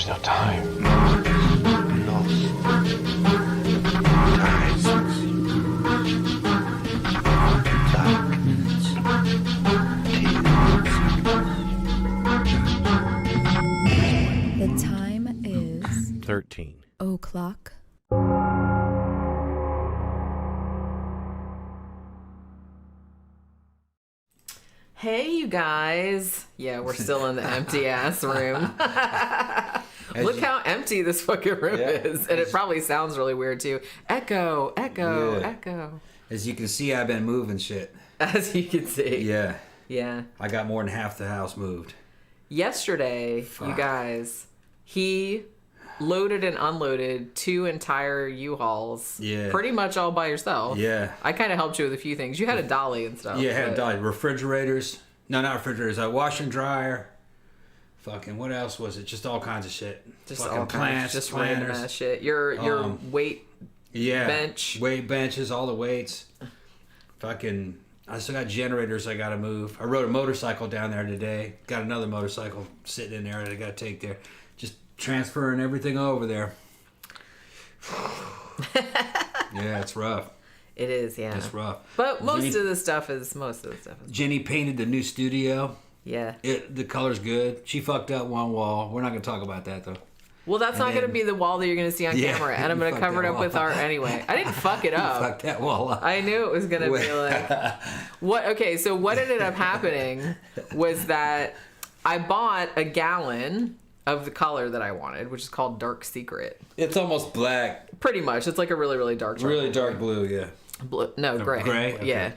There's no time. The time is 13 o'clock. Hey, you guys. Yeah, we're still in the empty ass room. Look how empty this fucking room is. And it probably sounds really weird too. Echo, echo, echo. As you can see, I've been moving shit. As you can see. Yeah. Yeah. I got more than half the house moved. Yesterday, you guys, he loaded and unloaded 2 entire U-Hauls. Yeah. Pretty much all by yourself. Yeah. I kind of helped you with a few things. You had a dolly and stuff. Yeah, I had a dolly. Refrigerators. No, not refrigerators. A washer and dryer. Fucking, what else was it? Just all kinds of shit. Just fucking all kinds, just random ass shit. Your weight bench. Weight benches, all the weights. Fucking, I still got generators I gotta move. I rode a motorcycle down there today. Got another motorcycle sitting in there that I gotta take there. Just transferring everything over there. Yeah, it's rough. It is, yeah. It's rough. But most of the stuff is. Jenny painted the new studio. Yeah. The color's good. She fucked up one wall. We're not going to talk about that, though. Well, that's not going to be the wall that you're going to see on camera, and I'm going to cover it up with art anyway. I didn't fuck it up. Fuck that wall up. I knew it was going to be like... What? Okay, so what ended up happening was that I bought a gallon of the color that I wanted, which is called Dark Secret. It's almost black. Pretty much. It's like a really, really dark chocolate. Really dark blue, yeah. Blue, no, gray. Gray? Okay. Yeah.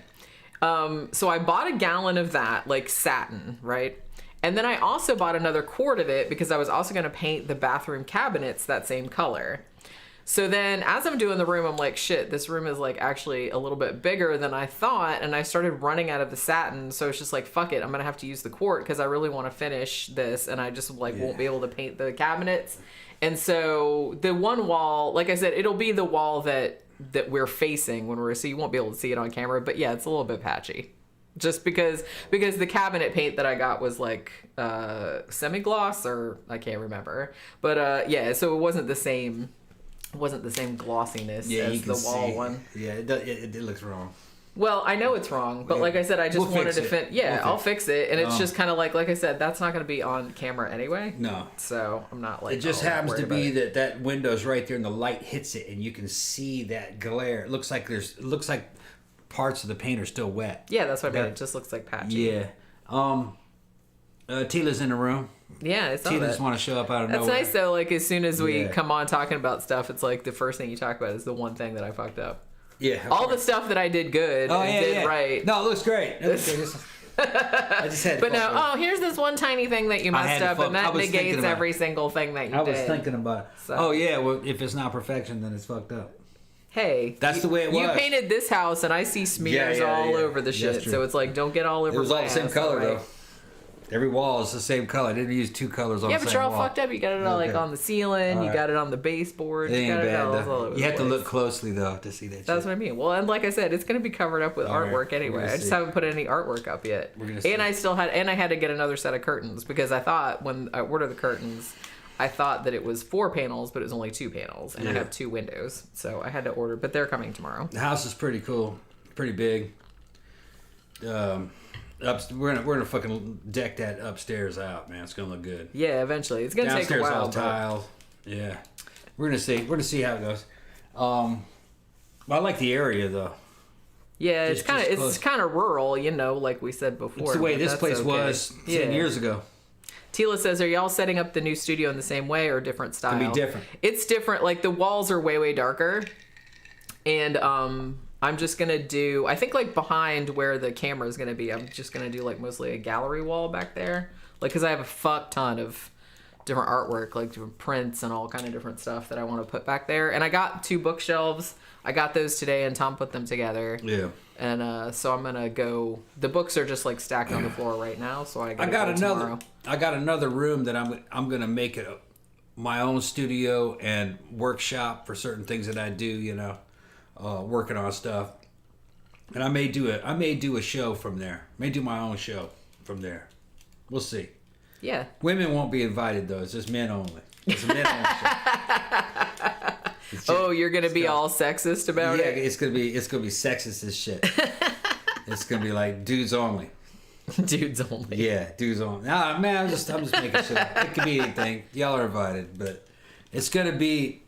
So I bought a gallon of that, like satin, right? And then I also bought another quart of it because I was also going to paint the bathroom cabinets that same color. So then as I'm doing the room, I'm like, shit, this room is like actually a little bit bigger than I thought. And I started running out of the satin. So it's just like, fuck it. I'm going to have to use the quart because I really want to finish this. And I just like won't be able to paint the cabinets. And so the one wall, like I said, it'll be the wall that we're facing when so you won't be able to see it on camera. But yeah, it's a little bit patchy. Just because the cabinet paint that I got was like semi-gloss or I can't remember. But yeah, so it wasn't the same glossiness as the wall one. Yeah, it looks wrong. Well, I know it's wrong, but like I said, I just wanted to I'll fix it, and it's just kind of like I said, that's not going to be on camera anyway. No. So I'm not like. It just happens to be that window's right there, and the light hits it, and you can see that glare. It looks like parts of the paint are still wet. Yeah, that's what I mean. It just looks like patchy. Yeah. Tila's in the room. Yeah, I saw Tila that. just want to show up out of nowhere. That's nice though. Like as soon as we come on talking about stuff, it's like the first thing you talk about is the one thing that I fucked up. Yeah. All the stuff that I did good and did right. No, it looks great. I just had to But no, here's this one tiny thing that you messed up, and that negates every single thing that you did. I was thinking about it. So. Oh, yeah, well, if it's not perfection, then it's fucked up. Hey. That's the way it was. You painted this house, and I see smears all over the shit, so it's like, don't get all over my It was all the same color, right? though. Every wall is the same color. I didn't use 2 colors on the same wall. Yeah, but you're all fucked up. You got it all like on the ceiling. You got it on the baseboard. It ain't bad, all over you have the to place. look closely, though, to see that That's what I mean. Well, and like I said, it's going to be covered up with artwork anyway. I just haven't put any artwork up yet. We're gonna see. And I had to get another set of curtains because I thought when I ordered the curtains, I thought that it was 4 panels, but it was only 2 panels, and I have 2 windows, so I had to order. But they're coming tomorrow. The house is pretty cool, pretty big. We're gonna fucking deck that upstairs out, man. It's gonna look good. Yeah, eventually. It's gonna take a while. All tiled. Yeah, we're gonna see. We're gonna see how it goes. I like the area though. Yeah, it's kind of rural, you know, like we said before. It's the way this place was 10 years ago. Tila says, are y'all setting up the new studio in the same way or different style? It'll be different. It's different. Like the walls are way, way darker. And I'm just going to do, I think like behind where the camera is going to be, I'm just going to do like mostly a gallery wall back there. Like, because I have a fuck ton of different artwork, like different prints and all kind of different stuff that I want to put back there. And I got 2 bookshelves. I got those today and Tom put them together. Yeah. And so I'm going to go, the books are just like stacked on the floor right now. So I got tomorrow. I got another room that I'm going to make it my own studio and workshop for certain things that I do, you know. Working on stuff, and I may do a show from there. May do my own show from there. We'll see. Yeah. Women won't be invited though. It's just men only. It's a men-only show. Oh, you're gonna be all sexist about it? Yeah, it's gonna be sexist as shit. It's gonna be like dudes only. Dudes only. Yeah, dudes only. Nah, man, I'm just making shit up. It could be anything. Y'all are invited, but it's gonna be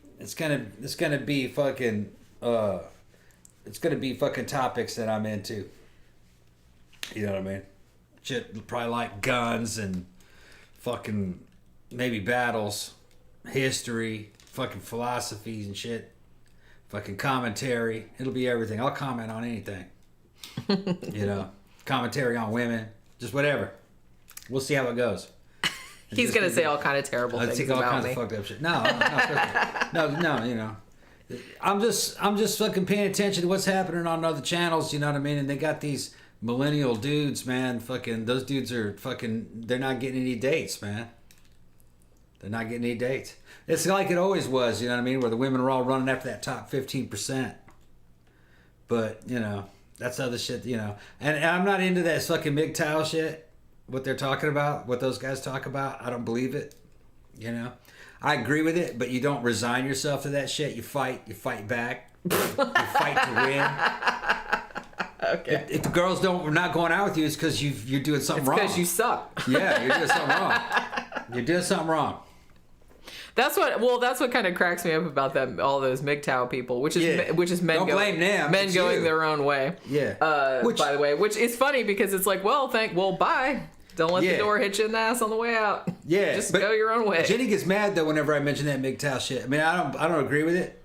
fucking topics that I'm into. You know what I mean? Shit, probably like guns and fucking maybe battles, history, fucking philosophies and shit, fucking commentary. It'll be everything. I'll comment on anything. You know, commentary on women, just whatever. We'll see how it goes. He's gonna say all kind of terrible things all about kinds me. of fucked up shit. No. You know, I'm just fucking paying attention to what's happening on other channels. You know what I mean? And they got these millennial dudes, man. Fucking those dudes are fucking. They're not getting any dates, man. They're not getting any dates. It's like it always was. You know what I mean? Where the women are all running after that top 15%. But you know, that's other shit. You know, and I'm not into that fucking MGTOW shit. What they're talking about, what those guys talk about, I don't believe it. You know, I agree with it, but you don't resign yourself to that shit. You fight back. You fight to win. Okay. If the girls are not going out with you, it's because you're doing something wrong. Because you suck. Yeah, you're doing something wrong. You're doing something wrong. That's what kind of cracks me up about them, all those MGTOW people, which is men don't blame them. Men It's going you. their own way. Yeah. By the way, which is funny because it's like, bye. Don't let the door hit you in the ass on the way out. Yeah, just but go your own way. Jenny gets mad though whenever I mention that MGTOW shit. I mean, I don't agree with it,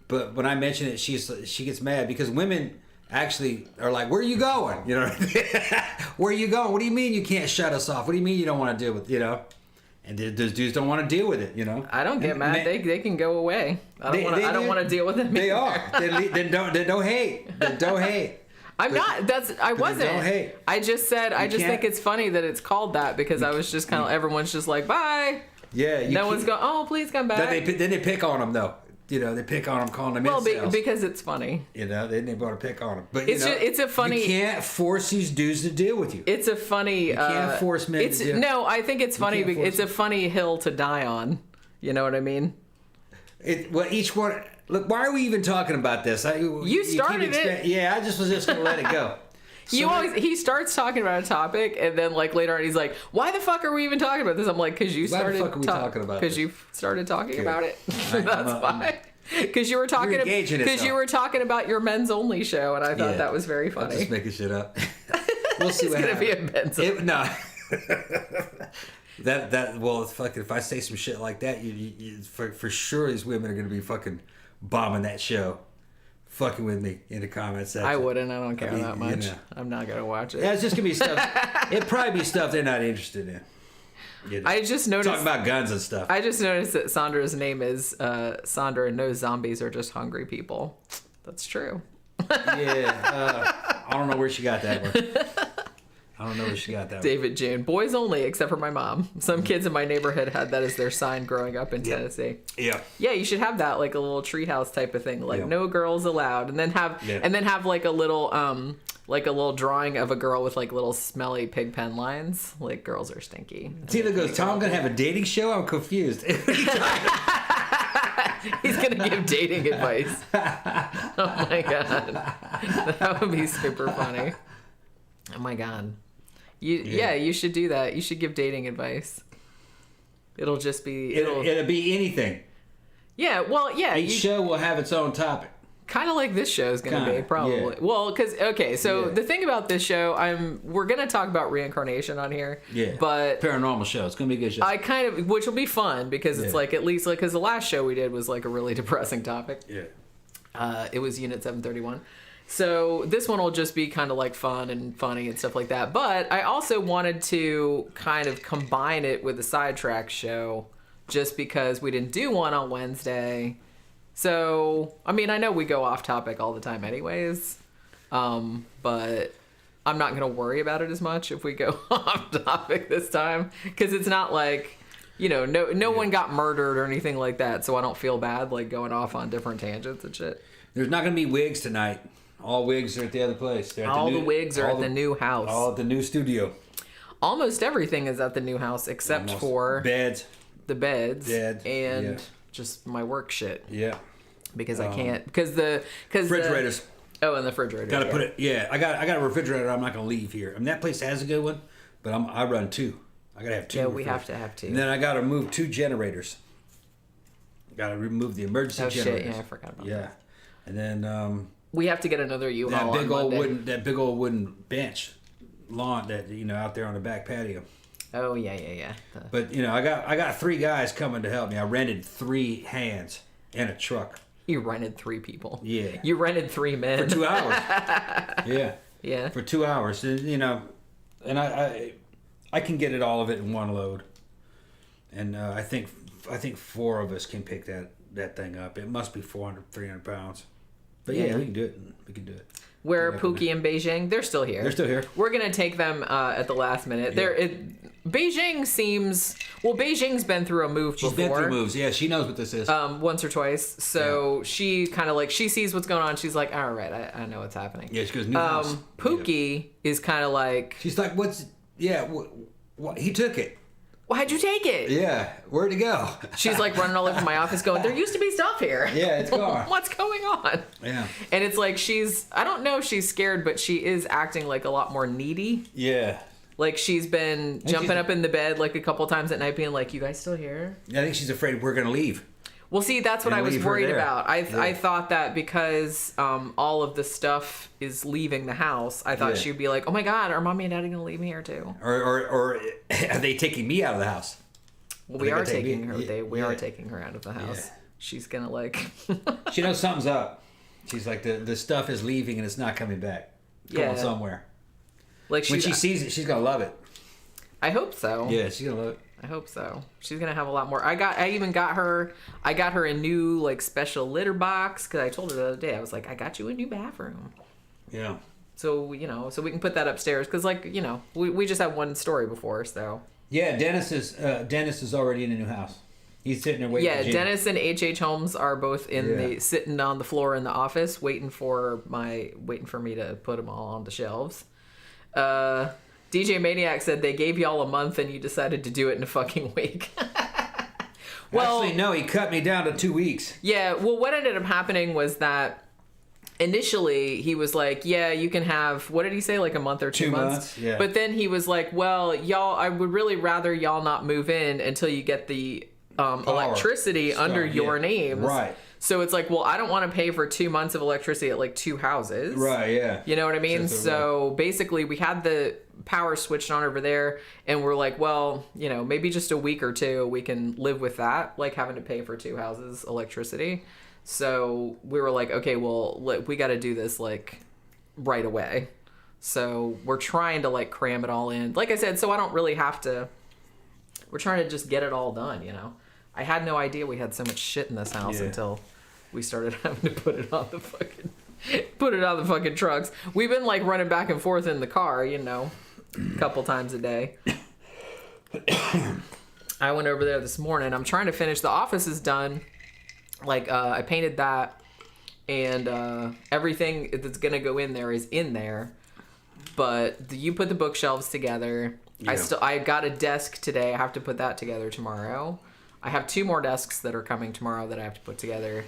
but when I mention it, she gets mad because women actually are like, "Where are you going? You know, where are you going? What do you mean you can't shut us off? What do you mean you don't want to deal with And those dudes don't want to deal with it, you know. I don't get mad. They can go away. I don't want to deal with them. They are. Then don't hate. Then don't hate. I wasn't. Don't hate. I just said. I just think it's funny that it's called that because I was just kind of everyone's just like bye. Yeah. No one's going. Oh, please come back. Then they pick on them though. You know, they pick on them, calling them incels. because it's funny. You know, they didn't want to pick on them. But it's a funny. You can't force these dudes to deal with you. It's a funny. You can't force men to deal. No, I think it's funny. It's a funny hill to die on. You know what I mean? Each one. Look, why are we even talking about this? You started it. Yeah, I was just gonna let it go. He starts talking about a topic and then like later on he's like, why the fuck are we even talking about this? I'm like, because you started talking about because you started talking about it. That's why. Because you were talking about your men's only show and I thought that was very funny. I'm just making shit up. We'll see it's what gonna happens. be a men's only. No. Fucking if I say some shit like that, you for sure these women are gonna be fucking bombing that show. Fucking with me in the comments section. I wouldn't. I don't care that much. You know. I'm not gonna watch it. Yeah, it's just gonna be stuff. It'd probably be stuff they're not interested in. You know, I just noticed talking about guns and stuff. I just noticed that Sandra's name is Sandra, and no zombies are just hungry people. That's true. Yeah, I don't know where she got that one. David June, boys only, except for my mom. Some kids in my neighborhood had that as their sign growing up in Tennessee. Yeah. Yeah, you should have that, like a little treehouse type of thing, like no girls allowed, and then have like a little drawing of a girl with like little smelly pig pen lines. Like girls are stinky. Tina goes, Tom gonna have a dating show? I'm confused. He's gonna give dating advice. Oh my god, that would be super funny. Oh my god. You should do that. You should give dating advice. It'll just be... It'll be anything. Yeah, well, yeah. Each show will have its own topic. Kind of like this show is going to be, probably. Yeah. Well, because, okay, so the thing about this show, we're going to talk about reincarnation on here. Yeah. But... Paranormal show. It's going to be a good show. Which will be fun, because it's like, at least, like, because the last show we did was, like, a really depressing topic. Yeah. It was Unit 731. So this one will just be kind of like fun and funny and stuff like that. But I also wanted to kind of combine it with the sidetrack show just because we didn't do one on Wednesday. So, I mean, I know we go off topic all the time anyways. But I'm not going to worry about it as much if we go off topic this time. Because it's not like, no one got murdered or anything like that. So I don't feel bad like going off on different tangents and shit. There's not going to be wigs tonight. All wigs are at the other place. The wigs are at the new house. All at the new studio. Almost everything is at the new house except for beds. the beds Dead. and Yeah. just my work shit Yeah. because I can't because the Refrigerators. Oh, and the refrigerator. Got to put it. Yeah, I got a refrigerator. I'm not gonna leave here. I mean, that place has a good one, but I run 2. I gotta have 2. Yeah, we have to have 2. And then I gotta move 2 generators. Gotta remove the emergency generators. Shit! Yeah, I forgot about that. Yeah, and then We have to get another U-Haul that big old wooden bench lawn that out there on the back patio. Oh yeah. But I got 3 guys coming to help me. I rented 3 hands and a truck. You rented 3 people. Yeah. You rented 3 men For 2 hours. Yeah. Yeah. For 2 hours, and and I can get all of it in one load, and I think 4 of us can pick that thing up. It must be 400-300 pounds, but yeah, we can do it. We can do it. Where are Pookie and Beijing? They're still here. They're still here. We're gonna take them at the last minute. Yeah. Beijing seems Beijing's been through a move before. She's been through moves. Yeah, she knows what this is. Once or twice. So she kind of she sees what's going on. She's like, all right, I know what's happening. Yeah, she goes, new house. Pookie is kind of like, she's like, what's? Yeah, what? He took it. Why'd you take it? Yeah, where'd it go? She's like running all over my office going, there used to be stuff here. Yeah, it's gone. What's going on? Yeah. And it's like I don't know if she's scared, but she is acting like a lot more needy. Yeah. Like she's been jumping up in the bed like a couple times at night being like, you guys still here? I think she's afraid we're going to leave. Well, see, that's what I was worried about. I thought that because all of the stuff is leaving the house, I thought she'd be like, "Oh my God, are mommy and daddy gonna leave me here too?" Or are they taking me out of the house? Well, we are taking her. We are taking her out of the house. Yeah. She's gonna She knows something's up. She's like the stuff is leaving and it's not coming back. It's going somewhere. Like when she sees it, she's gonna love it. I hope so. Yeah, she's gonna love it. I hope so. She's gonna have a lot more. I got her a new special litter box because I told her the other day I was like, I got you a new bathroom. Yeah. So so we can put that upstairs because we just had one story before, so. Yeah, Dennis is already in a new house. He's sitting there waiting. Yeah, Dennis and H.H. Holmes are both sitting on the floor in the office waiting for me to put them all on the shelves. DJ Maniac said they gave y'all a month and you decided to do it in a fucking week. Well, actually, no, he cut me down to 2 weeks. Yeah, well, what ended up happening was that initially he was like, yeah, you can have, what did he say, like a month or 2 months? Yeah. But then he was like, well, y'all, I would really rather y'all not move in until you get the electricity under your names. Right. So it's like, well, I don't want to pay for 2 months of electricity at like 2 houses. Right, yeah. You know what I mean? So basically we had the power switched on over there and we're like, well, maybe just a week or 2 we can live with that, like having to pay for 2 houses electricity. So we were like, okay, well, we got to do this like right away. So we're trying to like cram it all in. Like I said, so I don't really have to, we're trying to just get it all done, I had no idea we had so much shit in this house until we started having to put it on the fucking trucks. We've been like running back and forth in the car, a couple times a day. I went over there this morning. I'm trying to finish. The office is done. Like I painted that, and everything that's gonna go in there is in there. But you put the bookshelves together. Yeah. I got a desk today. I have to put that together tomorrow. I have 2 more desks that are coming tomorrow that I have to put together,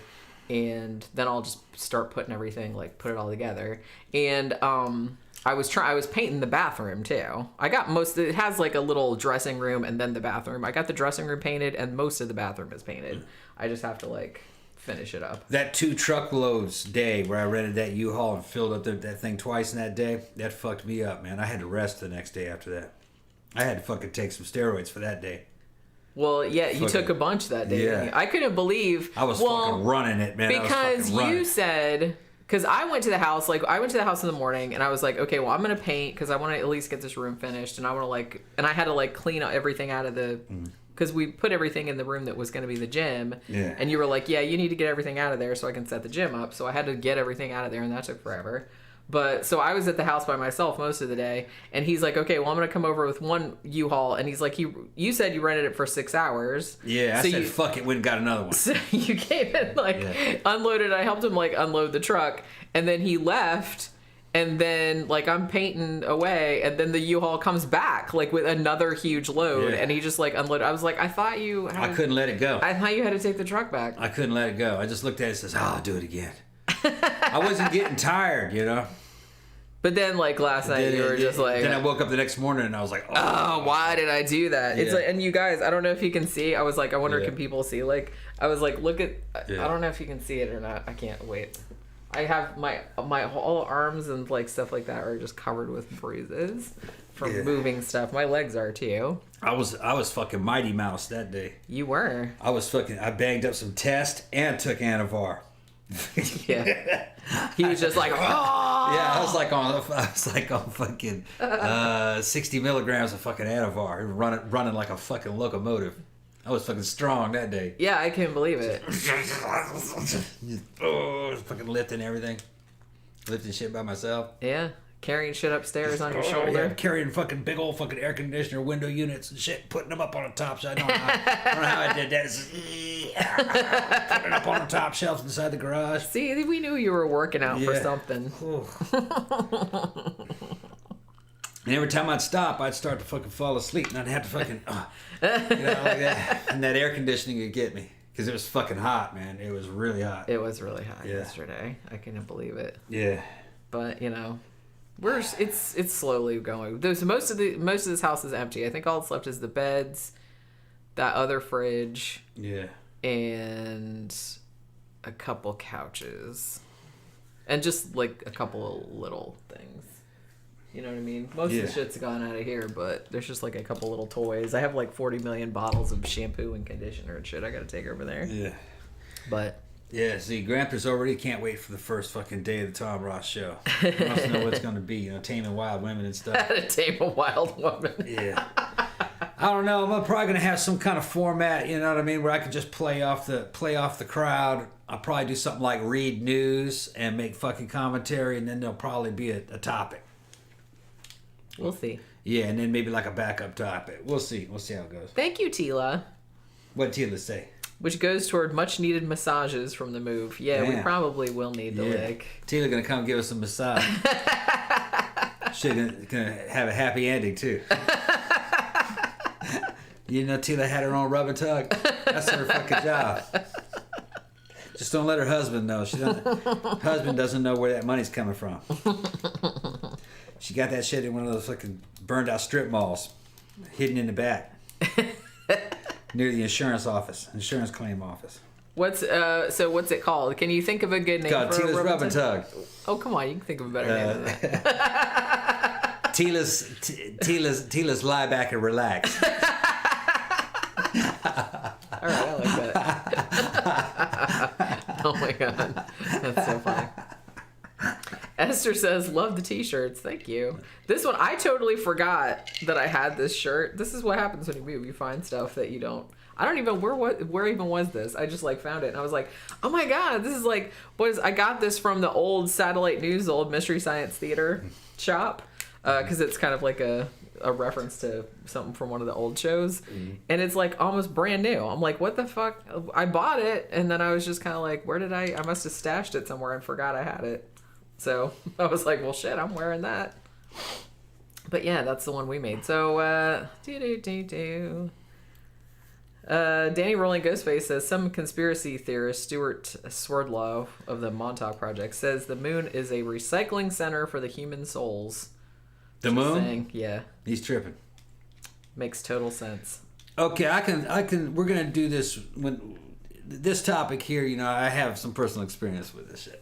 and then I'll just start putting everything, like put it all together. And I was painting the bathroom too. I got it has like a little dressing room and then the bathroom. I got the dressing room painted and most of the bathroom is painted. I just have to like finish it up. That 2 truckloads day where I rented that U-Haul and filled up that thing twice in that day, that fucked me up, man. I had to rest the next day after that. I had to fucking take some steroids for that day. Well, yeah, you took a bunch that day. Yeah. I couldn't believe. I was fucking running it, man. Because you said, because I went to the house in the morning and I was like, okay, well, I'm going to paint because I want to at least get this room finished. And I want to and I had to clean everything out of the, because we put everything in the room that was going to be the gym. Yeah. And you were like, yeah, you need to get everything out of there so I can set the gym up. So I had to get everything out of there and that took forever. But so I was at the house by myself most of the day, and he's like, okay, well, I'm going to come over with 1 U-Haul. And he's like, you said you rented it for 6 hours. Yeah, I said, fuck it, went and got another one. So you came and unloaded. I helped him unload the truck, and then he left. And then, like, I'm painting away, and then the U-Haul comes back, like, with another huge load, Yeah. and he just, like, unloaded. I was like, I thought you had... I couldn't let it go. I thought you had to take the truck back. I couldn't let it go. I just looked at it and says, I'll do it again. I wasn't getting tired, you know? But then, like, last night, you were just like... Then I woke up the next morning and I was like, oh, why did I do that? It's Yeah. like, and you guys, I don't know if you can see. I was like, I wonder, Yeah. can people see? Like, I was like, look at... Yeah. I don't know if you can see it or not. I can't wait. I have my whole arms and, like, stuff like that are just covered with bruises from moving stuff. My legs are, too. I was fucking Mighty Mouse that day. You were. I banged up some test and took Anavar. Yeah. He was just like, oh! Yeah, I was like on fucking 60 milligrams of fucking Anavar, running like a fucking locomotive. I was fucking strong that day. Yeah, I can't believe it. Oh, fucking lifting everything, lifting shit by myself. Yeah. Carrying shit upstairs on your shoulder. Yeah, carrying fucking big old fucking air conditioner window units and shit, putting them up on the top shelf. I don't know how I did that. Putting it up on the top shelves inside the garage. See, we knew you were working out for something. And every time I'd stop, I'd start to fucking fall asleep, and I'd have to fucking, like that. And that air conditioning would get me because it was fucking hot, man. It was really hot. It was really hot yesterday. I couldn't believe it. Yeah. But you know, it's slowly going. Most of this house is empty. I think all that's left is the beds, that other fridge, and a couple couches, and just like a couple of little things. You know what I mean? Most of the shit's gone out of here, but there's just like a couple little toys. I have like 40 million bottles of shampoo and conditioner and shit I gotta take over there. Yeah. But yeah, see, Gramthars already can't wait for the first fucking day of the Tom Ross show. He wants to know what it's gonna be, you know, taming wild women and stuff. How to tame a wild woman. Yeah. I don't know. I'm probably gonna have some kind of format, you know what I mean, where I can just play off the crowd. I'll probably do something like read news and make fucking commentary, and then there'll probably be a topic. We'll see. Yeah, and then maybe like a backup topic. We'll see. We'll see how it goes. Thank you, Tila. What did Tila say? Which goes toward much needed massages from the move. Yeah, we probably will need the lick. Tila gonna come give us a massage. She's gonna have a happy ending too. You know, Tila had her own rub and tug. That's her fucking job. Just don't let her husband know. Husband doesn't know where that money's coming from. She got that shit in one of those fucking burned out strip malls, hidden in the back, near the insurance claim office. What's it called? Can you think of a good name It's called for Tila's a Rub and Tug. Oh, come on, you can think of a better name than that. Tila's lie back and relax. All right, I like that. Oh my god, that's so funny. Esther says, love the t-shirts. Thank you. This one, I totally forgot that I had this shirt. This is what happens when you move. You find stuff that you don't. I don't even, where even was this? I just like found it and I was like, oh my god, this is like, I got this from the old Satellite News, old Mystery Science Theater shop. Because it's kind of like a reference to something from one of the old shows. And it's like almost brand new. I'm like, what the fuck? I bought it and then I was just kind of like, where did I must have stashed it somewhere and forgot I had it. So I was like, well, shit, I'm wearing that. But yeah, that's the one we made. So, Danny Rolling Ghostface says, some conspiracy theorist, Stuart Swerdlow of the Montauk Project, says the moon is a recycling center for the human souls. The moon? Yeah. He's tripping. Makes total sense. Okay, I can, we're going to do this when this topic here, you know, I have some personal experience with this shit.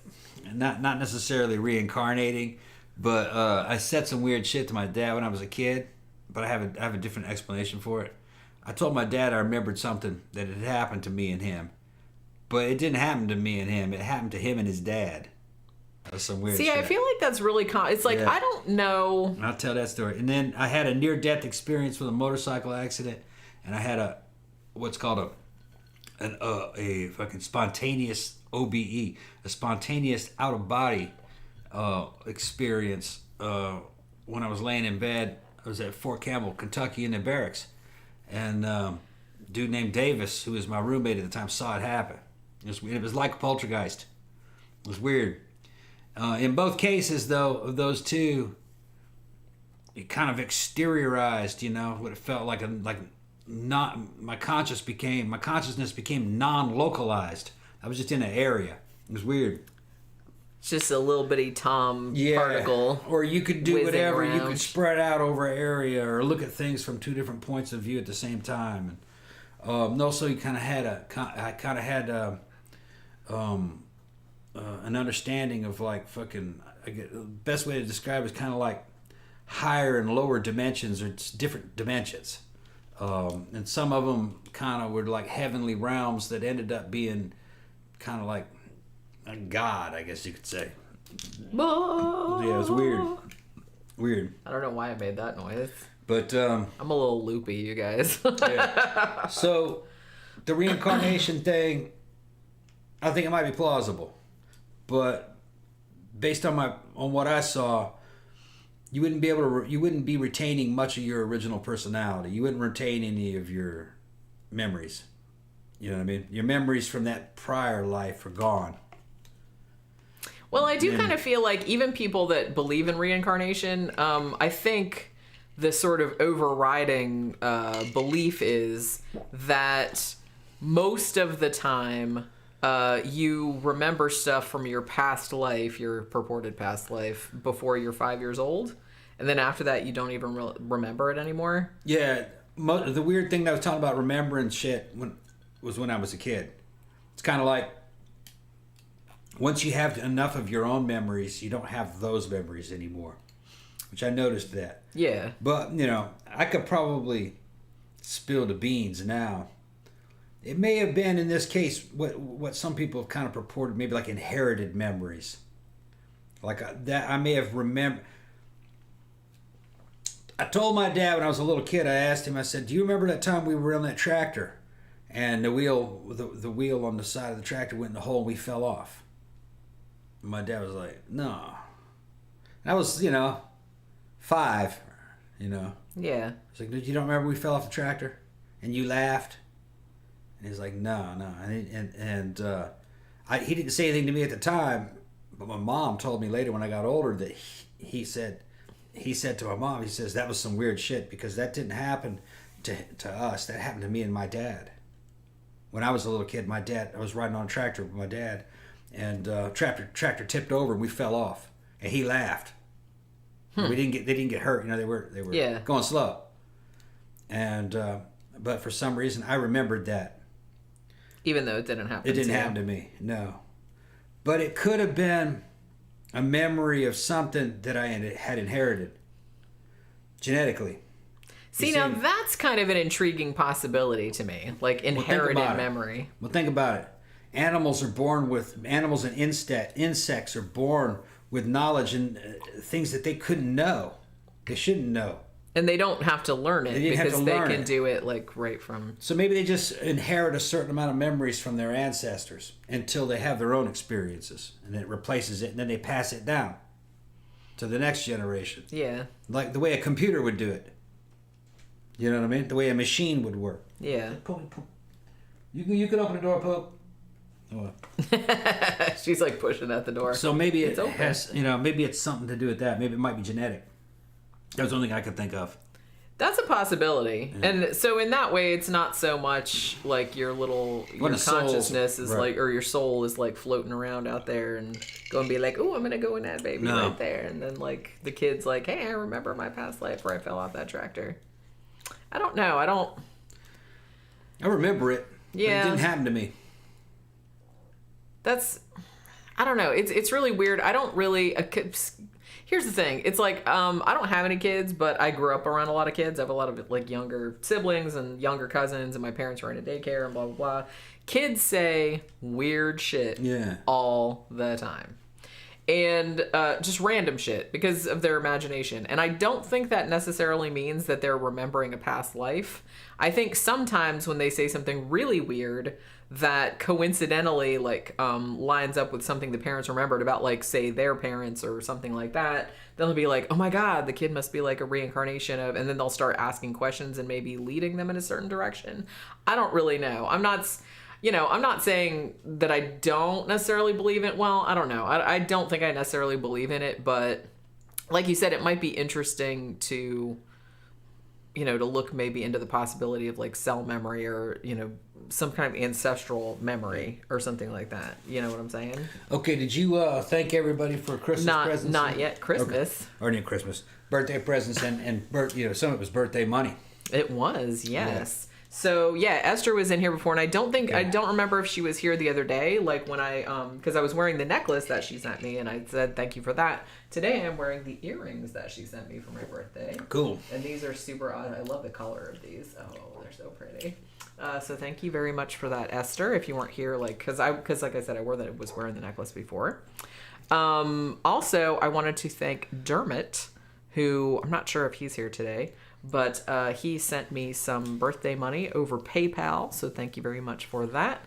Not necessarily reincarnating, but I said some weird shit to my dad when I was a kid, but I have a different explanation for it. I told my dad I remembered something that had happened to me and him, but it didn't happen to me and him. It happened to him and his dad. That's some weird shit. I feel like that's really it's like, I don't know. I'll tell that story. And then I had a near-death experience with a motorcycle accident, and I had what's called a fucking spontaneous OBE, a spontaneous out-of-body experience when I was laying in bed. I was at Fort Campbell, Kentucky, in the barracks, and a dude named Davis, who was my roommate at the time, saw it happen. It was like a poltergeist. It was weird. In both cases, though, of those two, it kind of exteriorized, what it felt like. My consciousness became non-localized. I was just in an area. It was weird. It's just a little bitty Tom particle. Or you could do whatever. Around. You could spread out over an area or look at things from two different points of view at the same time. And also, you kind of had an understanding of like the best way to describe it is kind of like higher and lower dimensions or different dimensions. And some of them kind of were like heavenly realms that ended up being kind of like a god, I guess you could say. Yeah, it was weird. I don't know why I made that noise. But I'm a little loopy, you guys. Yeah. So the reincarnation thing, I think it might be plausible, but based on what I saw, you wouldn't be retaining much of your original personality. You wouldn't retain any of your memories. You know what I mean? Your memories from that prior life are gone. Well, I do kind of feel like even people that believe in reincarnation, I think the sort of overriding belief is that most of the time you remember stuff from your past life, your purported past life, before you're 5 years old. And then after that, you don't even remember it anymore. Yeah. The weird thing that I was talking about remembering shit was when I was a kid. It's kind of like once you have enough of your own memories, you don't have those memories anymore. Which I noticed that. Yeah. But, I could probably spill the beans now. It may have been, in this case, what some people have kind of purported, maybe like inherited memories. Like that I may have remembered. I told my dad when I was a little kid, I asked him, I said, do you remember that time we were on that tractor? And the wheel on the side of the tractor went in the hole and we fell off. And my dad was like, no. And I was, 5, Yeah. It's like, you don't remember we fell off the tractor? And you laughed? And he's like, no. And he didn't say anything to me at the time, but my mom told me later when I got older that he said to my mom, he says, that was some weird shit because that didn't happen to us. That happened to me and my dad. When I was a little kid, I was riding on a tractor with my dad, and tractor tipped over and we fell off, and he laughed. They didn't get hurt. They were going slow. And but for some reason I remembered that. Even though it didn't happen. It didn't happen to me. No. But it could have been a memory of something that I had inherited genetically. See, now that's kind of an intriguing possibility to me, like inherited memory. Well, think about it. Animals and insects are born with knowledge and things that they couldn't know. They shouldn't know. And they don't have to learn it because they can do it like right from... So maybe they just inherit a certain amount of memories from their ancestors until they have their own experiences. And it replaces it, and then they pass it down to the next generation. Yeah. Like the way a computer would do it. You know what I mean? The way a machine would work. Yeah. You can open the door, Pope. Oh. She's like pushing at the door. So maybe it has, maybe it's something to do with that. Maybe it might be genetic. That was the only thing I could think of. That's a possibility. Yeah. And so in that way, it's not so much like your consciousness is like, or your soul is like floating around out there and going to be like, oh, I'm going to go in that baby right there. And then like the kid's like, hey, I remember my past life where I fell off that tractor. I don't know. I remember it. Yeah. But it didn't happen to me. I don't know. It's really weird. I don't really... Here's the thing. It's like, I don't have any kids, but I grew up around a lot of kids. I have a lot of like younger siblings and younger cousins, and my parents were in a daycare and blah, blah, blah. Kids say weird shit all the time. And just random shit because of their imagination. And I don't think that necessarily means that they're remembering a past life. I think sometimes when they say something really weird that coincidentally like lines up with something the parents remembered about, like, say, their parents or something like that, they'll be like, oh my God, the kid must be like a reincarnation of, and then they'll start asking questions and maybe leading them in a certain direction. I don't really know. I'm not saying that I don't necessarily believe it. Well, I don't know. I don't think I necessarily believe in it, but like you said, it might be interesting to, to look maybe into the possibility of like cell memory or, some kind of ancestral memory or something like that. You know what I'm saying? Okay, did you thank everybody for Christmas presents? Not yet. Christmas. Okay. Or not Christmas. Birthday presents and some of it was birthday money. It was, yes. Yeah. So yeah, Esther was in here before, and I don't remember if she was here the other day, like when because I was wearing the necklace that she sent me, and I said thank you for that. Today I'm wearing the earrings that she sent me for my birthday. Cool. And these are super odd. I love the color of these. Oh, they're so pretty. So thank you very much for that, Esther. If you weren't here, because like I said, I was wearing the necklace before. Also, I wanted to thank Dermot, who I'm not sure if he's here today. But he sent me some birthday money over PayPal, so thank you very much for that.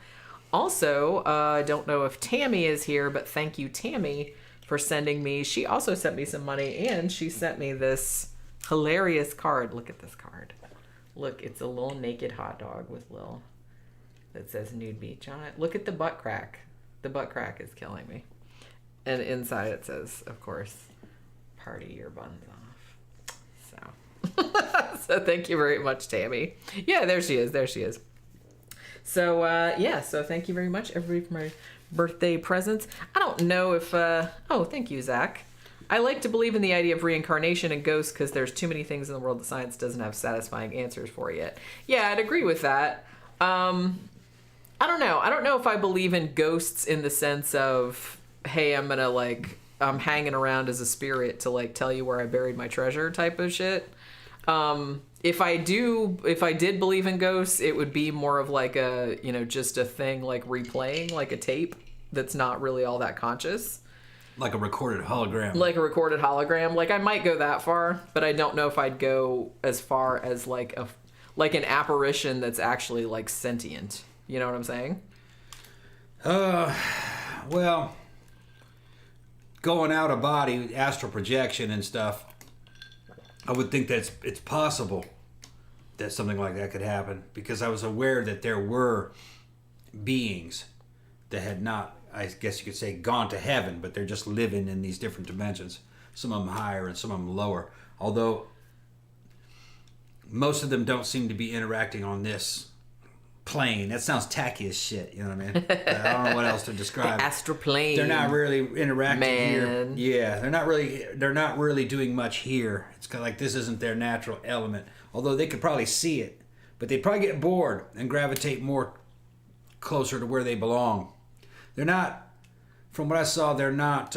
Also, I don't know if Tammy is here, but thank you, Tammy, for sending me. She also sent me some money, and she sent me this hilarious card. Look at this card. Look, it's a little naked hot dog with that says nude beach on it. Look at the butt crack. The butt crack is killing me. And inside it says, of course, party your buns off. So... So thank you very much, Tammy. Yeah, there she is. So so thank you very much, everybody, for my birthday presents. I don't know if thank you, Zach. I like to believe in the idea of reincarnation and ghosts because there's too many things in the world that science doesn't have satisfying answers for yet. Yeah, I'd agree with that. I don't know. I don't know if I believe in ghosts in the sense of, hey, I'm hanging around as a spirit to tell you where I buried my treasure type of shit. If I did believe in ghosts, it would be more of just a thing replaying, like a tape that's not really all that conscious. Like a recorded hologram. I might go that far, but I don't know if I'd go as far as an apparition that's actually sentient. You know what I'm saying? Well, going out of body, astral projection and stuff, I would think it's possible that something like that could happen because I was aware that there were beings that had not, I guess you could say, gone to heaven, but they're just living in these different dimensions. Some of them higher and some of them lower. Although most of them don't seem to be interacting on this plane. That sounds tacky as shit, you know what I mean? I don't know what else to describe. The astral plane. They're not really interacting here. Man. Yeah, they're not really doing much here. It's kind of like this isn't their natural element. Although they could probably see it, but they'd probably get bored and gravitate more closer to where they belong. They're not, from what I saw, they're not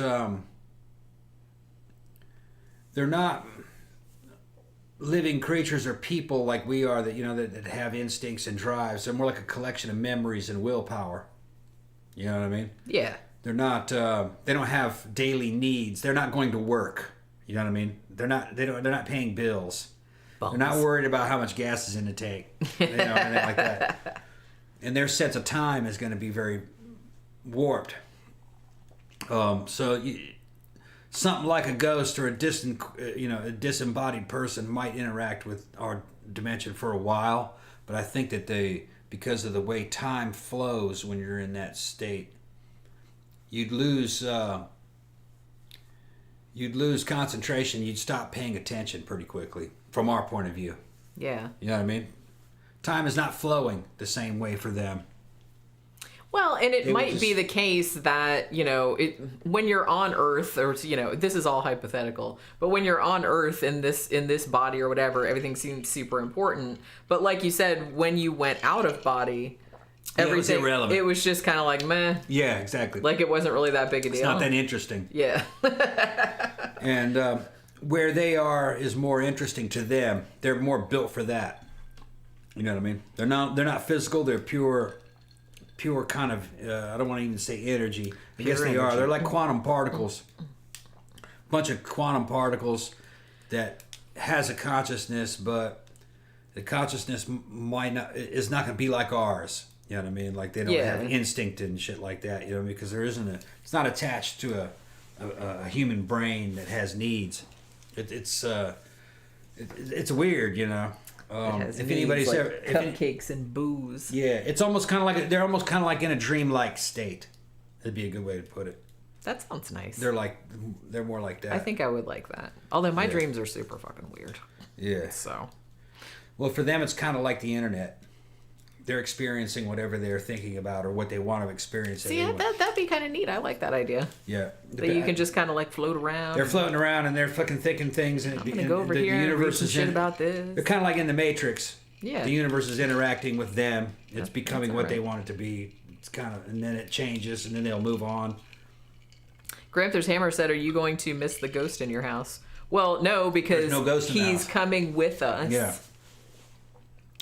living creatures or people like we are that have instincts and drives. They're more like a collection of memories and willpower. You know what I mean? Yeah. They're not they don't have daily needs. They're not going to work. You know what I mean? They're not paying bills. Bums. They're not worried about how much gas is in the tank. Anything like that. And their sense of time is going to be very warped. Something like a ghost or a disembodied person might interact with our dimension for a while, but I think that because of the way time flows when you're in that state, you'd lose concentration. You'd stop paying attention pretty quickly, from our point of view. Yeah. You know what I mean? Time is not flowing the same way for them. Well, and it might be the case that, when you're on Earth, or, this is all hypothetical, but when you're on Earth in this body or whatever, everything seems super important. But like you said, when you went out of body, everything, it was irrelevant. It was just kind of like, meh. Yeah, exactly. Like it wasn't really that big a deal. It's not that interesting. Yeah. And where they are is more interesting to them. They're more built for that. You know what I mean? They're not physical. They're pure kind of, I don't want to even say energy. I guess they are. They're like quantum particles. Bunch of quantum particles that has a consciousness, but the consciousness is not going to be like ours. You know what I mean? Like they don't have instinct and shit like that. You know what I mean? Because it's not attached to a human brain that has needs. It's weird, has if needs, anybody's like ever cupcakes and booze. yeah, it's almost kind of like they're almost kind of like in a dreamlike state. That'd be a good way to put it. That sounds nice. They're more like that. I think I would like that. Although my dreams are super fucking weird. Yeah. So. Well, for them, it's kind of like the internet. They're experiencing whatever they're thinking about or what they want to experience. See, that'd be kind of neat. I like that idea. Yeah. That you can just kind of like float around. They're floating around and they're fucking thinking things. And I'm gonna go over here and read some shit about this. They're kind of like in the Matrix. Yeah. The universe is interacting with them. It's becoming what right. they want it to be. It's kind of, and then it changes, and then they'll move on. Gramthars Hammer said, "Are you going to miss the ghost in your house?" Well, no, because There's no ghost in the he's house. coming with us. Yeah.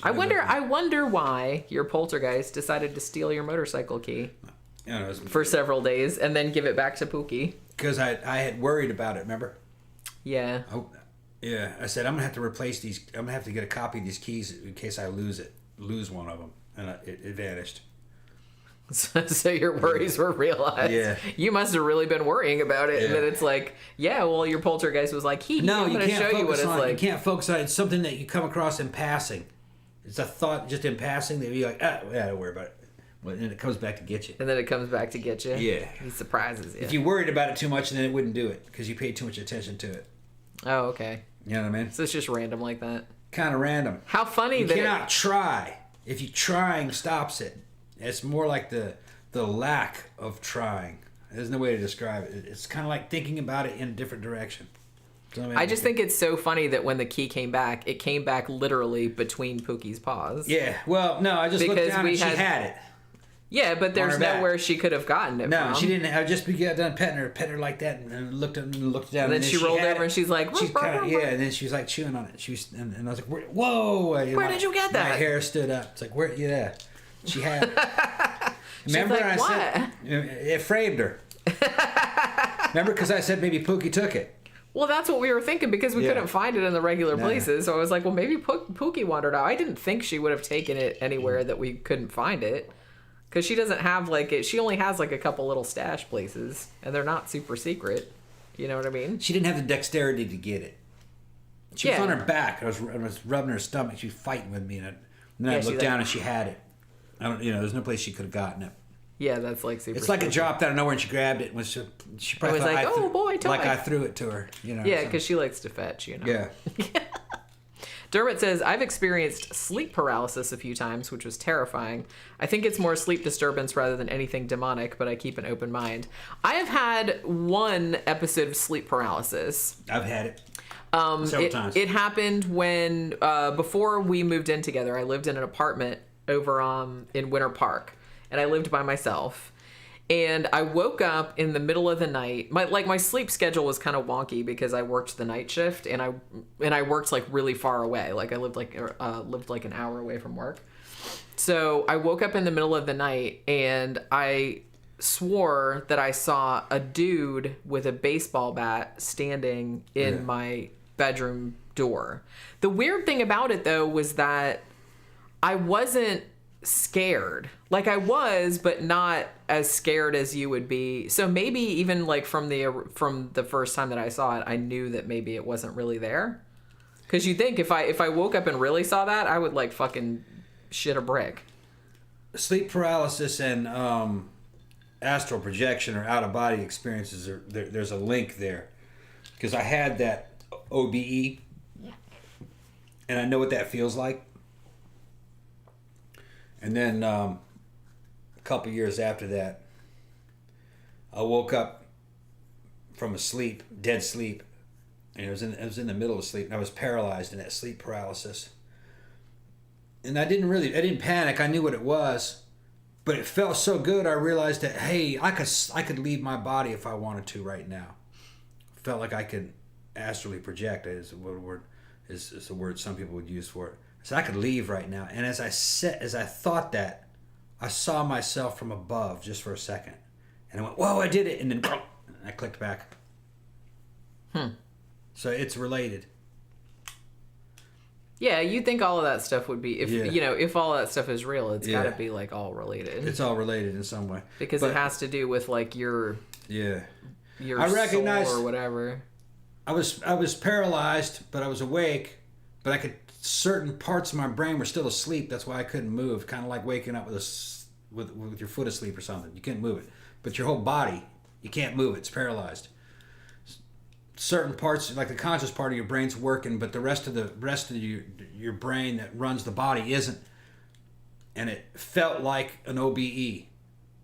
I wonder why your poltergeist decided to steal your motorcycle key for several days and then give it back to Pookie. Because I had worried about it, remember? Yeah. Yeah. I said, I'm going to have to replace these. I'm going to have to get a copy of these keys in case I lose one of them. And it vanished. So your worries were realized. Yeah. You must have really been worrying about it. Yeah. And then it's like, yeah, well, your poltergeist was like, I'm going to show you what it's like. You can't focus on it. It's something that you come across in passing. It's a thought just in passing that you're like, yeah, don't worry about it. Well, and it comes back to get you. And then it comes back to get you. Yeah. He surprises you. If you worried about it too much, then it wouldn't do it because you paid too much attention to it. Oh, okay. You know what I mean? So it's just random like that. Kind of random. How funny You that cannot try. If you trying stops it. It's more like the lack of trying. There's no way to describe it. It's kind of like thinking about it in a different direction. I just think it's so funny that when the key came back, it came back literally between Pookie's paws. Yeah. Well, no, I just looked down and she had it. Yeah, but there's her back. nowhere she could have gotten it from. No, she didn't. I just got done petting her like that, and looked down, and then she rolled over and she's like, and then she was like chewing on it. She was, and I was like, whoa! Where did you get that? My hair stood up. It's like, where? Yeah, she had it. Remember, like, I said it framed her. Remember, because I said maybe Pookie took it. Well, that's what we were thinking because we couldn't find it in the regular places. So I was like, well, maybe Pookie wandered out. I didn't think she would have taken it anywhere that we couldn't find it. Because she doesn't have she only has like a couple little stash places. And they're not super secret. You know what I mean? She didn't have the dexterity to get it. She was on her back. I was rubbing her stomach. She was fighting with me. And then I looked down and she had it. There's no place she could have gotten it. Yeah, that's like super. It's like it dropped out of nowhere and she grabbed it. And she probably was thought like, oh boy, toy. like I threw it to her. Yeah, because she likes to fetch, Yeah. Dermot says, I've experienced sleep paralysis a few times, which was terrifying. I think it's more sleep disturbance rather than anything demonic, but I keep an open mind. I have had one episode of sleep paralysis. I've had it. Several times. It happened when, before we moved in together, I lived in an apartment over in Winter Park. And I lived by myself. And I woke up in the middle of the night. My sleep schedule was kind of wonky because I worked the night shift and I worked like really far away. Like I lived like an hour away from work. So I woke up in the middle of the night and I swore that I saw a dude with a baseball bat standing in my bedroom door. The weird thing about it though was that I wasn't scared. Like I was, but not as scared as you would be. So maybe even like from the first time that I saw it, I knew that maybe it wasn't really there. Because you think if I woke up and really saw that, I would like fucking shit a brick. Sleep paralysis and astral projection or out of body experiences there's a link there. Because I had that OBE, and I know what that feels like. And then a couple years after that, I woke up from a sleep, dead sleep, and I was in the middle of sleep, and I was paralyzed in that sleep paralysis. And I didn't panic. I knew what it was, but it felt so good. I realized that hey, I could leave my body if I wanted to right now. Felt like I could astrally project. Is a word some people would use for it. So I could leave right now. And as I thought that, I saw myself from above just for a second. And I went, whoa, I did it. And then I clicked back. So it's related. Yeah, you'd think all of that stuff would be, if all that stuff is real, it's got to be like all related. It's all related in some way. Because it has to do with like your I recognized, soul or whatever. I was paralyzed, but I was awake, but I could certain parts of my brain were still asleep. That's why I couldn't move. Kind of like waking up with your foot asleep or something. You couldn't move it, but your whole body, you can't move it. It's paralyzed. Certain parts, like the conscious part of your brain's working, but the rest of your brain that runs the body isn't. And it felt like an OBE.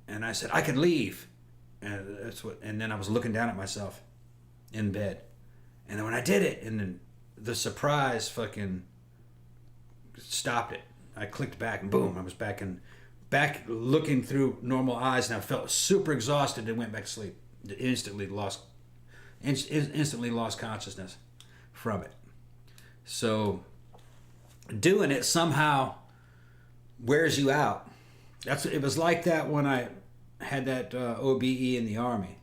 And I said, I could leave. And then I was looking down at myself in bed. And then when I did it, and then the surprise fucking stopped it. I clicked back and boom, I was back looking through normal eyes, and I felt super exhausted and went back to sleep. Instantly lost consciousness from it. So doing it somehow wears you out. It was like that when I had that OBE in the Army,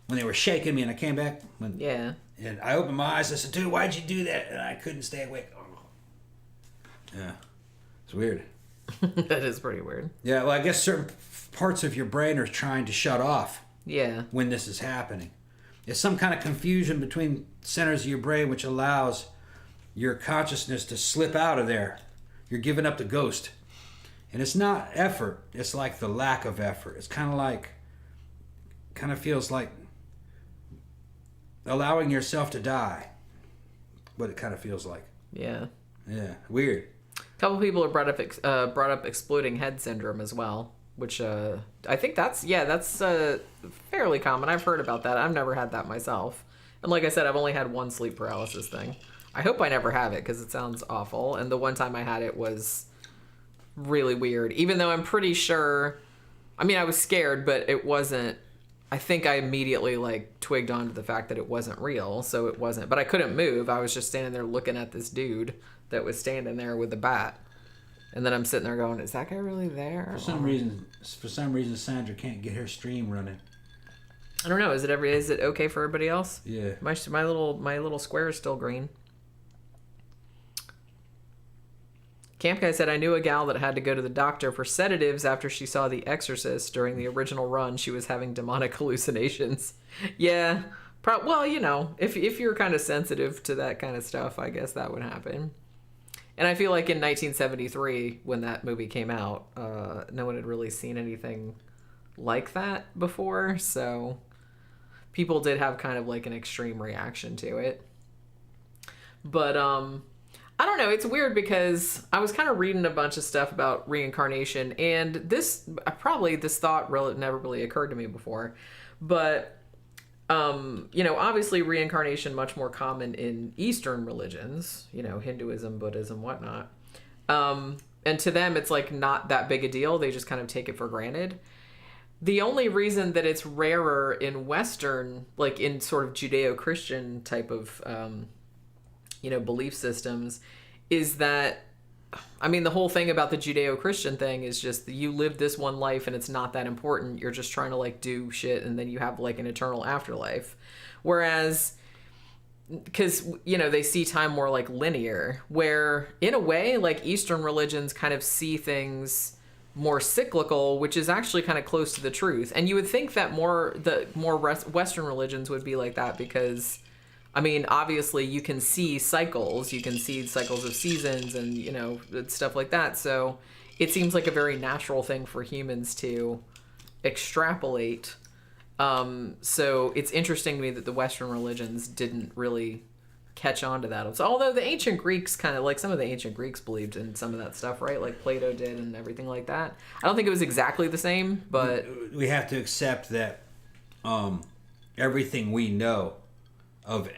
when they were shaking me and I came back. And I opened my eyes. I said, dude, why'd you do that? And I couldn't stay awake. Yeah, it's weird. That is pretty weird. Yeah, well, I guess certain parts of your brain are trying to shut off. Yeah. When this is happening. It's some kind of confusion between centers of your brain which allows your consciousness to slip out of there. You're giving up the ghost. And it's not effort. It's like the lack of effort. It's kind of feels like allowing yourself to die. What it kind of feels like. Yeah. Yeah. Weird. A couple people have brought up exploding head syndrome as well, which I think that's fairly common. I've heard about that. I've never had that myself. And like I said, I've only had one sleep paralysis thing. I hope I never have it because it sounds awful. And the one time I had it was really weird. Even though I'm pretty sure, I mean, I was scared, but it wasn't. I think I immediately twigged onto the fact that it wasn't real, so it wasn't. But I couldn't move. I was just standing there looking at this dude that was standing there with the bat. And then I'm sitting there going, is that guy really there? For some reason, Sandra can't get her stream running. I don't know. Is it okay for everybody else? Yeah. My little square is still green. Camp Guy said, I knew a gal that had to go to the doctor for sedatives after she saw The Exorcist. During the original run, she was having demonic hallucinations. Yeah. Well, if you're kind of sensitive to that kind of stuff, I guess that would happen. And I feel like in 1973, when that movie came out, no one had really seen anything like that before. So people did have kind of an extreme reaction to it. But, I don't know. It's weird because I was kind of reading a bunch of stuff about reincarnation, and this thought never really occurred to me before. But, obviously reincarnation much more common in Eastern religions, Hinduism, Buddhism, whatnot. And to them, it's not that big a deal. They just kind of take it for granted. The only reason that it's rarer in Western, in sort of Judeo-Christian type of, belief systems, is that, I mean, the whole thing about the Judeo-Christian thing is just you live this one life and it's not that important. You're just trying to do shit and then you have an eternal afterlife. Whereas, because, they see time more linear, where in a way, Eastern religions kind of see things more cyclical, which is actually kind of close to the truth. And you would think that the more Western religions would be like that because, I mean, obviously you can see cycles. You can see cycles of seasons and, stuff like that. So it seems like a very natural thing for humans to extrapolate. So it's interesting to me that the Western religions didn't really catch on to that. So, although the ancient Greeks some of the ancient Greeks believed in some of that stuff, right? Like Plato did and everything like that. I don't think it was exactly the same, but we have to accept that everything we know of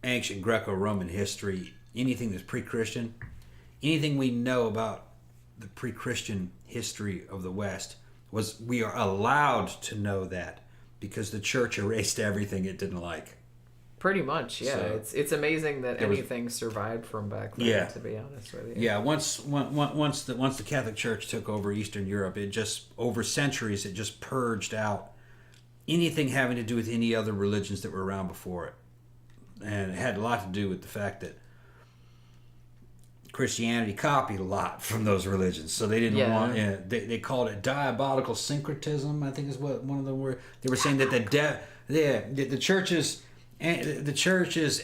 ancient Greco-Roman history, anything that's pre-Christian, anything we know about the pre-Christian history of the West, we are allowed to know that because the church erased everything it didn't like. Pretty much, yeah. So it's amazing that anything survived from back then, to be honest with you. Yeah, once the Catholic Church took over Eastern Europe, it just, over centuries, it just purged out anything having to do with any other religions that were around before it. And it had a lot to do with the fact that Christianity copied a lot from those religions. So they didn't want, they called it diabolical syncretism, I think is what one of them were. They were saying that the church's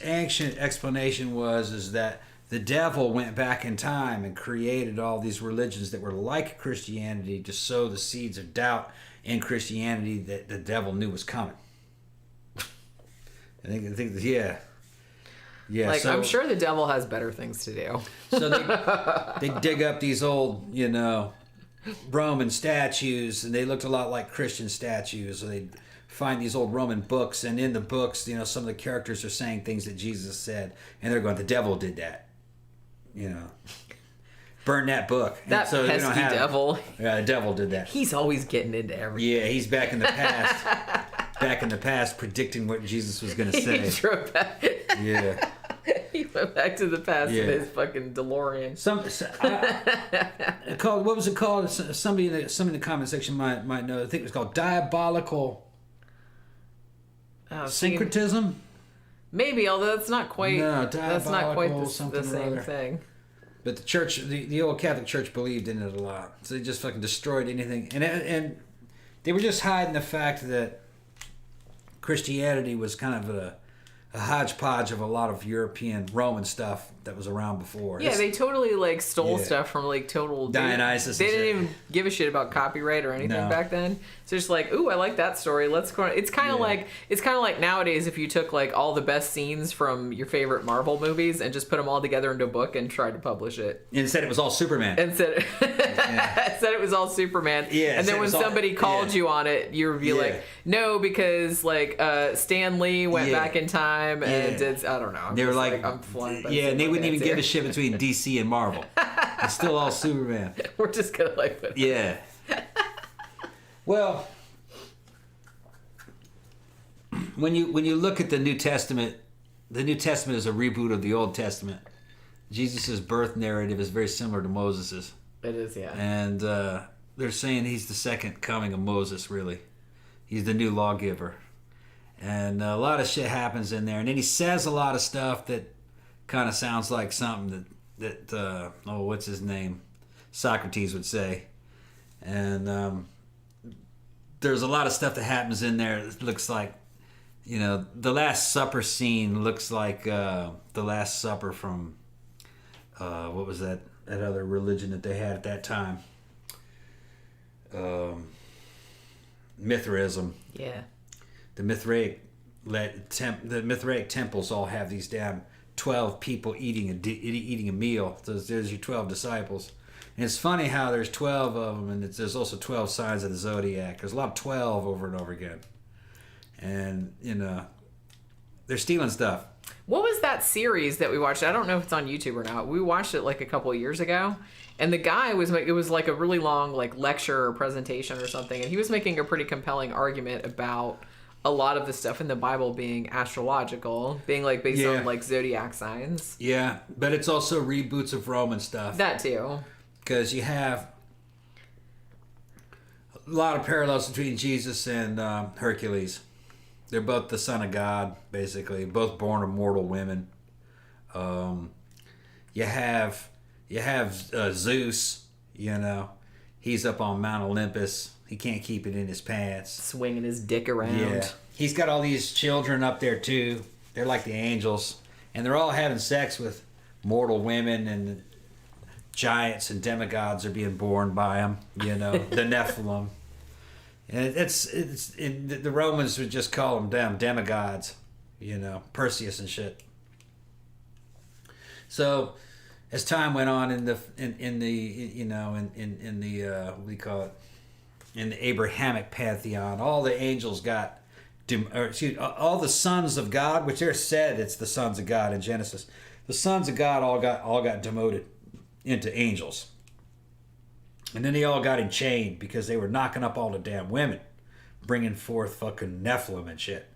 ancient explanation is that the devil went back in time and created all these religions that were like Christianity to sow the seeds of doubt in Christianity that the devil knew was coming. I think, yeah. Yeah, Like, so, I'm sure the devil has better things to do. So they dig up these old, Roman statues, and they looked a lot like Christian statues. So they find these old Roman books, and in the books, some of the characters are saying things that Jesus said, and they're going, the devil did that. Burn that book. That so pesky devil. Yeah, the devil did that. He's always getting into everything. Yeah, he's back in the past. Back in the past, predicting what Jesus was going to say. He drove back. Yeah. He went back to the past in his fucking DeLorean. What was it called? Somebody in the comment section might know. I think it was called diabolical syncretism. Maybe, although that's not quite. No, that's not quite the something same thing. But the church, the old Catholic Church, believed in it a lot, so they just fucking destroyed anything, and they were just hiding the fact that Christianity was kind of a hodgepodge of a lot of European Roman stuff that was around before. Yeah, they totally stole stuff from total Dionysus. They didn't even give a shit about copyright or anything back then. So just ooh, I like that story. Let's go. It's kind of like nowadays if you took all the best scenes from your favorite Marvel movies and just put them all together into a book and tried to publish it. And said it was all Superman. And said said it was all Superman. Yeah. And then when somebody called you on it, you would be like, no, because Stan Lee went back in time and did, I don't know. They were I'm flying. And they wouldn't even give a shit between DC and Marvel. It's still all Superman. We're just gonna put Yeah. Well, when you look at the New Testament is a reboot of the Old Testament. Jesus' birth narrative is very similar to Moses's. It is, yeah. And they're saying he's the second coming of Moses, really. He's the new lawgiver. And a lot of shit happens in there. And then he says a lot of stuff that kind of sounds like something that what's his name? Socrates would say. And there's a lot of stuff that happens in there that looks like, the Last Supper scene looks like the Last Supper from, what was that other religion that they had at that time? Mithraism. Yeah. The Mithraic temples all have these damn 12 people eating a meal. There's your 12 disciples. And it's funny how there's 12 of them, and there's also 12 signs of the zodiac. There's a lot of 12 over and over again. And, they're stealing stuff. What was that series that we watched? I don't know if it's on YouTube or not. We watched it a couple of years ago. And the guy was a really long lecture or presentation or something. And he was making a pretty compelling argument about a lot of the stuff in the Bible being astrological, being based on zodiac signs. Yeah, but it's also reboots of Roman stuff. That too. Because you have a lot of parallels between Jesus and Hercules. They're both the son of God, basically, both born of mortal women. You have Zeus, he's up on Mount Olympus. He can't keep it in his pants. Swinging his dick around. Yeah. He's got all these children up there, too. They're like the angels. And they're all having sex with mortal women, and giants and demigods are being born by him, the Nephilim. And the Romans would just call them damn demigods, Perseus and shit. So, as time went on in the what do you call it? In the Abrahamic pantheon, all the angels got, all the sons of God, which they're said it's the sons of God in Genesis. The sons of God all got demoted into angels. And then they all got enchained because they were knocking up all the damn women, bringing forth fucking Nephilim and shit.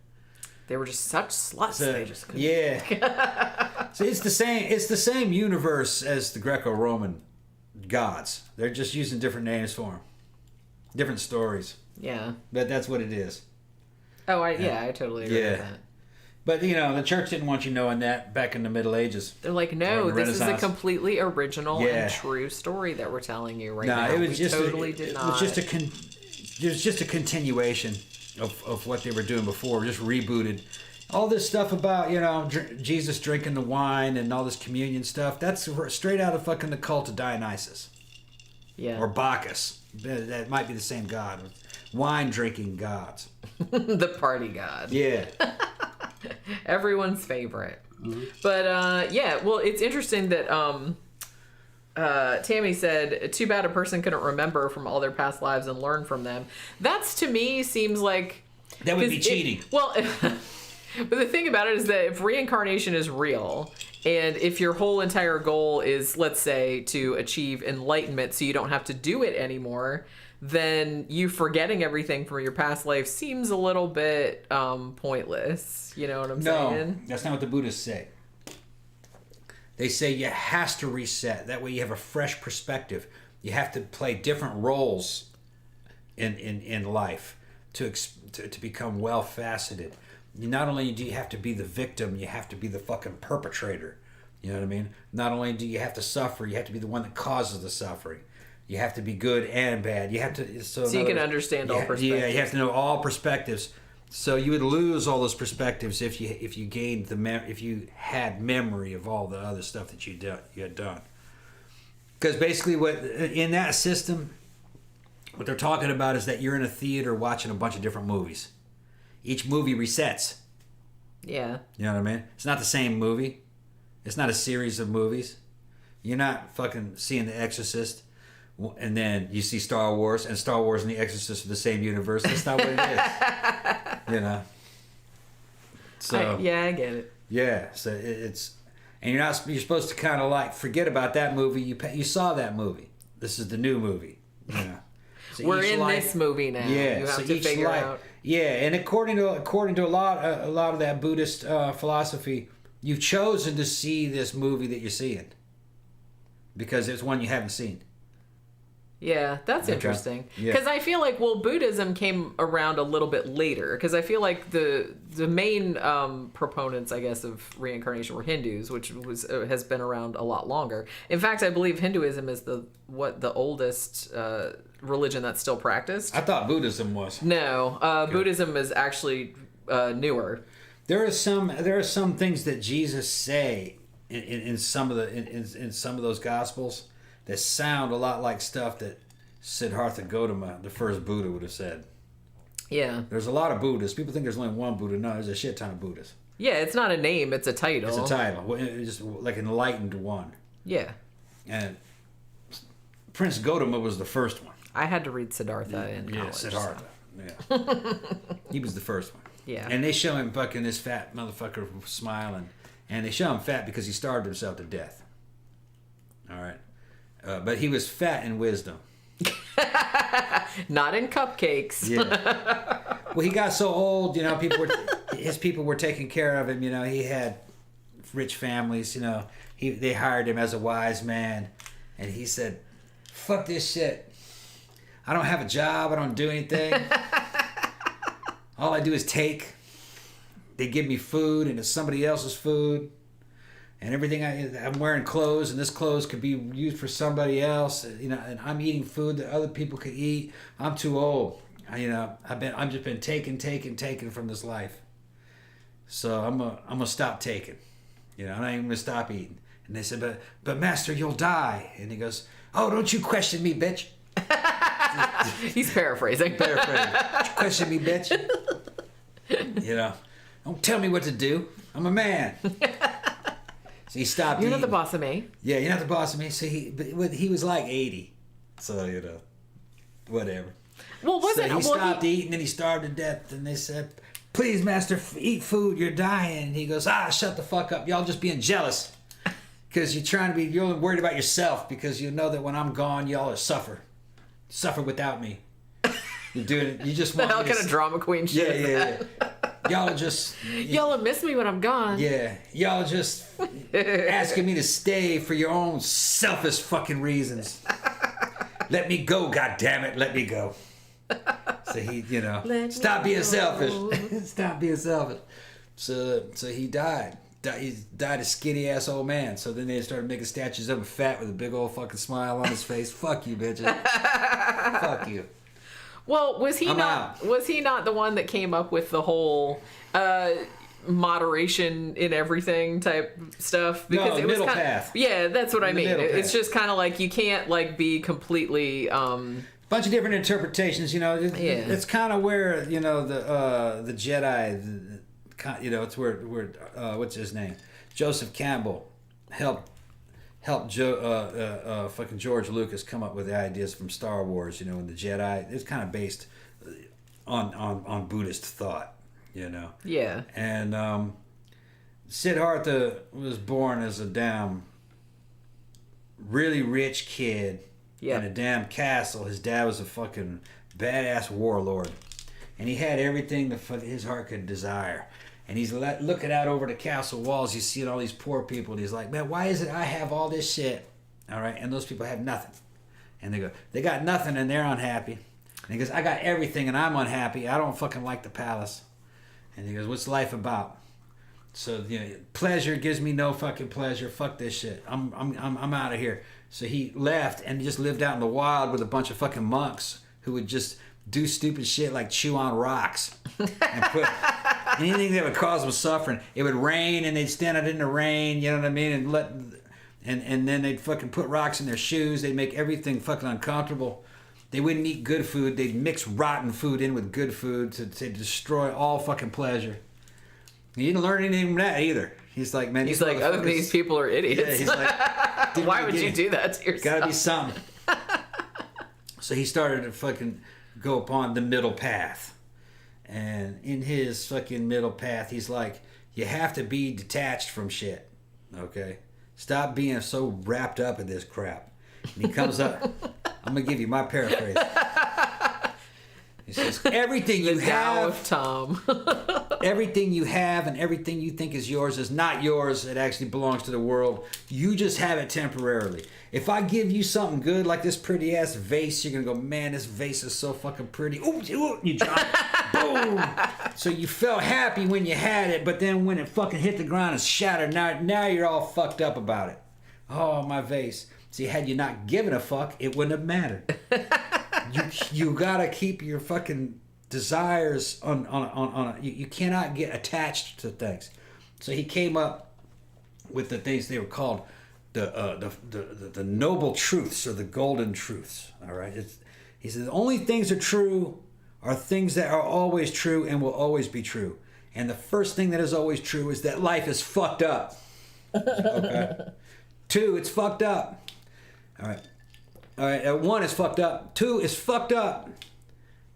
They were just such sluts. So, they just couldn't. Yeah. So it's the same universe as the Greco-Roman gods. They're just using different names for them, different stories. Yeah. But that's what it is. Oh, I totally agree with that. But, the church didn't want you knowing that back in the Middle Ages. They're like, no, this is a completely original and true story that we're telling you right now. It was just a continuation of what they were doing before, just rebooted. all this stuff about, you know, Jesus drinking the wine and all this communion stuff, that's straight out of fucking the cult of Dionysus. Yeah. Or Bacchus. That might be the same god. Wine drinking gods. The party god. Yeah. Everyone's favorite. But yeah, well, it's interesting that Tammy said, too bad a person couldn't remember from all their past lives and learn from them. That's, to me, seems like... That would be cheating. Well, but the thing about it is that if reincarnation is real, and if your whole entire goal is, let's say, to achieve enlightenment so you don't have to do it anymore, then you forgetting everything from your past life seems a little bit pointless. You know what I'm saying? No, that's not what the Buddhists say. They say you have to reset. That way you have a fresh perspective. You have to play different roles in life to become well-faceted. Not only do you have to be the victim, you have to be the fucking perpetrator. You know what I mean? Not only do you have to suffer, you have to be the one that causes the suffering. You have to be good and bad. You have to so you can understand all perspectives. Yeah, you have to know all perspectives. So you would lose all those perspectives if you gained if you had memory of all the other stuff that you had done. Because basically, what in that system, what they're talking about is that you're in a theater watching a bunch of different movies. Each movie resets. Yeah. You know what I mean? It's not the same movie. It's not a series of movies. You're not fucking seeing The Exorcist and then you see Star Wars, and Star Wars and The Exorcist are the same universe. That's not what it is. You know? So yeah, I get it. Yeah, so it's... And you're supposed to kind of like forget about that movie. You saw that movie. This is the new movie. You know? So We're in this movie now. Yeah, you have so to each figure life, out. Yeah, and according to a lot of that Buddhist philosophy, you've chosen to see this movie that you're seeing because it's one you haven't seen. Yeah, that's interesting. Because I feel like, well, Buddhism came around a little bit later. Because I feel like the main proponents, I guess, of reincarnation were Hindus, which has been around a lot longer. In fact, I believe Hinduism is the oldest religion that's still practiced. I thought Buddhism was. No, Buddhism is actually newer. There are some things that Jesus say in some of those Gospels that sound a lot like stuff that Siddhartha Gautama, the first Buddha, would have said. Yeah. There's a lot of Buddhists. People think there's only one Buddha. No, there's a shit ton of Buddhists. Yeah, it's not a name, it's a title. It's a title. It's just like enlightened one. Yeah. And Prince Gautama was the first one. I had to read Siddhartha in college. Yeah, Siddhartha. So. Yeah. He was the first one. Yeah. And they show him fucking this fat motherfucker smiling. And they show him fat because he starved himself to death. All right. But he was fat in wisdom. Not in cupcakes. Yeah. Well, he got so old, you know, his people were taking care of him, you know. He had rich families, you know. They hired him as a wise man. And he said, fuck this shit. I don't have a job. I don't do anything. All I do is take. They give me food, and it's somebody else's food. And everything I'm wearing clothes, and this clothes could be used for somebody else, you know. And I'm eating food that other people could eat. I'm too old, I've just been taking from this life. So I'm gonna stop taking, you know. I'm not even gonna stop eating. And they said, but Master, you'll die. And he goes, oh, don't you question me, bitch. He's paraphrasing. Don't you question me, bitch. You know, don't tell me what to do. I'm a man. So he stopped You're eating. not the boss of me. Yeah, you're not the boss of me. So he was like 80. So, you know, whatever. Well, he stopped eating and he starved to death. And they said, please, Master, eat food. You're dying. And he goes, shut the fuck up. Y'all just being jealous. Because you're only worried about yourself because you know that when I'm gone, y'all are suffer without me. You're doing it. You just want the hell kind of drama queen shit. Yeah. Y'all are just... Y'all will miss me when I'm gone. Yeah. Y'all are just asking me to stay for your own selfish fucking reasons. Let me go, goddammit. Let me go. So he, you know... Stop being selfish. Stop being selfish. So he died. He died a skinny ass old man. So then they started making statues of him fat with a big old fucking smile on his face. Fuck you, bitches. Fuck you. Well, was he not the one that came up with the whole moderation in everything type stuff, because No, it was middle kind path. Yeah, that's what I mean. middle It's path. just kind of like you can't like be completely Bunch of different interpretations, you know. Yeah. It's kind of where, you know, the Jedi, you know, it's where what's his name, Joseph Campbell helped fucking George Lucas come up with the ideas from Star Wars, you know, and the Jedi. It's kind of based on Buddhist thought, you know. yeah. And Siddhartha was born as a damn really rich kid Yep. in a damn castle. His dad was a fucking badass warlord, and he had everything his heart could desire. And he's looking out over the castle walls. He's seeing all these poor people, and he's like, "Man, why is it I have all this shit, all right, and those people have nothing?" And they got nothing, and they're unhappy. And he goes, "I got everything, and I'm unhappy. I don't fucking like the palace." And he goes, "What's life about?" So, you know, pleasure gives me no fucking pleasure. Fuck this shit. I'm out of here. So he left and just lived out in the wild with a bunch of fucking monks who would just do stupid shit like chew on rocks and put anything that would cause them suffering. It would rain and they'd stand out in the rain, you know what I mean, and then they'd fucking put rocks in their shoes. They'd make everything fucking uncomfortable. They wouldn't eat good food. They'd mix rotten food in with good food to destroy all fucking pleasure. He didn't learn anything from that either. He's like, man, He's like, oh, these people are idiots. Yeah, he's like, why would you do that to yourself? Gotta be something. So he started to fucking go upon the middle path. And in his fucking middle path, he's like, you have to be detached from shit. Okay? Stop being so wrapped up in this crap. And he comes up. I'm gonna give you my paraphrase. He says, everything you Tao of have, Tom. everything you have and everything you think is yours is not yours. It actually belongs to the world. You just have it temporarily. If I give you something good like this pretty ass vase, you're gonna go, man, this vase is so fucking pretty. Ooh, ooh, you drop it. Boom. So you felt happy when you had it, but then when it fucking hit the ground and shattered, now you're all fucked up about it. Oh, my vase. See, had you not given a fuck, it wouldn't have mattered. You gotta keep your fucking desires on you cannot get attached to things. So he came up with the things they were called the noble truths or the golden truths. All right, he said the only things that are true are things that are always true and will always be true. And the first thing that is always true is that life is fucked up. Okay. 2, it's fucked up. All right, 1 is fucked up. 2 is fucked up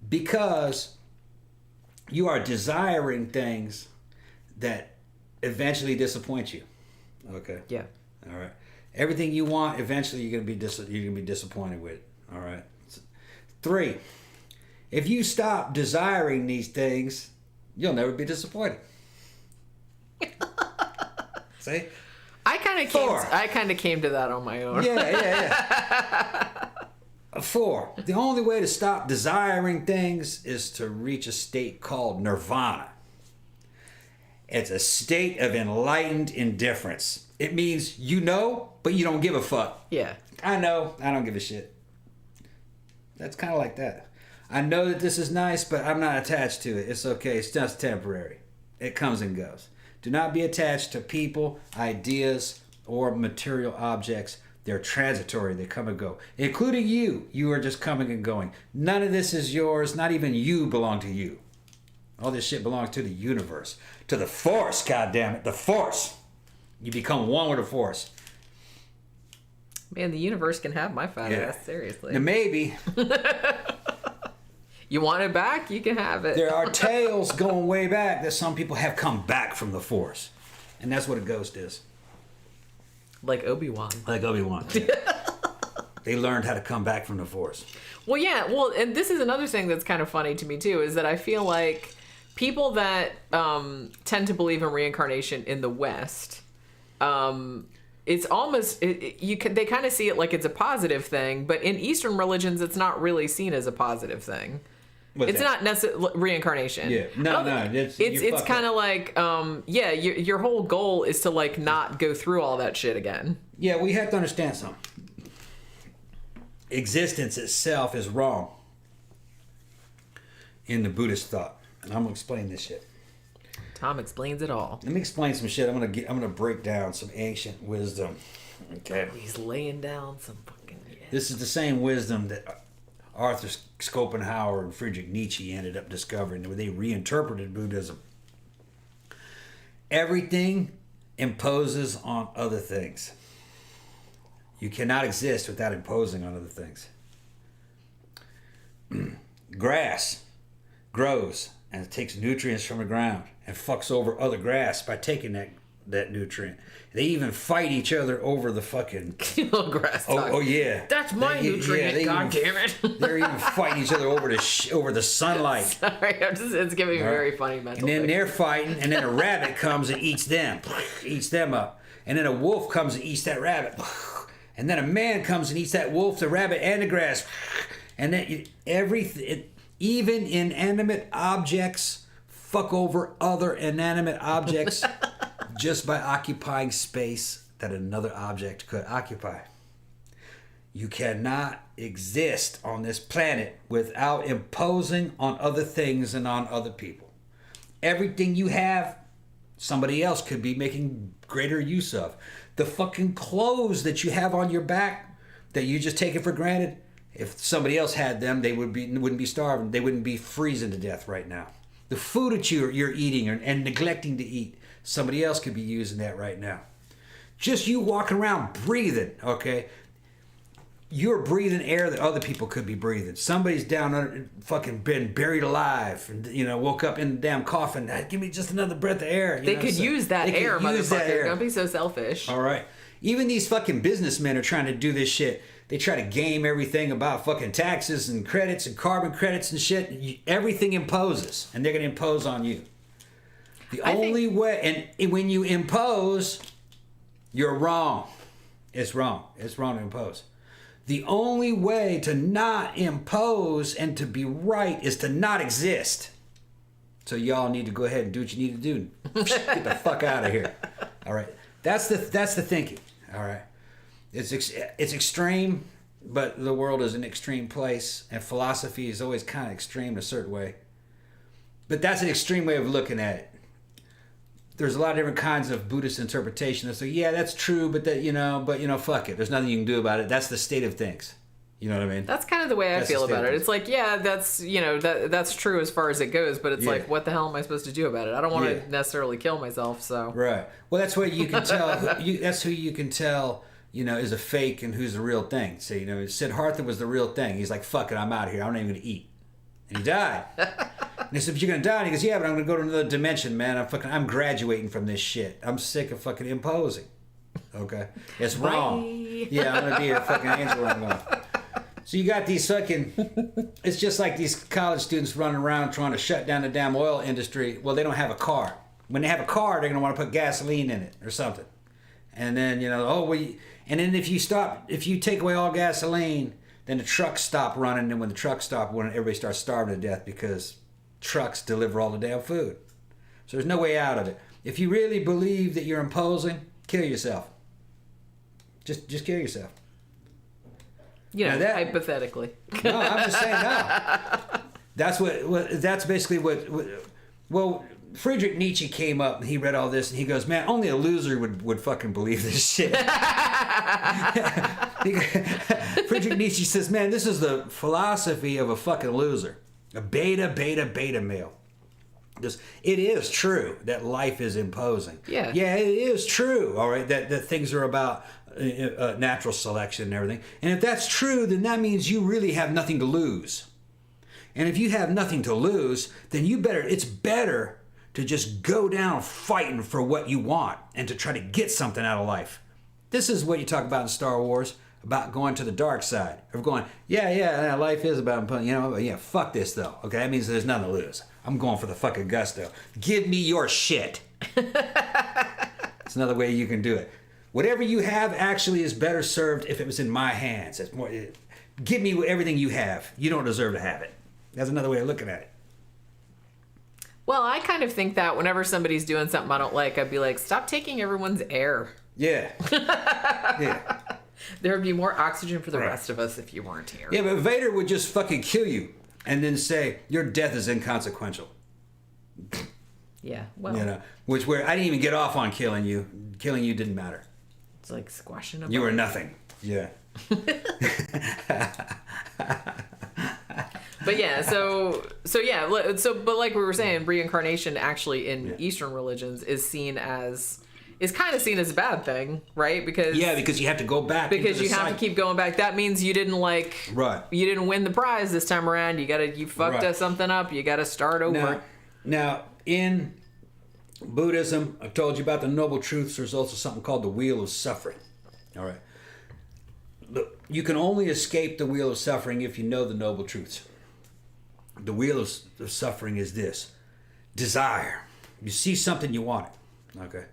because you are desiring things that eventually disappoint you. Okay. Yeah. All right. Everything you want, eventually you're gonna be disappointed with. All right. 3, if you stop desiring these things, you'll never be disappointed. See? I kind of came to that on my own. Yeah. 4, the only way to stop desiring things is to reach a state called nirvana. It's a state of enlightened indifference. It means you know, but you don't give a fuck. Yeah. I know, I don't give a shit. That's kind of like that. I know that this is nice, but I'm not attached to it. It's okay. It's just temporary. It comes and goes. Do not be attached to people, ideas, or material objects. They're transitory. They come and go. Including you. You are just coming and going. None of this is yours. Not even you belong to you. All this shit belongs to the universe. To the Force, goddammit. The Force. You become one with the Force. Man, the universe can have my fat Yeah. ass, seriously. Now maybe You want it back? You can have it. there are tales going way back that some people have come back from the Force. And that's what a ghost is. Like Obi-Wan. Like Obi-Wan. They learned how to come back from the Force. Well, yeah. Well, and this is another thing that's kind of funny to me, too, is that I feel like people that tend to believe in reincarnation in the West, it's almost, they kind of see it like it's a positive thing, but in Eastern religions, it's not really seen as a positive thing. What's It's that? not necessarily reincarnation. Yeah. No. It's kind of like, your whole goal is to like not go through all that shit again. Yeah, we have to understand something. Existence itself is wrong in the Buddhist thought. And I'm going to explain this shit. Tom explains it all. Let me explain some shit. I'm gonna break down some ancient wisdom. Okay. He's laying down some fucking. Yeah. This is the same wisdom that Arthur Schopenhauer and Friedrich Nietzsche ended up discovering when they reinterpreted Buddhism. Everything imposes on other things. You cannot exist without imposing on other things. Grass grows and it takes nutrients from the ground and fucks over other grass by taking that nutrient. They even fight each other over the fucking grass. Oh yeah, that's my nutrient. God damn it! They're even fighting each other over the sunlight. Sorry, it's giving me very funny mental. And then they're fighting, and then a rabbit comes and eats them up, and then a wolf comes and eats that rabbit, and then a man comes and eats that wolf, the rabbit, and the grass, and then even inanimate objects fuck over other inanimate objects just by occupying space that another object could occupy. You cannot exist on this planet without imposing on other things and on other people. Everything you have, somebody else could be making greater use of. The fucking clothes that you have on your back that you just take it for granted, if somebody else had them, they wouldn't be starving. They wouldn't be freezing to death right now. The food that you're eating and neglecting to eat, somebody else could be using that right now. Just you walking around breathing, okay? You're breathing air that other people could be breathing. Somebody's down under, fucking been buried alive and, woke up in the damn coffin. Give me just another breath of air. They could use that air, motherfucker. Don't be so selfish. All right. Even these fucking businessmen are trying to do this shit. They try to game everything about fucking taxes and credits and carbon credits and shit. Everything imposes, and they're going to impose on you. The only way, and when you impose, you're wrong. It's wrong. It's wrong to impose. The only way to not impose and to be right is to not exist. So y'all need to go ahead and do what you need to do. Get the fuck out of here. All right. That's the thinking. All right. It's extreme, but the world is an extreme place, and philosophy is always kind of extreme in a certain way. But that's an extreme way of looking at it. There's a lot of different kinds of Buddhist interpretation. So yeah, that's true, but fuck it. There's nothing you can do about it. That's the state of things. You know what I mean? That's kind of the way I feel about it. It's like, yeah, that's that's true as far as it goes, but it's like, what the hell am I supposed to do about it? I don't want to necessarily kill myself, so. Right. Well, that's what you can tell. That's who you can tell, is a fake and who's the real thing. So, Siddhartha was the real thing. He's like, fuck it, I'm out of here. I'm not even going to eat. And he died. And he said, but you're going to die? And he goes, yeah, but I'm going to go to another dimension, man. I'm graduating from this shit. I'm sick of fucking imposing. Okay? It's wrong. Bye. Yeah, I'm going to be a fucking angel when I'm gone. So you got these fucking, it's just like these college students running around trying to shut down the damn oil industry. Well, they don't have a car. When they have a car, they're going to want to put gasoline in it or something. And then, and then if you take away all gasoline, then the trucks stop running. And when the trucks stop running, everybody starts starving to death because trucks deliver all the damn food. So there's no way out of it. If you really believe that you're imposing, kill yourself. Just kill yourself. Hypothetically. No, I'm just saying no. That's basically what Friedrich Nietzsche came up and he read all this and he goes, man, only a loser would fucking believe this shit. Friedrich Nietzsche says, man, this is the philosophy of a fucking loser. A beta male. It is true that life is imposing. Yeah. Yeah, it is true, all right, that things are about natural selection and everything. And if that's true, then that means you really have nothing to lose. And if you have nothing to lose, then it's better to just go down fighting for what you want and to try to get something out of life. This is what you talk about in Star Wars, about going to the dark side. Of going, yeah, life is about, fuck this though. Okay, that means there's nothing to lose. I'm going for the fucking gusto. Give me your shit. It's another way you can do it. Whatever you have actually is better served if it was in my hands. It's more, give me everything you have. You don't deserve to have it. That's another way of looking at it. Well, I kind of think that whenever somebody's doing something I don't like, I'd be like, stop taking everyone's air. Yeah. Yeah. There would be more oxygen for the rest of us if you weren't here. Yeah, but Vader would just fucking kill you and then say, your death is inconsequential. Yeah, well, You know, which where I didn't even get off on killing you. Killing you didn't matter. it's like squashing a You were bug. nothing. Yeah. But yeah, so but like we were saying, reincarnation actually in Eastern religions is kind of seen as a bad thing, right? Because because you have to go back. because you have to keep going back. That means you didn't Right. you didn't win the prize this time around. You fucked Right. something up. You got to start over. Now, in Buddhism, I've told you about the Noble Truths. There's also something called the Wheel of Suffering. All right. Look, you can only escape the Wheel of Suffering if you know the Noble Truths. The Wheel of Suffering is this. Desire. You see something, you want it. Okay.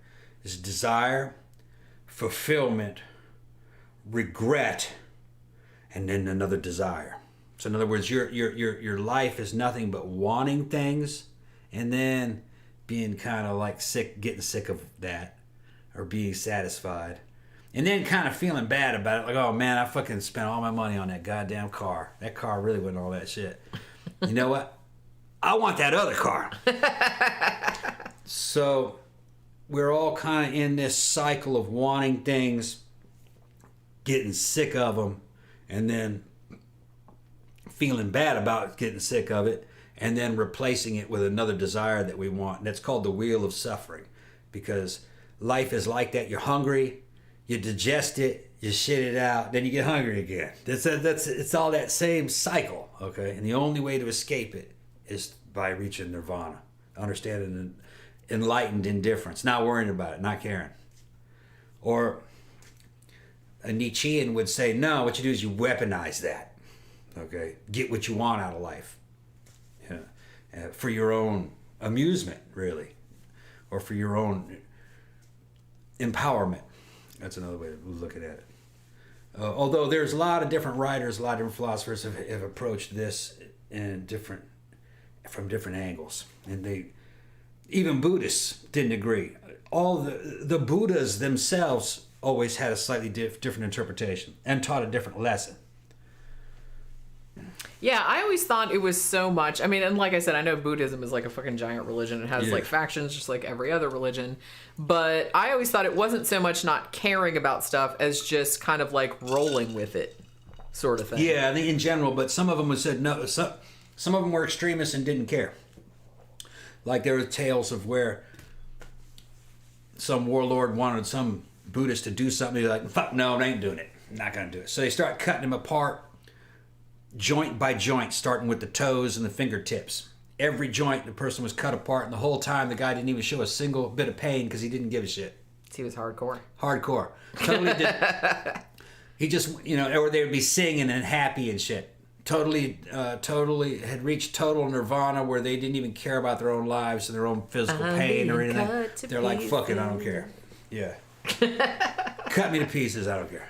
It's desire, fulfillment, regret, and then another desire. So in other words, your life is nothing but wanting things and then being kind of like getting sick of that, or being satisfied. And then kind of feeling bad about it. Like, oh man, I fucking spent all my money on that goddamn car. That car really wasn't all that shit. You know what? I want that other car. So we're all kind of in this cycle of wanting things, getting sick of them, and then feeling bad about getting sick of it, and then replacing it with another desire that we want. And that's called the Wheel of Suffering, because life is like that. You're hungry, you digest it, you shit it out, then you get hungry again. It's all that same cycle, okay? And the only way to escape it is by reaching nirvana, understanding enlightened indifference, not worrying about it, not caring. Or a Nietzschean would say, no, what you do is you weaponize that, okay? Get what you want out of life. Yeah. For your own amusement, really, or for your own empowerment. That's another way of looking at it. Although there's a lot of different writers, a lot of different philosophers have approached this from different angles, and even Buddhists didn't agree. All the Buddhas themselves always had a slightly different interpretation and taught a different lesson. Yeah, I always thought it was so much. I mean, and like I said, I know Buddhism is like a fucking giant religion. It has like factions just like every other religion. But I always thought it wasn't so much not caring about stuff as just kind of like rolling with it sort of thing. Yeah, in general, but some of them said no. Some of them were extremists and didn't care. Like there were tales of where some warlord wanted some Buddhist to do something. They're like, fuck no, I ain't doing it. I'm not going to do it. So they start cutting him apart joint by joint, starting with the toes and the fingertips. Every joint the person was cut apart, and the whole time the guy didn't even show a single bit of pain because he didn't give a shit. He was hardcore. Hardcore. Totally did. He just, or they would be singing and happy and shit. Totally had reached total nirvana where they didn't even care about their own lives and their own physical pain or anything. They're like, fuck it, I don't care. Yeah. Cut me to pieces, I don't care.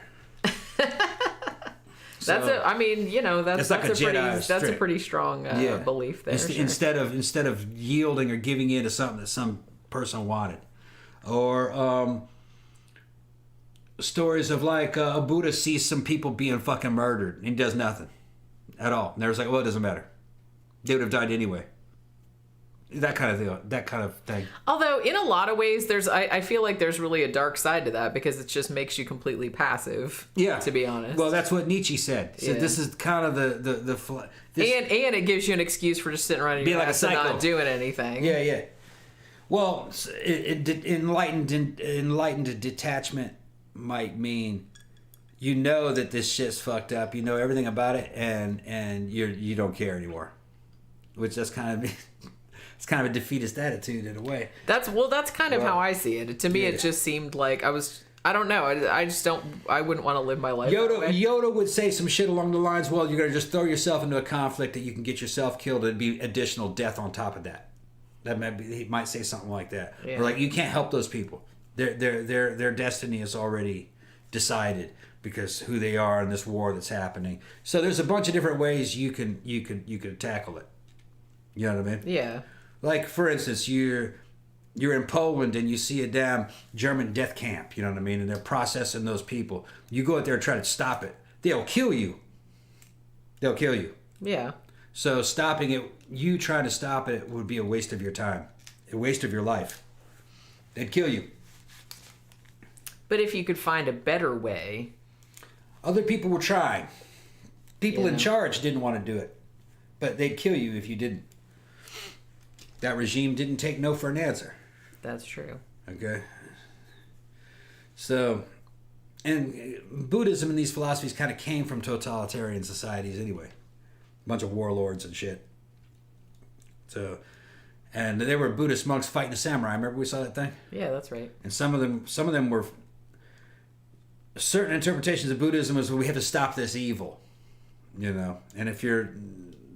That's a pretty strong belief there. Instead of yielding or giving in to something that some person wanted, or stories of like a Buddha sees some people being fucking murdered and he does nothing at all. And there's like, well, it doesn't matter. They would have died anyway. That kind of thing. Although in a lot of ways, I feel like there's really a dark side to that because it just makes you completely passive. Yeah. To be honest. Well, that's what Nietzsche said. So this is kind of the and it gives you an excuse for just sitting around in your ass and not doing anything. Yeah, yeah. Well, enlightened detachment might mean that this shit's fucked up. You know everything about it, and you don't care anymore. Which that's kind of. It's kind of a defeatist attitude in a way. That's kind of how I see it. To me, it just seemed like I don't know. I wouldn't want to live my life that way. Yoda would say some shit along the lines, well, you're going to just throw yourself into a conflict that you can get yourself killed and be additional death on top of that. He might say something like that. Yeah. Or like, you can't help those people. Their destiny is already decided because who they are in this war that's happening. So there's a bunch of different ways you can tackle it. You know what I mean? Yeah. Like, for instance, you're in Poland and you see a damn German death camp, you know what I mean? And they're processing those people. You go out there and try to stop it. They'll kill you. They'll kill you. Yeah. So you trying to stop it would be a waste of your time. a waste of your life. They'd kill you. But if you could find a better way. Other people were trying. People Yeah. in charge didn't want to do it. But they'd kill you if you didn't. That regime didn't take no for an answer. That's true. Okay? So, and Buddhism and these philosophies kind of came from totalitarian societies anyway. A bunch of warlords and shit. So, and they were Buddhist monks fighting a samurai. Remember we saw that thing? Yeah, that's right. And some of them were certain interpretations of Buddhism is, well, we have to stop this evil, you know. And if you're,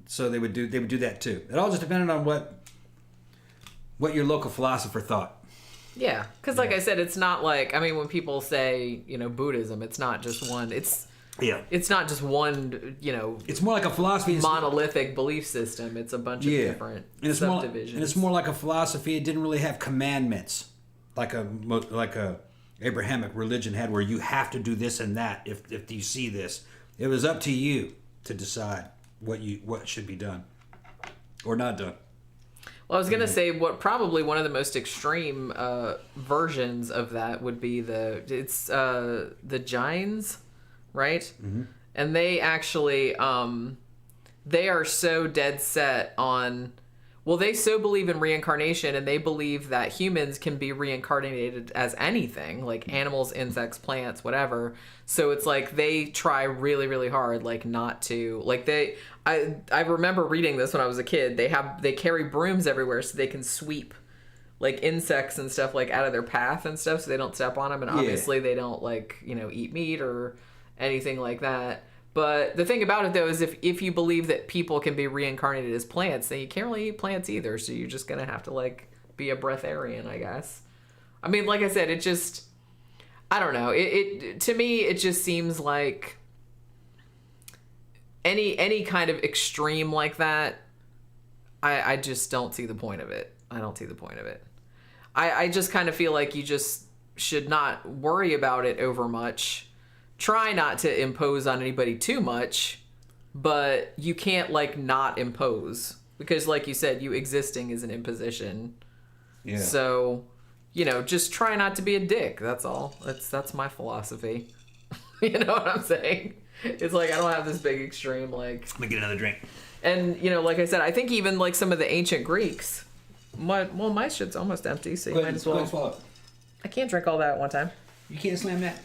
so they would do that too. It all just depended on what your local philosopher thought. Yeah, because like I said, it's not like, I mean, when people say, you know, Buddhism, it's not just one. It's not just one, you know. It's more like a philosophy. Monolithic belief system. It's a bunch of different subdivisions. And it's more like a philosophy. It didn't really have commandments like a Abrahamic religion had, where you have to do this and that if you see this. It was up to you to decide what should be done or not done. Well, I was gonna say probably one of the most extreme versions of that would be the Jains, right? Mm-hmm. And they actually they are so dead set on. Well, they so believe in reincarnation, and they believe that humans can be reincarnated as anything, like animals, insects, plants, whatever. So it's like they try really, really hard, like not to, like I remember reading this when I was a kid. They carry brooms everywhere so they can sweep like insects and stuff like out of their path and stuff, so they don't step on them. And obviously they don't like, you know, eat meat or anything like that. But the thing about it, though, is if you believe that people can be reincarnated as plants, then you can't really eat plants either. So you're just going to have to, like, be a breatharian, I guess. I mean, like I said, it just... I don't know. To me, it just seems like any kind of extreme like that, I just don't see the point of it. I don't see the point of it. I just kind of feel like you just should not worry about it over much. Try not to impose on anybody too much, but you can't like not impose, because like you said, you existing is an imposition. Yeah. So, you know, just try not to be a dick. That's all. That's my philosophy. You know what I'm saying? It's like I don't have this big extreme like. Let me get another drink. And you know, like I said, I think even like some of the ancient Greeks. My shit's almost empty, so you might as well. Swallow. I can't drink all that at one time. You can't slam that.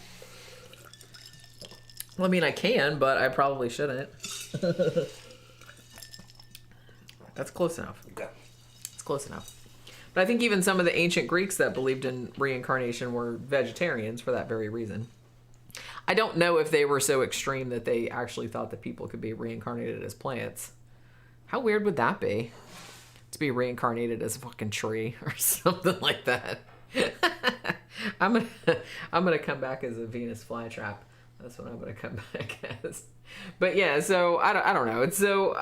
Well, I mean, I can, but I probably shouldn't. That's close enough. Okay. It's close enough. But I think even some of the ancient Greeks that believed in reincarnation were vegetarians for that very reason. I don't know if they were so extreme that they actually thought that people could be reincarnated as plants. How weird would that be? To be reincarnated as a fucking tree or something like that. I'm gonna come back as a Venus flytrap. That's what I'm gonna come back as. But yeah, so I don't know. It's so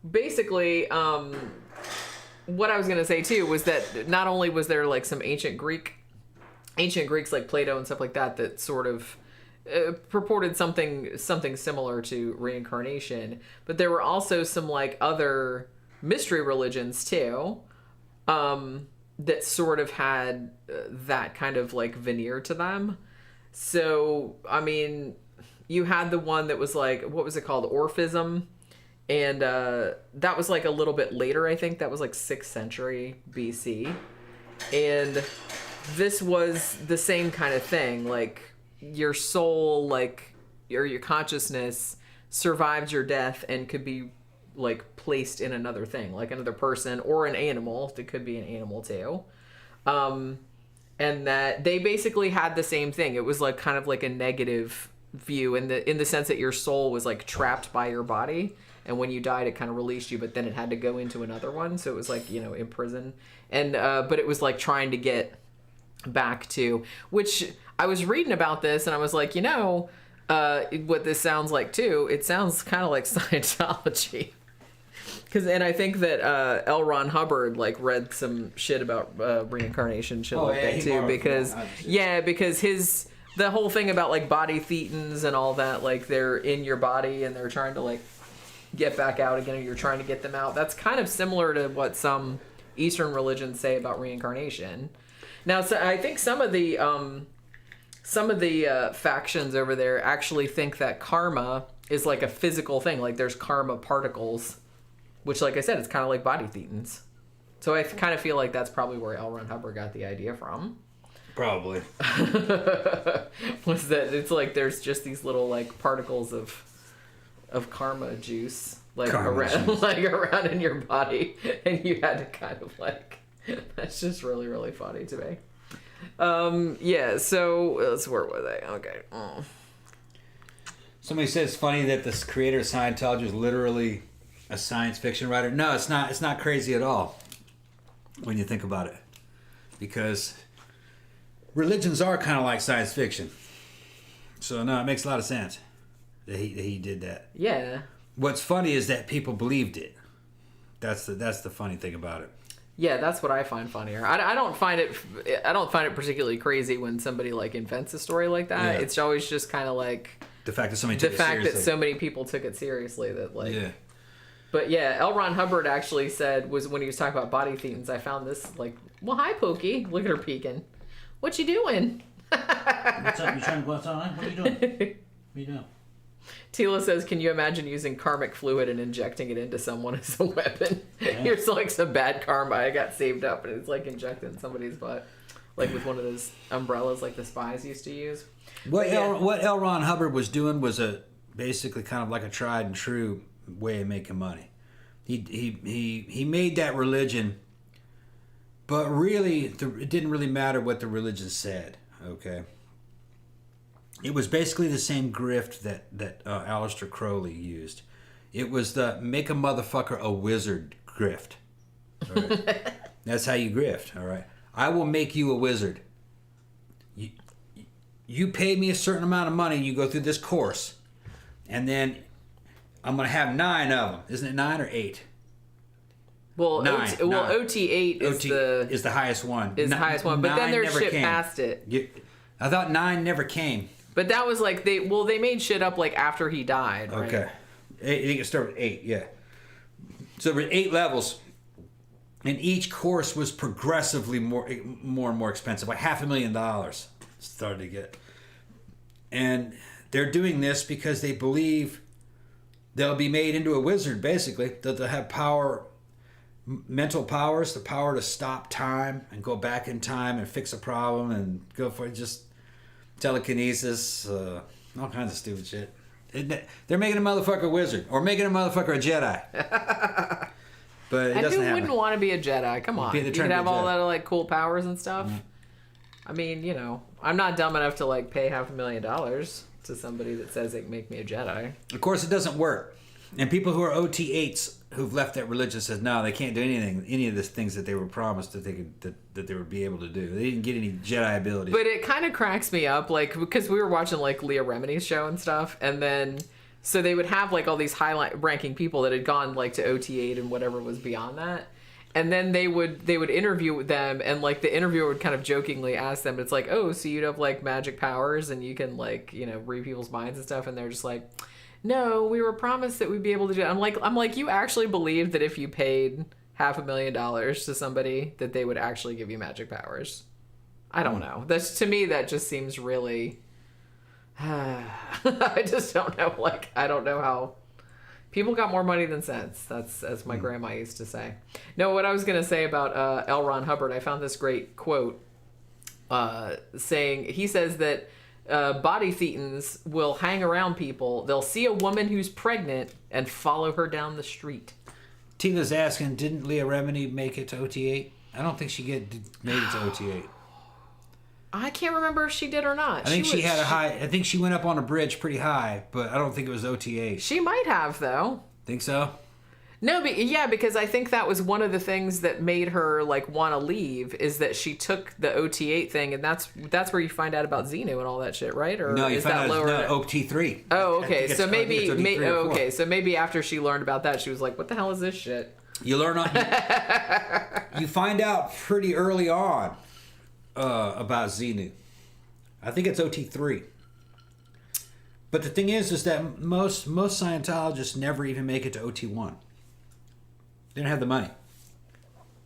basically what I was gonna say too was that not only was there like some ancient Greeks like Plato and stuff like that sort of purported something similar to reincarnation, but there were also some like other mystery religions too that sort of had that kind of like veneer to them. So, I mean, you had the one that was like, what was it called? Orphism. And that was like a little bit later, I think. That was like 6th century BC. And this was the same kind of thing. Like, your soul, like, or your consciousness survived your death and could be, like, placed in another thing. Like another person or an animal. It could be an animal, too. And that they basically had the same thing. It was like kind of like a negative view in the sense that your soul was like trapped by your body, and when you died it kind of released you, but then it had to go into another one, so it was like, you know, in prison. And but it was like trying to get back to, which I was reading about this and I was like, you know, what this sounds like too, it sounds kind of like Scientology. And I think that L. Ron Hubbard like read some shit about reincarnation shit that too, because the whole thing about like body thetans and all that, like they're in your body and they're trying to like get back out again, or you're trying to get them out. That's kind of similar to what some Eastern religions say about reincarnation. Now, so I think some of the factions over there actually think that karma is like a physical thing. Like there's karma particles, which, like I said, it's kind of like body thetans. So I kind of feel like that's probably where L. Ron Hubbard got the idea from. Probably. Was that it's like there's just these little like particles of karma juice around in your body, and you had to kind of like, that's just really, really funny to me. Yeah, so where were they? Okay. Somebody said it's funny that this creator of Scientology is literally a science fiction writer. No, it's not. It's not crazy at all when you think about it, because religions are kind of like science fiction. So no, it makes a lot of sense that he did that. Yeah. What's funny is that people believed it. That's the funny thing about it. Yeah, that's what I find funnier. I don't find it particularly crazy when somebody like invents a story like that. Yeah. It's always just kind of like the fact that so many people took it seriously that like. Yeah. But yeah, L. Ron Hubbard actually said was when he was talking about body thetans. I found this like, well, hi Pokey, look at her peeking. What you doing? What's up? You trying to go outside? What are you doing? What are you doing? Tila says, can you imagine using karmic fluid and injecting it into someone as a weapon? Yeah. Here's like some bad karma. I got saved up and it's like injected in somebody's butt. Like with one of those umbrellas like the spies used to use. What L. Ron Hubbard was doing was basically kind of like a tried and true way of making money. He made that religion, but really it didn't really matter what the religion said, okay? It was basically the same grift that Aleister Crowley used. It was the make a motherfucker a wizard grift. All right? That's how you grift, all right? I will make you a wizard. You pay me a certain amount of money, you go through this course, and then I'm going to have 9 of them. Isn't it 9 or 8? Well, 9. OT8 is the highest one. Is the highest one, but then there's shit past it. I thought 9 never came. But that was like they made shit up like after he died, right? Okay. I think it started with 8, yeah. So there were 8 levels, and each course was progressively more and more expensive, like $500,000 started to get. And they're doing this because they believe they'll be made into a wizard, basically. That they'll have power, mental powers, the power to stop time and go back in time and fix a problem and go for it. Just telekinesis, all kinds of stupid shit. They're making a motherfucker a wizard or making a motherfucker a Jedi. But it doesn't happen. Who wouldn't want to be a Jedi? Come on. You could have all that like cool powers and stuff. Mm-hmm. I mean, you know, I'm not dumb enough to like pay $500,000 to somebody that says they can make me a Jedi. Of course, it doesn't work. And people who are OT8s who've left that religion says no, they can't do any of the things that they were promised that they would be able to do. They didn't get any Jedi abilities. But it kind of cracks me up, like because we were watching like Leah Remini's show and stuff, and then so they would have like all these high-ranking people that had gone like to OT8 and whatever was beyond that. And then they would interview them, and like the interviewer would kind of jokingly ask them, it's like, oh, so you'd have like magic powers and you can like, you know, read people's minds and stuff, and they're just like, no, we were promised that we'd be able to do it. I'm like, you actually believe that if you paid $500,000 to somebody that they would actually give you magic powers? I don't know. That's, to me, that just seems really I just don't know, like, I don't know how people got more money than sense. That's as my grandma used to say. No, what I was going to say about L. Ron Hubbard, I found this great quote saying, he says that body thetans will hang around people. They'll see a woman who's pregnant and follow her down the street. Tina's asking, didn't Leah Remini make it to OT8? I don't think she made it to OT8. I can't remember if she did or not. I think she had a high. I think she went up on a bridge pretty high, but I don't think it was OT8. She might have, though. Think so? No, but yeah, because I think that was one of the things that made her like want to leave, is that she took the OT8 thing, and that's where you find out about Xenu and all that shit, right? Or no, you is find that out lower? It's OT3. Oh, okay. So maybe after she learned about that, she was like, "What the hell is this shit?" You learn on. You find out pretty early on about Xenu. I think it's OT3. But the thing is that most Scientologists never even make it to OT1. They don't have the money.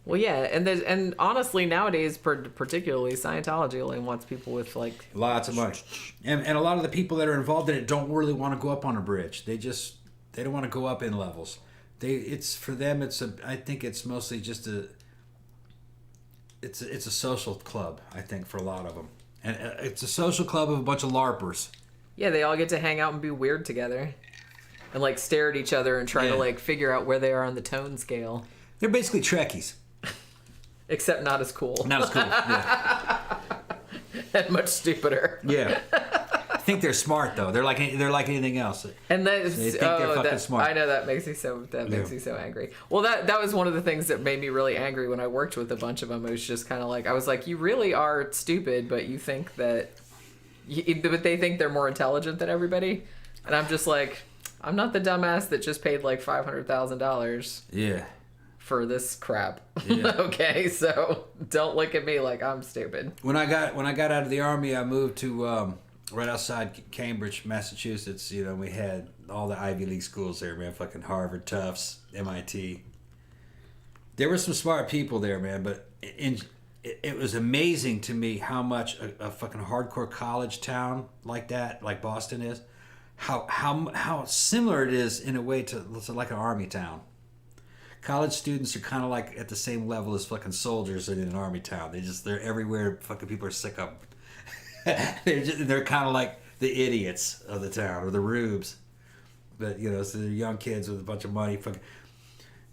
Well, yeah, and honestly, nowadays, particularly Scientology only wants people with like lots of money, and a lot of the people that are involved in it don't really want to go up on a bridge. They don't want to go up in levels. For them. I think it's mostly just it's a social club. I think for a lot of them, and it's a social club of a bunch of LARPers. Yeah, they all get to hang out and be weird together, and like stare at each other and try to like figure out where they are on the tone scale. They're basically Trekkies. Except not as cool. Not as cool. Yeah. And much stupider. Yeah. I think they're smart though. They're like anything else. And they think they're fucking smart. I know that makes me so angry. Well, that was one of the things that made me really angry when I worked with a bunch of them. It was just kind of like I was like, you really are stupid, but you think that, but they think they're more intelligent than everybody, and I'm just like, I'm not the dumbass that just paid like $500,000. Yeah. For this crap. Yeah. Okay, so don't look at me like I'm stupid. When I got out of the Army, I moved to right outside Cambridge, Massachusetts. You know, we had all the Ivy League schools there, man. Fucking Harvard, Tufts, MIT. There were some smart people there, man. But it was amazing to me how much a fucking hardcore college town like that, like Boston is, how similar it is in a way to like an army town. College students are kind of like at the same level as fucking soldiers in an army town. They're everywhere. Fucking people are sick of them. They're kind of like the idiots of the town or the rubes. But you know, so they're young kids with a bunch of money. Fucking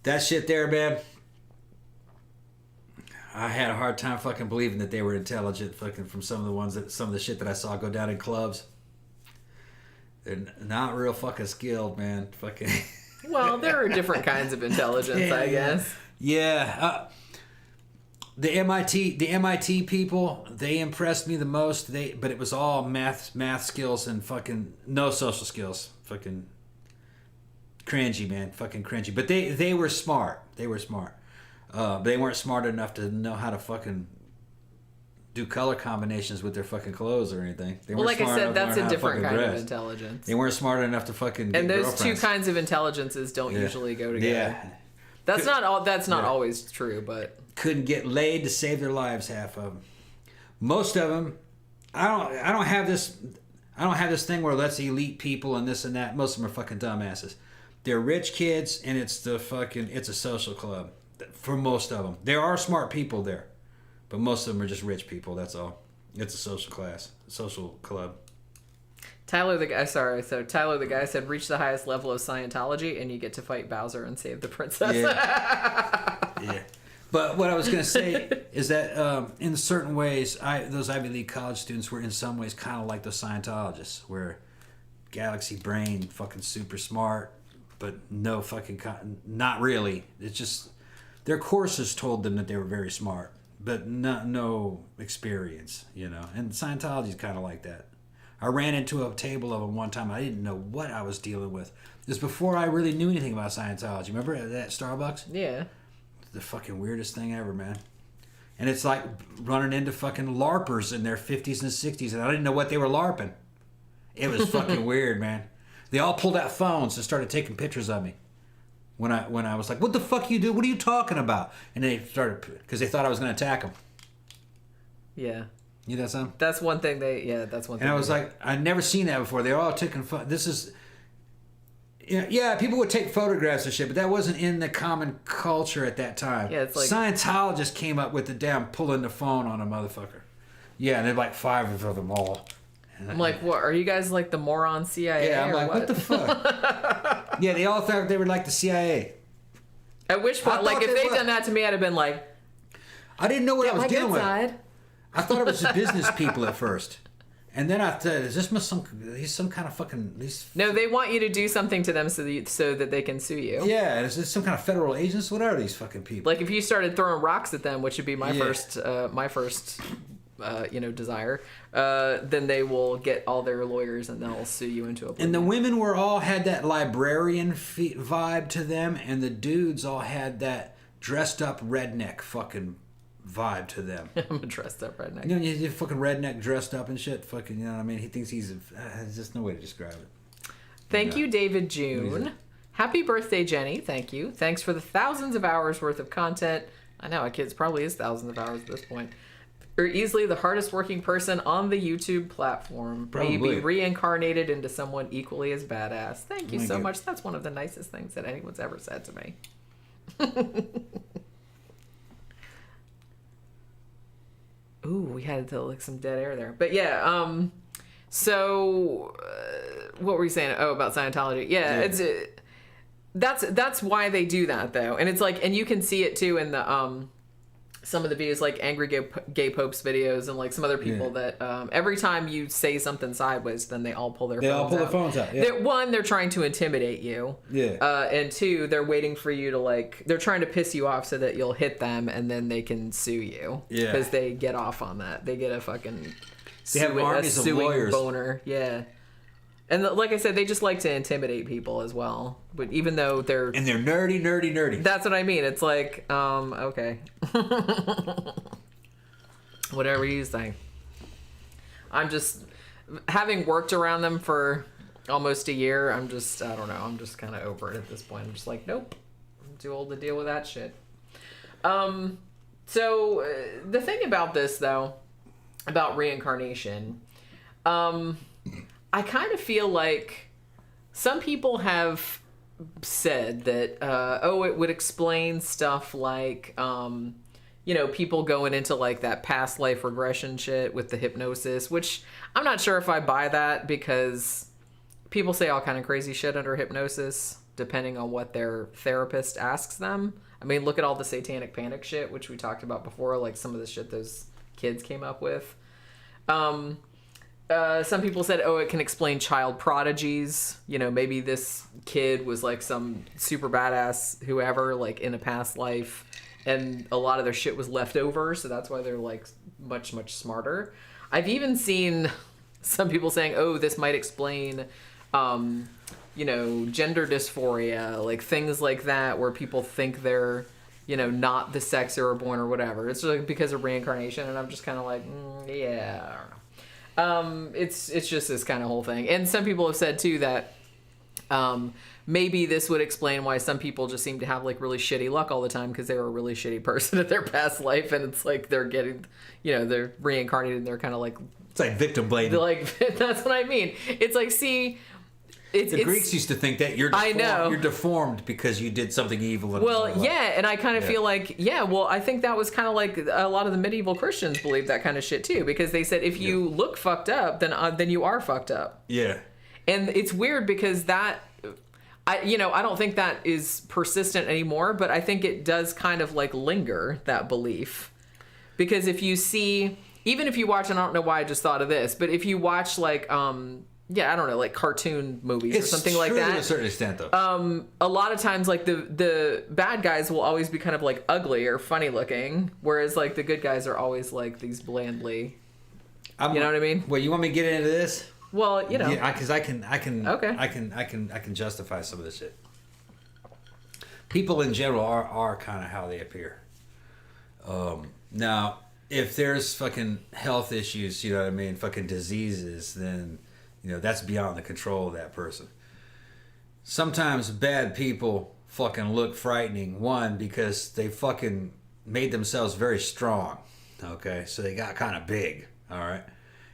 that shit there, man. I had a hard time fucking believing that they were intelligent. Fucking from some of the shit that I saw go down in clubs. They're not real fucking skilled, man. Fucking. Well, there are different kinds of intelligence, I guess. Yeah. The MIT people, they impressed me the most. But it was all math skills and fucking no social skills. Fucking cringy, man. Fucking cringy. But they were smart. They were smart. But they weren't smart enough to know how to fucking do color combinations with their fucking clothes or anything. They well, weren't like I smart said, enough to that's learn a how to different fucking kind of dress. intelligence. They weren't smart enough to fucking get and those girlfriends. two kinds of intelligences don't usually go together. Yeah. That's not always true, but couldn't get laid to save their lives, half of them. Most of them, I don't have this thing where let's elite people and this and that. Most of them are fucking dumbasses. They're rich kids and it's a social club for most of them. There are smart people there, but most of them are just rich people, that's all. It's a social club. Tyler the guy said, reach the highest level of Scientology and you get to fight Bowser and save the princess. Yeah. Yeah. But what I was going to say is that in certain ways, those Ivy League college students were in some ways kind of like those Scientologists, where galaxy brain, fucking super smart, but no fucking, not really. It's just, their courses told them that they were very smart, but no experience, you know. And Scientology's kind of like that. I ran into a table of them one time. I didn't know what I was dealing with. This was before I really knew anything about Scientology. Remember at Starbucks? Yeah. The fucking weirdest thing ever, man. And it's like running into fucking LARPers in their 50s and 60s, and I didn't know what they were LARPing. It was fucking weird, man. They all pulled out phones and started taking pictures of me. When I was like, what the fuck you do? What are you talking about? And they started, because they thought I was going to attack them. Yeah. You know something? That's one thing that's one thing. And I was like, I'd never seen that before. They were all taking this is, yeah, people would take photographs and shit, but that wasn't in the common culture at that time. Yeah, it's like Scientologists came up with the damn pulling the phone on a motherfucker. Yeah, and they're like 5 of them all. I'm like, what? Are you guys like the moron CIA? Yeah, I'm or like, what the fuck? Yeah, they all thought they were like the CIA. At which point, like, if they'd done that to me, I'd have been like, I didn't know what I was dealing with. Side. I thought it was just business people at first. And then I thought, is this he's some kind of fucking... No, they want you to do something to them so that they can sue you. Yeah, is this some kind of federal agents? What are these fucking people? Like, if you started throwing rocks at them, which would be my first desire, then they will get all their lawyers and they'll sue you into a... And the women had that librarian vibe to them, and the dudes all had that dressed up redneck fucking vibe to them. I'm a dressed up redneck. You know, you fucking redneck dressed up and shit. Fucking, you know what I mean? He thinks there's just no way to describe it. Thank you, David June. Happy birthday, Jenny. Thank you. Thanks for the thousands of hours worth of content. I know, a kid's probably is thousands of hours at this point. You're easily the hardest working person on the YouTube platform. Probably. Maybe reincarnated into someone equally as badass. Thank you Thank so you. much. That's one of the nicest things that anyone's ever said to me. Ooh, we had to like some dead air there. But yeah, so what were you saying? Oh, about Scientology. Yeah. It's that's why they do that though. And it's like, and you can see it too in the some of the videos, like Angry Gay Popes videos, and like some other people that every time you say something sideways, then they all pull their phones out. Yeah. They're trying to intimidate you. Yeah. And two, they're waiting for you to like, they're trying to piss you off so that you'll hit them and then they can sue you. Yeah. Because they get off on that. They get a fucking armies of lawyers. Boner. Yeah. And like I said, they just like to intimidate people as well. But even though they're nerdy. That's what I mean. It's like, okay. Whatever you say. I'm just, having worked around them for almost a year, I don't know. I'm just kind of over it at this point. I'm just like, nope. I'm too old to deal with that shit. So the thing about this, though, about reincarnation, I kind of feel like some people have said that, it would explain stuff like, people going into like that past life regression shit with the hypnosis, which I'm not sure if I buy that, because people say all kind of crazy shit under hypnosis, depending on what their therapist asks them. I mean, look at all the satanic panic shit, which we talked about before, like some of the shit those kids came up with. Some people said, it can explain child prodigies. Maybe this kid was like some super badass whoever, like in a past life, and a lot of their shit was left over, so that's why they're like much, much smarter. I've even seen some people saying, this might explain, gender dysphoria, like things like that, where people think they're, not the sex they were born or whatever. It's like because of reincarnation, and I'm just kind of like, yeah, I don't know. It's just this kind of whole thing. And some people have said too that maybe this would explain why some people just seem to have like really shitty luck all the time, because they were a really shitty person at their past life, and it's like they're getting, they're reincarnated, and they're kind of like, it's like victim blaming. Like, that's what I mean. It's like, see, the Greeks used to think that you're deformed because you did something evil. And I kind of feel like, I think that was kind of like a lot of the medieval Christians believed that kind of shit too, because they said if you look fucked up, then you are fucked up. Yeah. And it's weird because that, I don't think that is persistent anymore, but I think it does kind of like linger, that belief. Because if you see, even if you watch, and I don't know why I just thought of this, but if you watch like, I don't know, like cartoon movies or something like that. To a certain extent, though. A lot of times, like the bad guys will always be kind of like ugly or funny looking, whereas like the good guys are always like these blandly. You know what I mean? Well, you want me to get into this? Well, because I can justify some of this shit. People in general are kind of how they appear. Now, if there's fucking health issues, you know what I mean, fucking diseases, then that's beyond the control of that person. Sometimes bad people fucking look frightening. One, because they fucking made themselves very strong. Okay, so they got kind of big. All right,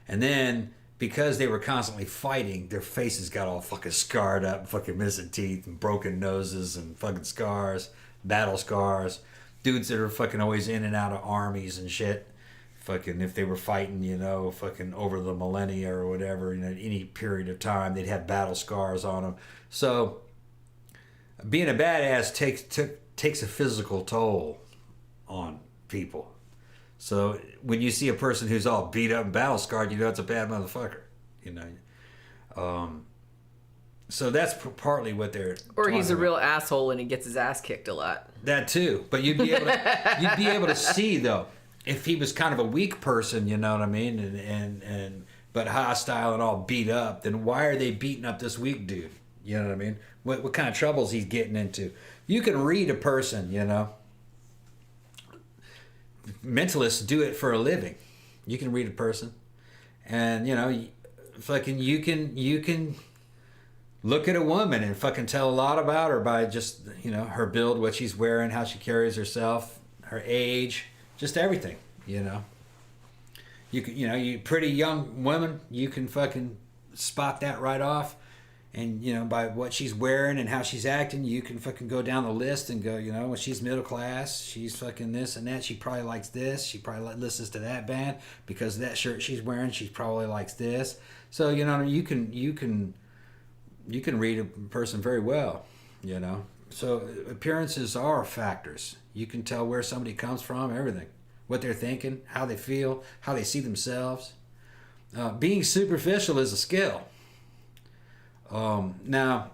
and then because they were constantly fighting, their faces got all fucking scarred up, fucking missing teeth and broken noses and fucking scars, battle scars. Dudes that are fucking always in and out of armies and shit. Fucking if they were fighting, fucking over the millennia or whatever, any period of time, they'd have battle scars on them. So being a badass takes a physical toll on people. So when you see a person who's all beat up and battle scarred, it's a bad motherfucker. So that's partly what they're. Or he's a real asshole and he gets his ass kicked a lot. That too, but you'd be able to see though. If he was kind of a weak person, you know what I mean, and but hostile and all beat up, then why are they beating up this weak dude? You know what I mean? What kind of troubles he's getting into? You can read a person, Mentalists do it for a living. You can read a person, and fucking you can look at a woman and fucking tell a lot about her by just her build, what she's wearing, how she carries herself. her age, just everything, you know. You pretty young woman, you can fucking spot that right off. And, you know, by what she's wearing and how she's acting, you can fucking go down the list and go, you know, well, she's middle class, she's fucking this and that, she probably likes this, she probably listens to that band because of that shirt she's wearing, she probably likes this. So, you know, you can read a person very well, you know. So appearances are factors. You can tell where somebody comes from, everything. What they're thinking, how they feel, how they see themselves. Being superficial is a skill. Now,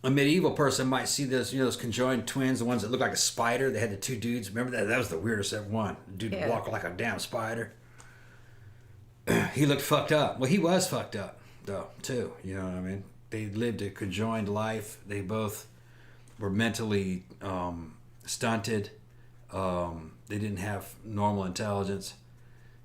a medieval person might see this, you know, those conjoined twins, the ones that look like a spider. They had the two dudes. Remember that? That was the weirdest one. The dude walked like a damn spider. He looked fucked up. Well, he was fucked up, though, too. You know what I mean? They lived a conjoined life. They both were mentally stunted. They didn't have normal intelligence.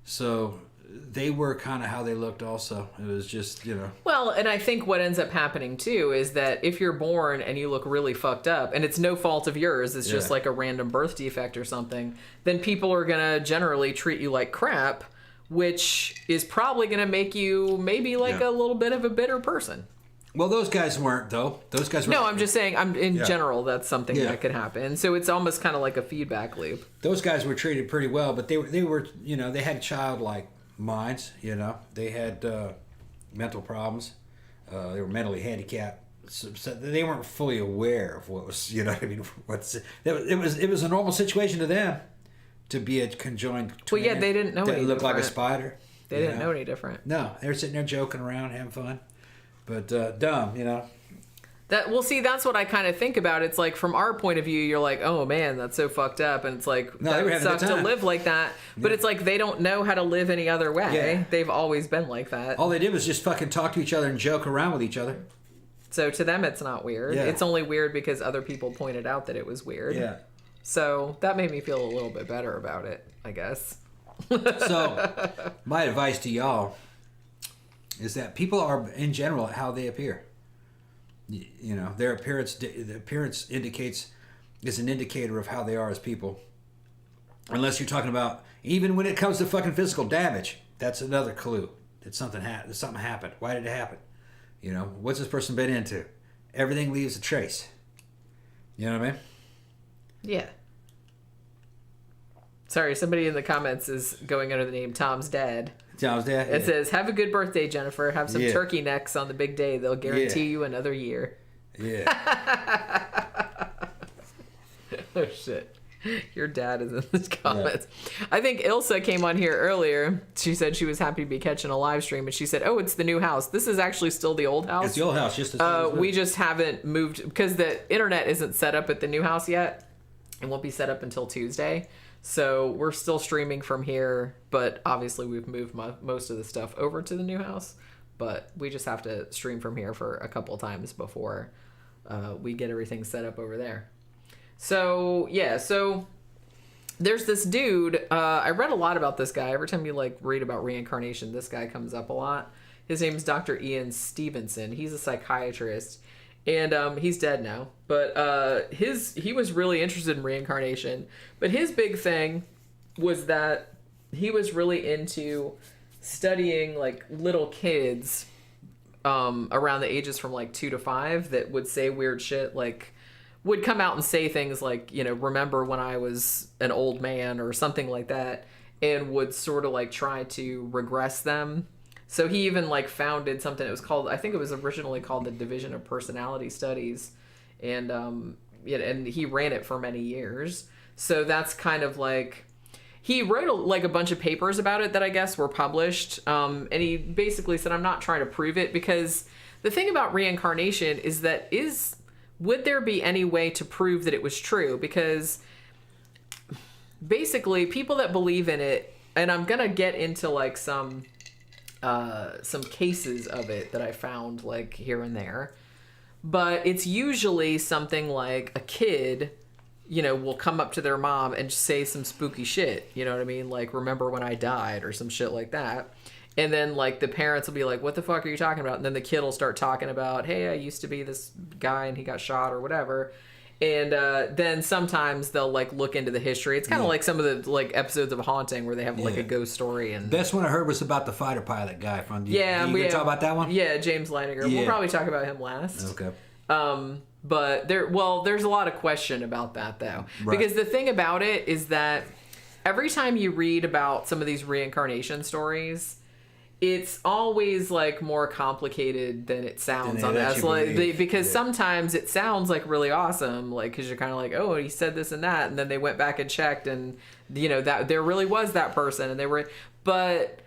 So they were kind of how they looked also. It was just, you know. Well, and I think what ends up happening too is that if you're born and you look really fucked up and it's no fault of yours, it's just like a random birth defect or something, then people are going to generally treat you like crap, which is probably going to make you maybe like a little bit of a bitter person. Well, those guys weren't, though. Those guys were. No, I'm just saying, in general, that's something that could happen. So it's almost kind of like a feedback loop. Those guys were treated pretty well, but they were, you know, they had childlike minds, you know. They had mental problems. They were mentally handicapped. So they weren't fully aware of what was, you know what I mean? It was a normal situation to them to be a conjoined twin. Well, yeah, they didn't know any different. They looked like a spider. They didn't know any different. No, they were sitting there joking around, having fun. But dumb, you know. That's what I kind of think about. It's like from our point of view, you're like, oh man, that's so fucked up, and it's like that sucks to live like that. But it's like they don't know how to live any other way. Yeah. They've always been like that. All they did was just fucking talk to each other and joke around with each other. So to them, it's not weird. Yeah. It's only weird because other people pointed out that it was weird. Yeah. So that made me feel a little bit better about it, I guess. So my advice to y'all is that people are, in general, how they appear. You know, their appearance, the appearance is an indicator of how they are as people. Unless you're talking about, even when it comes to fucking physical damage, that's another clue that something happened. Why did it happen? You know, what's this person been into? Everything leaves a trace. You know what I mean? Yeah. Sorry, somebody in the comments is going under the name Tom's Dad. Tom's Dad? It says, have a good birthday, Jennifer. Have some turkey necks on the big day. They'll guarantee you another year. Yeah. Oh, shit. Your dad is in this comments. Yeah. I think Ilsa came on here earlier. She said she was happy to be catching a live stream, and she said, oh, it's the new house. This is actually still the old house. It's the old house. Just the we just haven't moved because the internet isn't set up at the new house yet. It won't be set up until Tuesday. So we're still streaming from here, but obviously we've moved most of the stuff over to the new house. But we just have to stream from here for a couple times before we get everything set up over there. So, yeah, so there's this dude. I read a lot about this guy. Every time you, read about reincarnation, this guy comes up a lot. His name is Dr. Iain Stevenson. He's a psychiatrist. And he's dead now, but he was really interested in reincarnation. But his big thing was that he was really into studying little kids around the ages from 2 to 5 that would say weird shit, would come out and say things like, remember when I was an old man or something like that, and would sort of try to regress them. So he even founded something. It was called, I think it was originally called the Division of Personality Studies, and and he ran it for many years. So that's kind of he wrote a bunch of papers about it that I guess were published. And he basically said, I'm not trying to prove it, because the thing about reincarnation is that would there be any way to prove that it was true? Because basically people that believe in it, and I'm gonna get into some cases of it that I found here and there, but it's usually something like a kid, will come up to their mom and say some spooky shit, you know what I mean? Remember when I died or some shit like that. And then the parents will be like, what the fuck are you talking about? And then the kid will start talking about, hey, I used to be this guy and he got shot or whatever. And then sometimes they'll like look into the history. It's kind of like some of the like episodes of Haunting where they have like a ghost story. And best one I heard was about the fighter pilot guy from. Yeah, we talk about that one. Yeah, James Leininger. Yeah. We'll probably talk about him last. Okay. But there's a lot of question about that though, because the thing about it is that every time you read about some of these reincarnation stories, it's always like more complicated than it sounds on that. Like, because sometimes it sounds like really awesome, like because you're kind of like, oh, he said this and that, and then they went back and checked, and you know that there really was that person, and they were, but.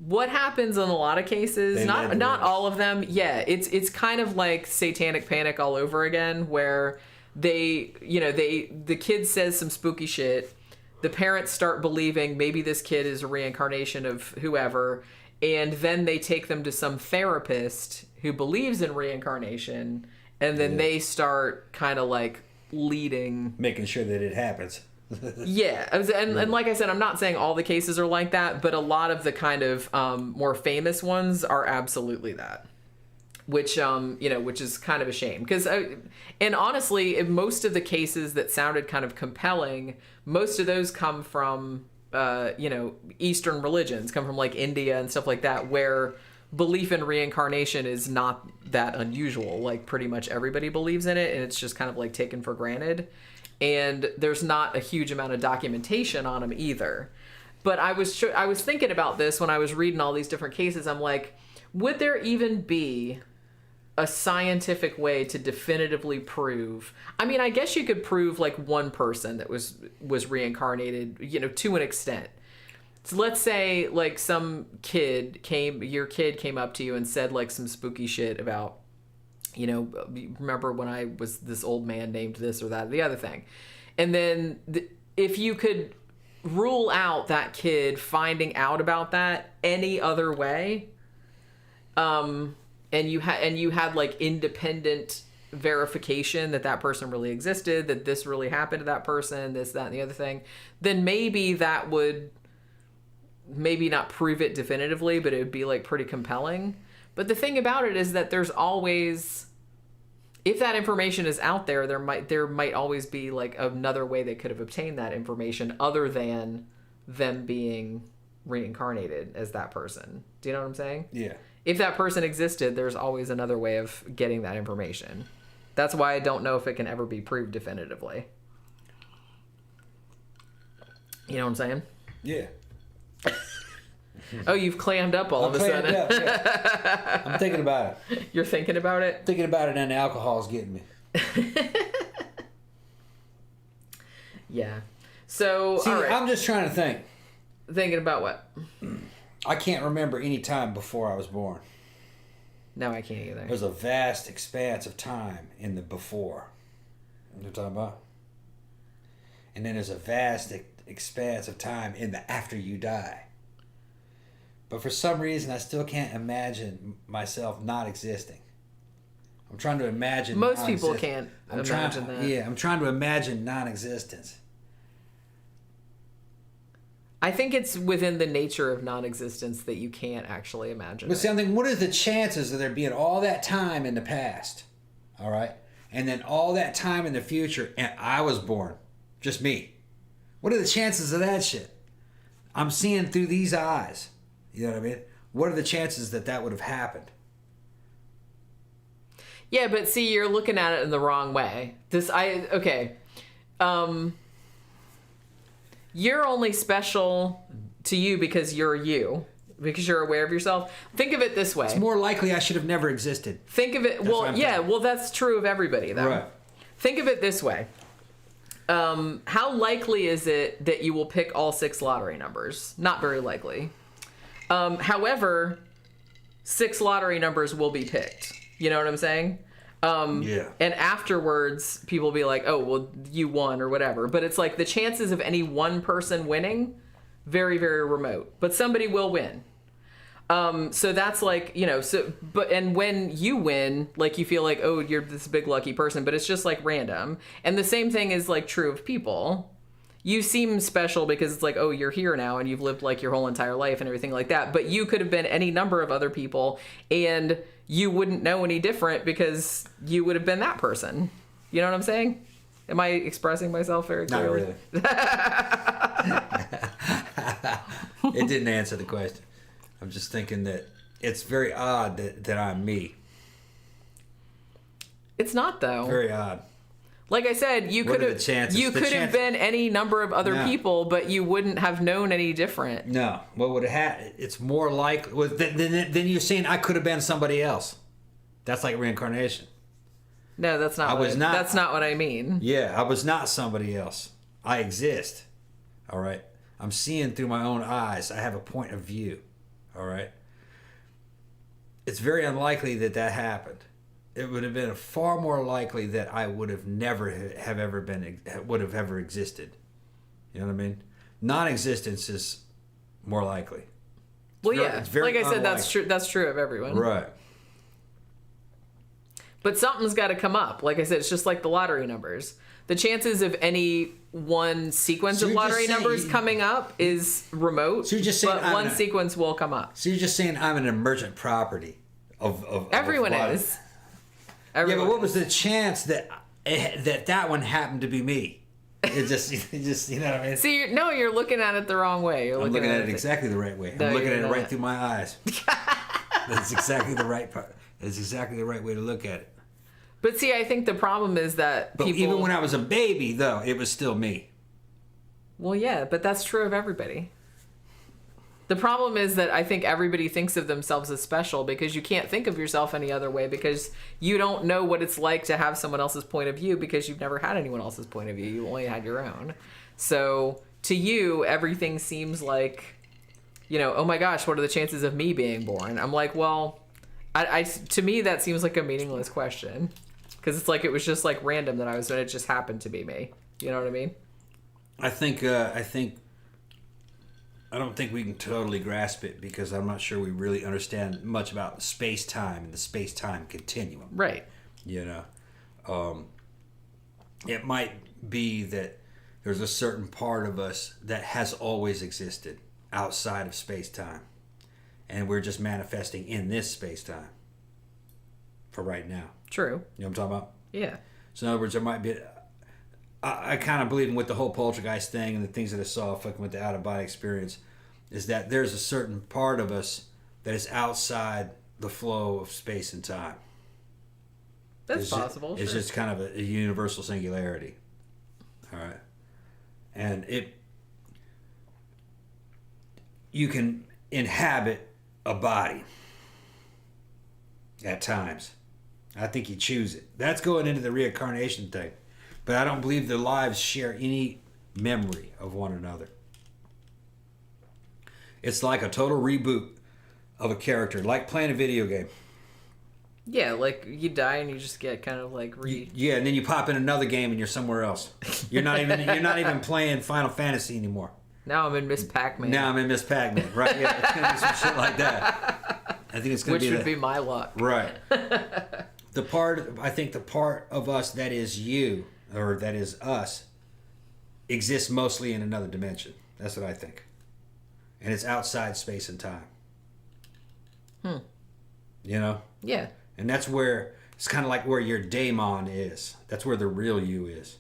What happens in a lot of cases, not all of them, it's kind of like Satanic Panic all over again, where the kid says some spooky shit, the parents start believing maybe this kid is a reincarnation of whoever, and then they take them to some therapist who believes in reincarnation, and then they start kind of like making sure that it happens. Yeah, and like I said, I'm not saying all the cases are like that, but a lot of the kind of more famous ones are absolutely that, which which is kind of a shame, because and honestly, in most of the cases that sounded kind of compelling, most of those come from Eastern religions, come from like India and stuff like that, where belief in reincarnation is not that unusual. Like pretty much everybody believes in it, and it's just kind of like taken for granted. And there's not a huge amount of documentation on them either. But I was thinking about this when I was reading all these different cases. I'm like, would there even be a scientific way to definitively prove? I mean, I guess you could prove like one person that was reincarnated, to an extent. So let's say like some your kid came up to you and said like some spooky shit about, remember when I was this old man named this or that, or the other thing. And then if you could rule out that kid finding out about that any other way, and you had like independent verification that person really existed, that this really happened to that person, this, that, and the other thing, then maybe that would maybe not prove it definitively, but it would be like pretty compelling. But the thing about it is that there's always, if that information is out there, there might always be like another way they could have obtained that information other than them being reincarnated as that person. Do you know what I'm saying? Yeah. If that person existed, there's always another way of getting that information. That's why I don't know if it can ever be proved definitively. You know what I'm saying? Yeah. Oh, you've clammed up all of a sudden. Up, yeah. I'm thinking about it. You're thinking about it? Thinking about it, and the alcohol's getting me. Yeah. So, see, all right. I'm just trying to think. Thinking about what? I can't remember any time before I was born. No, I can't either. There's a vast expanse of time in the before. You know what I'm talking about? And then there's a vast expanse of time in the after you die. But for some reason, I still can't imagine myself not existing. I'm trying to imagine. Most people can't imagine that. Yeah, I'm trying to imagine non-existence. I think it's within the nature of non-existence that you can't actually imagine. But see, I'm thinking, what are the chances of there being all that time in the past, all right, and then all that time in the future, and I was born, just me? What are the chances of that shit? I'm seeing through these eyes. You know what I mean? What are the chances that would have happened? Yeah, but see, you're looking at it in the wrong way. You're only special to you because you're you, because you're aware of yourself. Think of it this way. It's more likely I should have never existed. Think of it, that's true of everybody, though. Right. Think of it this way. How likely is it that you will pick all 6 lottery numbers? Not very likely. However, 6 lottery numbers will be picked. You know what I'm saying? Yeah. And afterwards, people will be like, oh, well, you won or whatever. But it's like the chances of any one person winning, very, very remote. But somebody will win. So that's like, and when you win, like you feel like, oh, you're this big lucky person, but it's just like random. And the same thing is like true of people. You seem special because it's like, oh, you're here now and you've lived like your whole entire life and everything like that. But you could have been any number of other people and you wouldn't know any different because you would have been that person. You know what I'm saying? Am I expressing myself very Not clearly? really. It didn't answer the question. I'm just thinking that it's very odd that I'm me. It's not, though. Very odd. Like I said, you What could are have the chances? you The could have chances- been any number of other No. people, but you wouldn't have known any different. No. What would have happened? It's more like then you're saying I could have been somebody else. That's like reincarnation. No, that's not. That's not what I mean. Yeah, I was not somebody else. I exist. All right. I'm seeing through my own eyes. I have a point of view. All right. It's very unlikely that happened. It would have been far more likely that I would have never have ever been would have ever existed. You know what I mean? Non-existence is more likely. Well, It's very like I said, that's unlikely. true. That's true of everyone. Right. But something's got to come up. Like I said, it's just like the lottery numbers. The chances of any one sequence So of you're just lottery saying numbers coming up is remote. So you're just saying but I'm one not- sequence will come up. So you're just saying I'm an emergent property of Everyone a body. is. Yeah, Everyone but what was is. the chance that that one happened to be me? It just you know what I mean? See, you're looking at it the wrong way. You're I'm looking at it exactly the right way. No, I'm looking you're at it not. right through my eyes. That's exactly the right part. That's exactly the right way to look at it. But see, I think the problem is that But people. even when I was a baby, though, it was still me. Well, yeah, but that's true of everybody. The problem is that I think everybody thinks of themselves as special because you can't think of yourself any other way because you don't know what it's like to have someone else's point of view because you've never had anyone else's point of view. You only had your own. So to you, everything seems like, oh my gosh, what are the chances of me being born? I'm like, well, to me, that seems like a meaningless question because it's like it was just like random that I was, and it just happened to be me. You know what I mean? I don't think we can totally grasp it because I'm not sure we really understand much about space-time and the space-time continuum. Right. It might be that there's a certain part of us that has always existed outside of space-time, and we're just manifesting in this space-time for right now. True. You know what I'm talking about? Yeah. So in other words, there might be... I kind of believe in with the whole poltergeist thing and the things that I saw fucking with the out-of-body experience is that there's a certain part of us that is outside the flow of space and time. That's possible. It's sure. just kind of a universal singularity. All right. And you can inhabit a body at times. I think you choose it. That's going into the reincarnation thing. But I don't believe their lives share any memory of one another. It's like a total reboot of a character, like playing a video game. Yeah, like you die and you just get kind of like Yeah, and then you pop in another game and you're somewhere else. You're not even playing Final Fantasy anymore. Now I'm in Miss Pac-Man. Now I'm in Miss Pac-Man. Right? Yeah, it's gonna be some shit like that. I think it's gonna which be would be my luck. right. The part of us that is you, or that is us, exists mostly in another dimension. That's what I think. And it's outside space and time. You know? Yeah. And that's where, it's kind of like where your daemon is. That's where the real you is.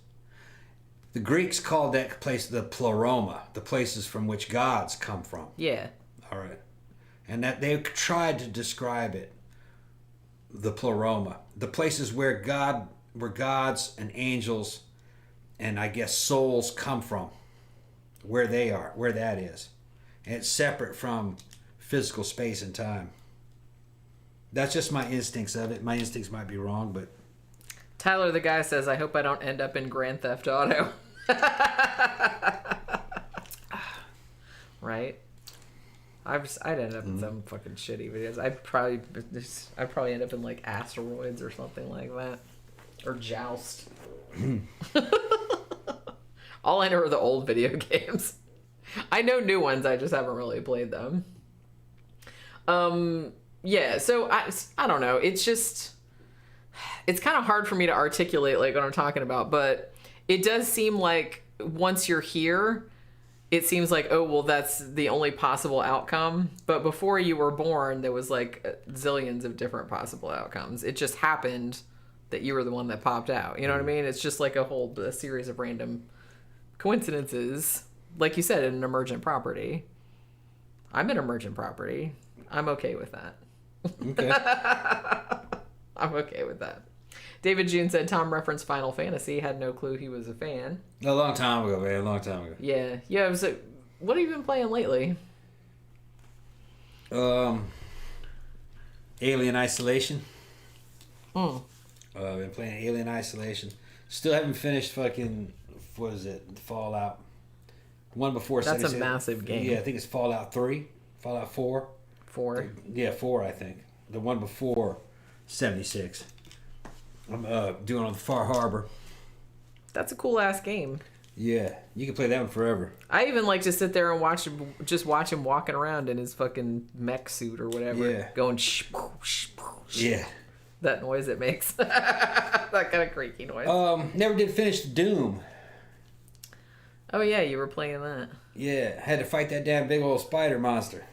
The Greeks called that place the pleroma, the places from which gods come from. Yeah. All right. And that they tried to describe it, the pleroma, the places where gods and angels and I guess souls come from, where they are, where that is. And it's separate from physical space and time. That's just my instincts of it. My instincts might be wrong, but... Tyler, the guy, says, I hope I don't end up in Grand Theft Auto. Right? I'd end up in some fucking shitty videos. I'd probably end up in like Asteroids or something like that. Or Joust. All I know are the old video games. I know new ones, I just haven't really played them. Yeah, so I don't know. It's kind of hard for me to articulate like what I'm talking about, but it does seem like once you're here, it seems like, oh, well, that's the only possible outcome. But before you were born, there was like zillions of different possible outcomes. It just happened that you were the one that popped out. You know what I mean? It's just like a series of random coincidences. Like you said, an emergent property. I'm an emergent property. I'm okay with that. Okay. I'm okay with that. David June said Tom referenced Final Fantasy. Had no clue he was a fan. A long time ago, man. A long time ago. Yeah. Yeah, I was like, what have you been playing lately? Alien Isolation. Hmm. I've been playing Alien Isolation. Still haven't finished fucking, what is it? Fallout. The one before That's 76. a massive game. Yeah, I think it's Fallout 3. Fallout 4. 4. Yeah, 4, I think. The one before 76. I'm doing on the Far Harbor. That's a cool ass game. Yeah, you can play that one forever. I even like to sit there and watch him walking around in his fucking mech suit or whatever. Yeah. Going Yeah. that noise it makes. That kind of creaky noise. Never did finish Doom. Oh yeah, you were playing that. Yeah, had to fight that damn big old spider monster.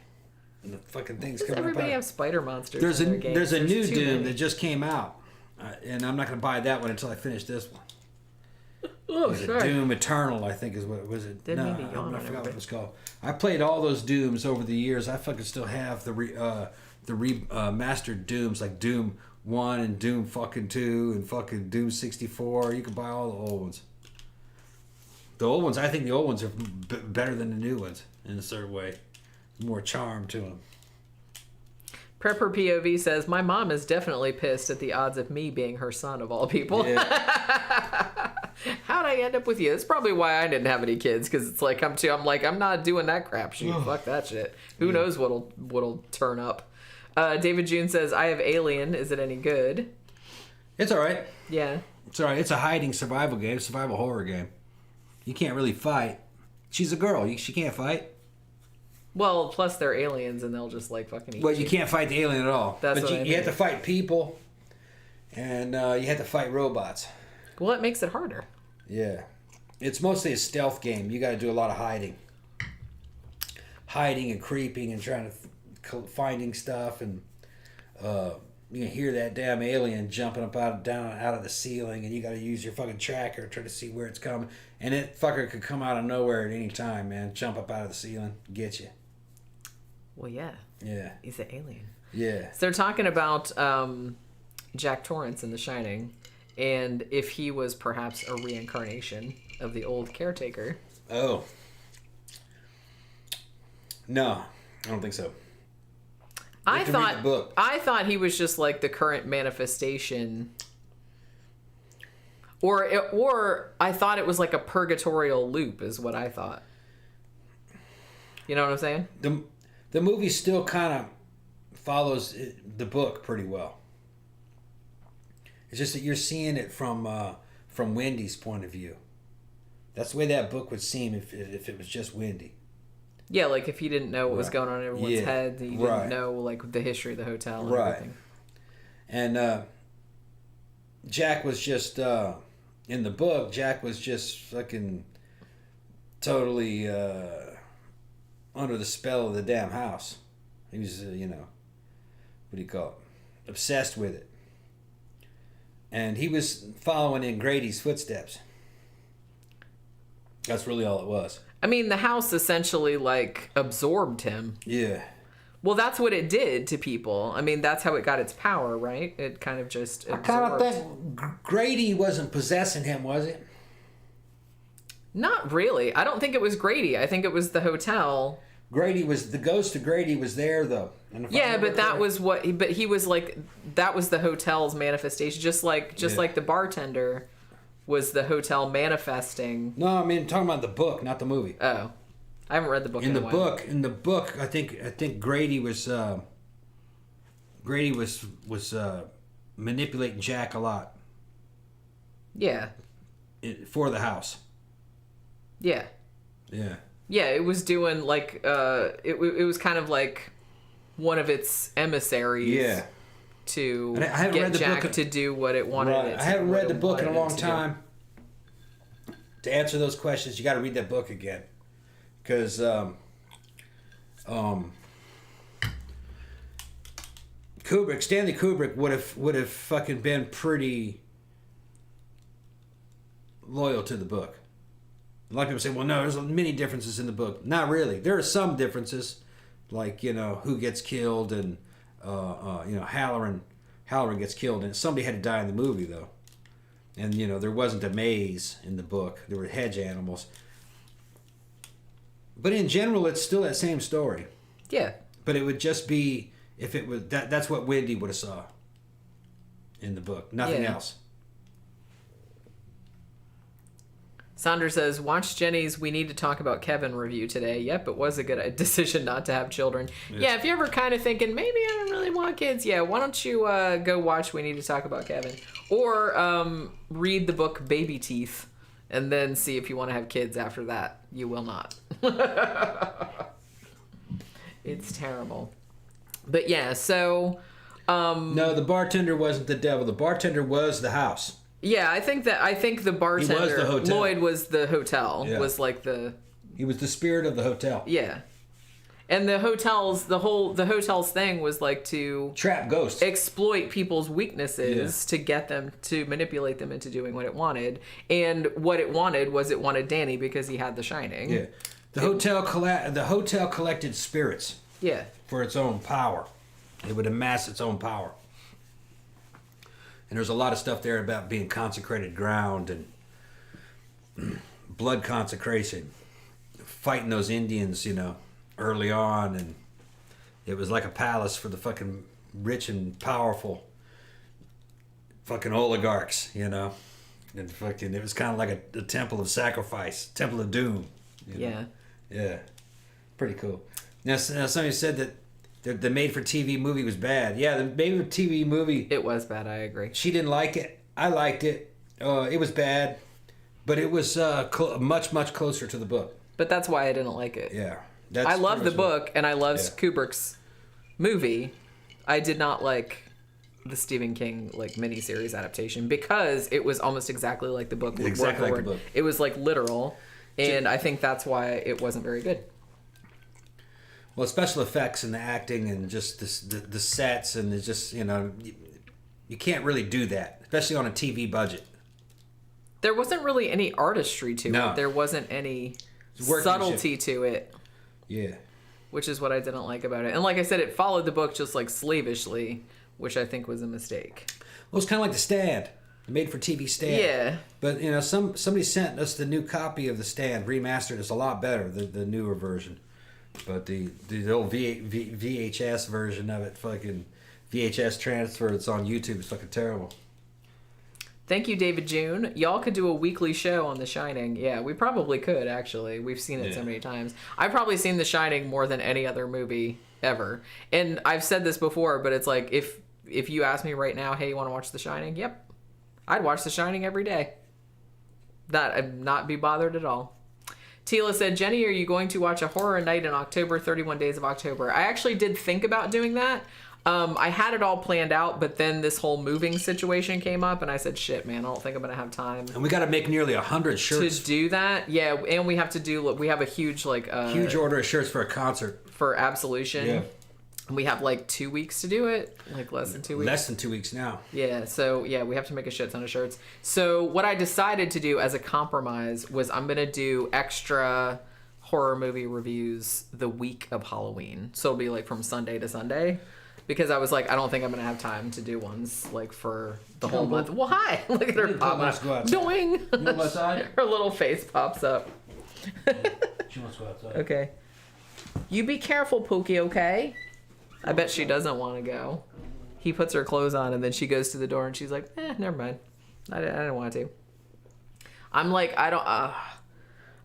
And the fucking thing's Does coming everybody up. have spider monsters? There's in a their games? there's a new too Doom many. that just came out, and I'm not gonna buy that one until I finish this one. Oh, Was it sure. Doom Eternal? I think is what was it? Didn't no, mean to yawn I on forgot what everybody. it was called. I played all those Dooms over the years. I fucking still have the remastered Dooms like Doom 1 and Doom fucking 2 and fucking Doom 64. You can buy all the old ones. The old ones, I think the old ones are better than the new ones in a certain way. More charm to them. Prepper POV says, my mom is definitely pissed at the odds of me being her son of all people. Yeah. How'd I end up with you? That's probably why I didn't have any kids, because it's like I'm not doing that crap shit. Fuck that shit. Who knows what'll turn up. David June says, I have Alien. Is it any good? It's alright. Yeah. It's alright. It's a hiding survival game, survival horror game. You can't really fight. She's a girl. She can't fight. Well, plus they're aliens and they'll just like fucking eat Well, you can't fight the alien at all. That's but what I you have mean. to fight people, and you have to fight robots. Well, it makes it harder. Yeah. It's mostly a stealth game. You got to do a lot of hiding. Hiding and creeping and trying to finding stuff, and you can hear that damn alien jumping up out of the ceiling, and you got to use your fucking tracker to try to see where it's coming. And that fucker could come out of nowhere at any time, man. Jump up out of the ceiling, get you. Well, yeah. Yeah. He's an alien. Yeah. So they're talking about Jack Torrance in The Shining, and if he was perhaps a reincarnation of the old caretaker. Oh. No, I don't think so. I to read the book. thought he was just like the current manifestation, or I thought it was like a purgatorial loop, is what I thought. You know what I'm saying? The movie still kind of follows the book pretty well. It's just that you're seeing it from Wendy's point of view. That's the way that book would seem if it was just Wendy. Yeah, like if he didn't know what was Right. going on in everyone's Yeah. head, he didn't Right. know like the history of the hotel and Right. everything. And Jack was just in the book. Jack was just fucking totally under the spell of the damn house. He was, what do you call it? Obsessed with it. And he was following in Grady's footsteps. That's really all it was. I mean, the house essentially like absorbed him. Yeah. Well, that's what it did to people. I mean, that's how it got its power, right? It kind of just absorbed. I kind of think Grady wasn't possessing him, was it? Not really. I don't think it was Grady. I think it was the hotel. The ghost of Grady was there though. And if I Yeah, remember but that correct- was what. But he was like, that was the hotel's manifestation. Just like the bartender was the hotel manifesting. No, I mean talking about the book, not the movie. Oh, I haven't read the book. In a while. the book, I think Grady was manipulating Jack a lot Yeah. for the house. Yeah. Yeah. Yeah, it was doing like it was kind of like one of its emissaries. Yeah. To I haven't get read the Jack book- to do what it wanted. Right. It to, I haven't what read it the book in a wanted it long to do. time. To answer those questions, you got to read that book again, because Stanley Kubrick would have fucking been pretty loyal to the book. A lot of people say, well, no, there's many differences in the book. Not really. There are some differences, like, who gets killed and, Halloran gets killed. And somebody had to die in the movie, though. And, there wasn't a maze in the book. There were hedge animals. But in general, it's still that same story. Yeah. But it would just be, if it was, that's what Wendy would have saw in the book. Nothing else. Sandra says, watch Jenny's We Need to Talk About Kevin review today. Yep, it was a good decision not to have children. Yeah, if you're ever kind of thinking, maybe I don't really want kids, why don't you go watch We Need to Talk About Kevin? Or read the book Baby Teeth and then see if you want to have kids after that. You will not. It's terrible. But yeah, so... no, the bartender wasn't the devil. The bartender was the house. Yeah, I think the bartender, He was the hotel. Lloyd was the hotel, Yeah. was like the... He was the spirit of the hotel. Yeah. And the hotel's thing was like to... Trap ghosts. Exploit people's weaknesses to get them, to manipulate them into doing what it wanted. And what it wanted Danny because he had the Shining. Yeah. The hotel collected spirits. Yeah. For its own power. It would amass its own power. And there's a lot of stuff there about being consecrated ground and blood consecration. Fighting those Indians, early on. And it was like a palace for the fucking rich and powerful fucking oligarchs, And fucking, it was kind of like a temple of sacrifice, temple of doom. Yeah. Yeah. Pretty cool. Now somebody said that the made-for-TV movie was bad. Yeah, the made-for-TV movie... It was bad, I agree. She didn't like it. I liked it. It was bad. But it was much, much closer to the book. But that's why I didn't like it. Yeah. I love the book, and I love Kubrick's movie. I did not like the Stephen King miniseries adaptation because it was almost exactly like the book. Exactly like the book. It was literal, and I think that's why it wasn't very good. Well, special effects and the acting and just the sets and it's just, you can't really do that, especially on a TV budget. There wasn't really any artistry to No. it. There wasn't any subtlety to it. Yeah. Which is what I didn't like about it. And like I said, it followed the book just slavishly, which I think was a mistake. Well, it's kind of like The Stand. The made-for-TV Stand. Yeah. But, somebody sent us the new copy of The Stand, remastered. It's a lot better, the newer version. But the old VHS version of it, fucking VHS transfer, it's on YouTube. It's fucking terrible. Thank you, David June. Y'all could do a weekly show on The Shining. Yeah, we probably could, actually. We've seen it so many times. I've probably seen The Shining more than any other movie ever. And I've said this before, but it's like, if you ask me right now, hey, you want to watch The Shining? Yep. I'd watch The Shining every day. I'd not be bothered at all. Tila said, Jenny, are you going to watch a horror night in October, 31 Days of October? I actually did think about doing that. I had it all planned out, but then this whole moving situation came up, and I said, shit, man, I don't think I'm going to have time. And we got to make nearly 100 shirts. To do that? Yeah, and we have to do, we have a huge, huge order of shirts for a concert. For Absolution. Yeah. We have 2 weeks to do it, less than 2 weeks. Less than 2 weeks now. Yeah, so yeah, we have to make a shit ton of shirts. So what I decided to do as a compromise was I'm gonna do extra horror movie reviews the week of Halloween. So it'll be from Sunday to Sunday, because I was I don't think I'm gonna have time to do ones for the whole month. Well, hi, look at her pop up. Doing. You want to go outside? Her little face pops up. She wants to go outside. Okay. You be careful, Pookie. Okay. I bet she doesn't want to go. He puts her clothes on and then she goes to the door and she's like, never mind. I didn't want to. I'm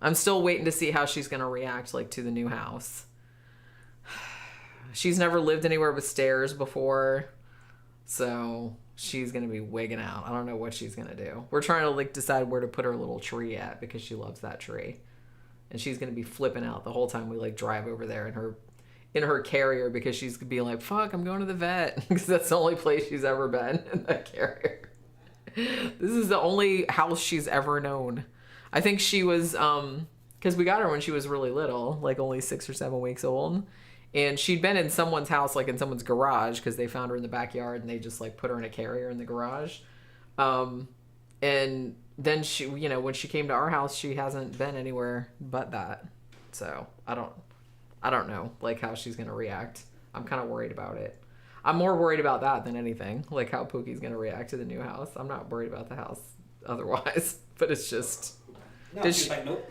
I'm still waiting to see how she's going to react to the new house. She's never lived anywhere with stairs before. So she's going to be wigging out. I don't know what she's going to do. We're trying to decide where to put her little tree at because she loves that tree. And she's going to be flipping out the whole time we drive over there in her carrier because she's gonna be like, fuck, I'm going to the vet, because that's the only place she's ever been, in that carrier. This is the only house she's ever known. I think she was because we got her when she was really little, only 6 or 7 weeks old, and she'd been in someone's house, in someone's garage, because they found her in the backyard and they just put her in a carrier in the garage, and then she, you know, when she came to our house, she hasn't been anywhere but that. So I don't know, like, how she's gonna react. I'm kind of worried about it. I'm more worried about that than anything, like how Pookie's gonna react to the new house. I'm not worried about the house otherwise, but it's just. No, she's like, nope.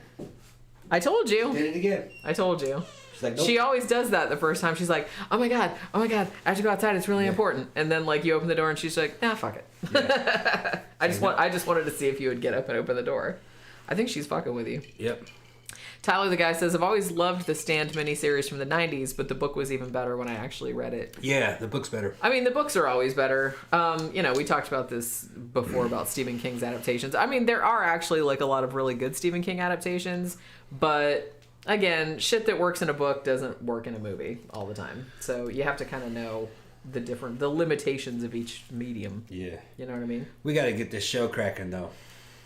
I told you. Did it again. I told you. She's like, nope. She always does that the first time. She's like, oh my god, I have to go outside. It's really important. And then like you open the door and she's like, nah, fuck it. Yeah. I just wanted to see if you would get up and open the door. I think she's fucking with you. Yep. Tyler the guy says, I've always loved the Stand miniseries from the 90s, but the book was even better when I actually read it. Yeah, the book's better. I mean, the books are always better. You know, we talked about this before about Stephen King's adaptations. I mean, there are actually like a lot of really good Stephen King adaptations, but again, shit that works in a book doesn't work in a movie all the time. So you have to kind of know the limitations of each medium. Yeah. You know what I mean? We got to get this show cracking though.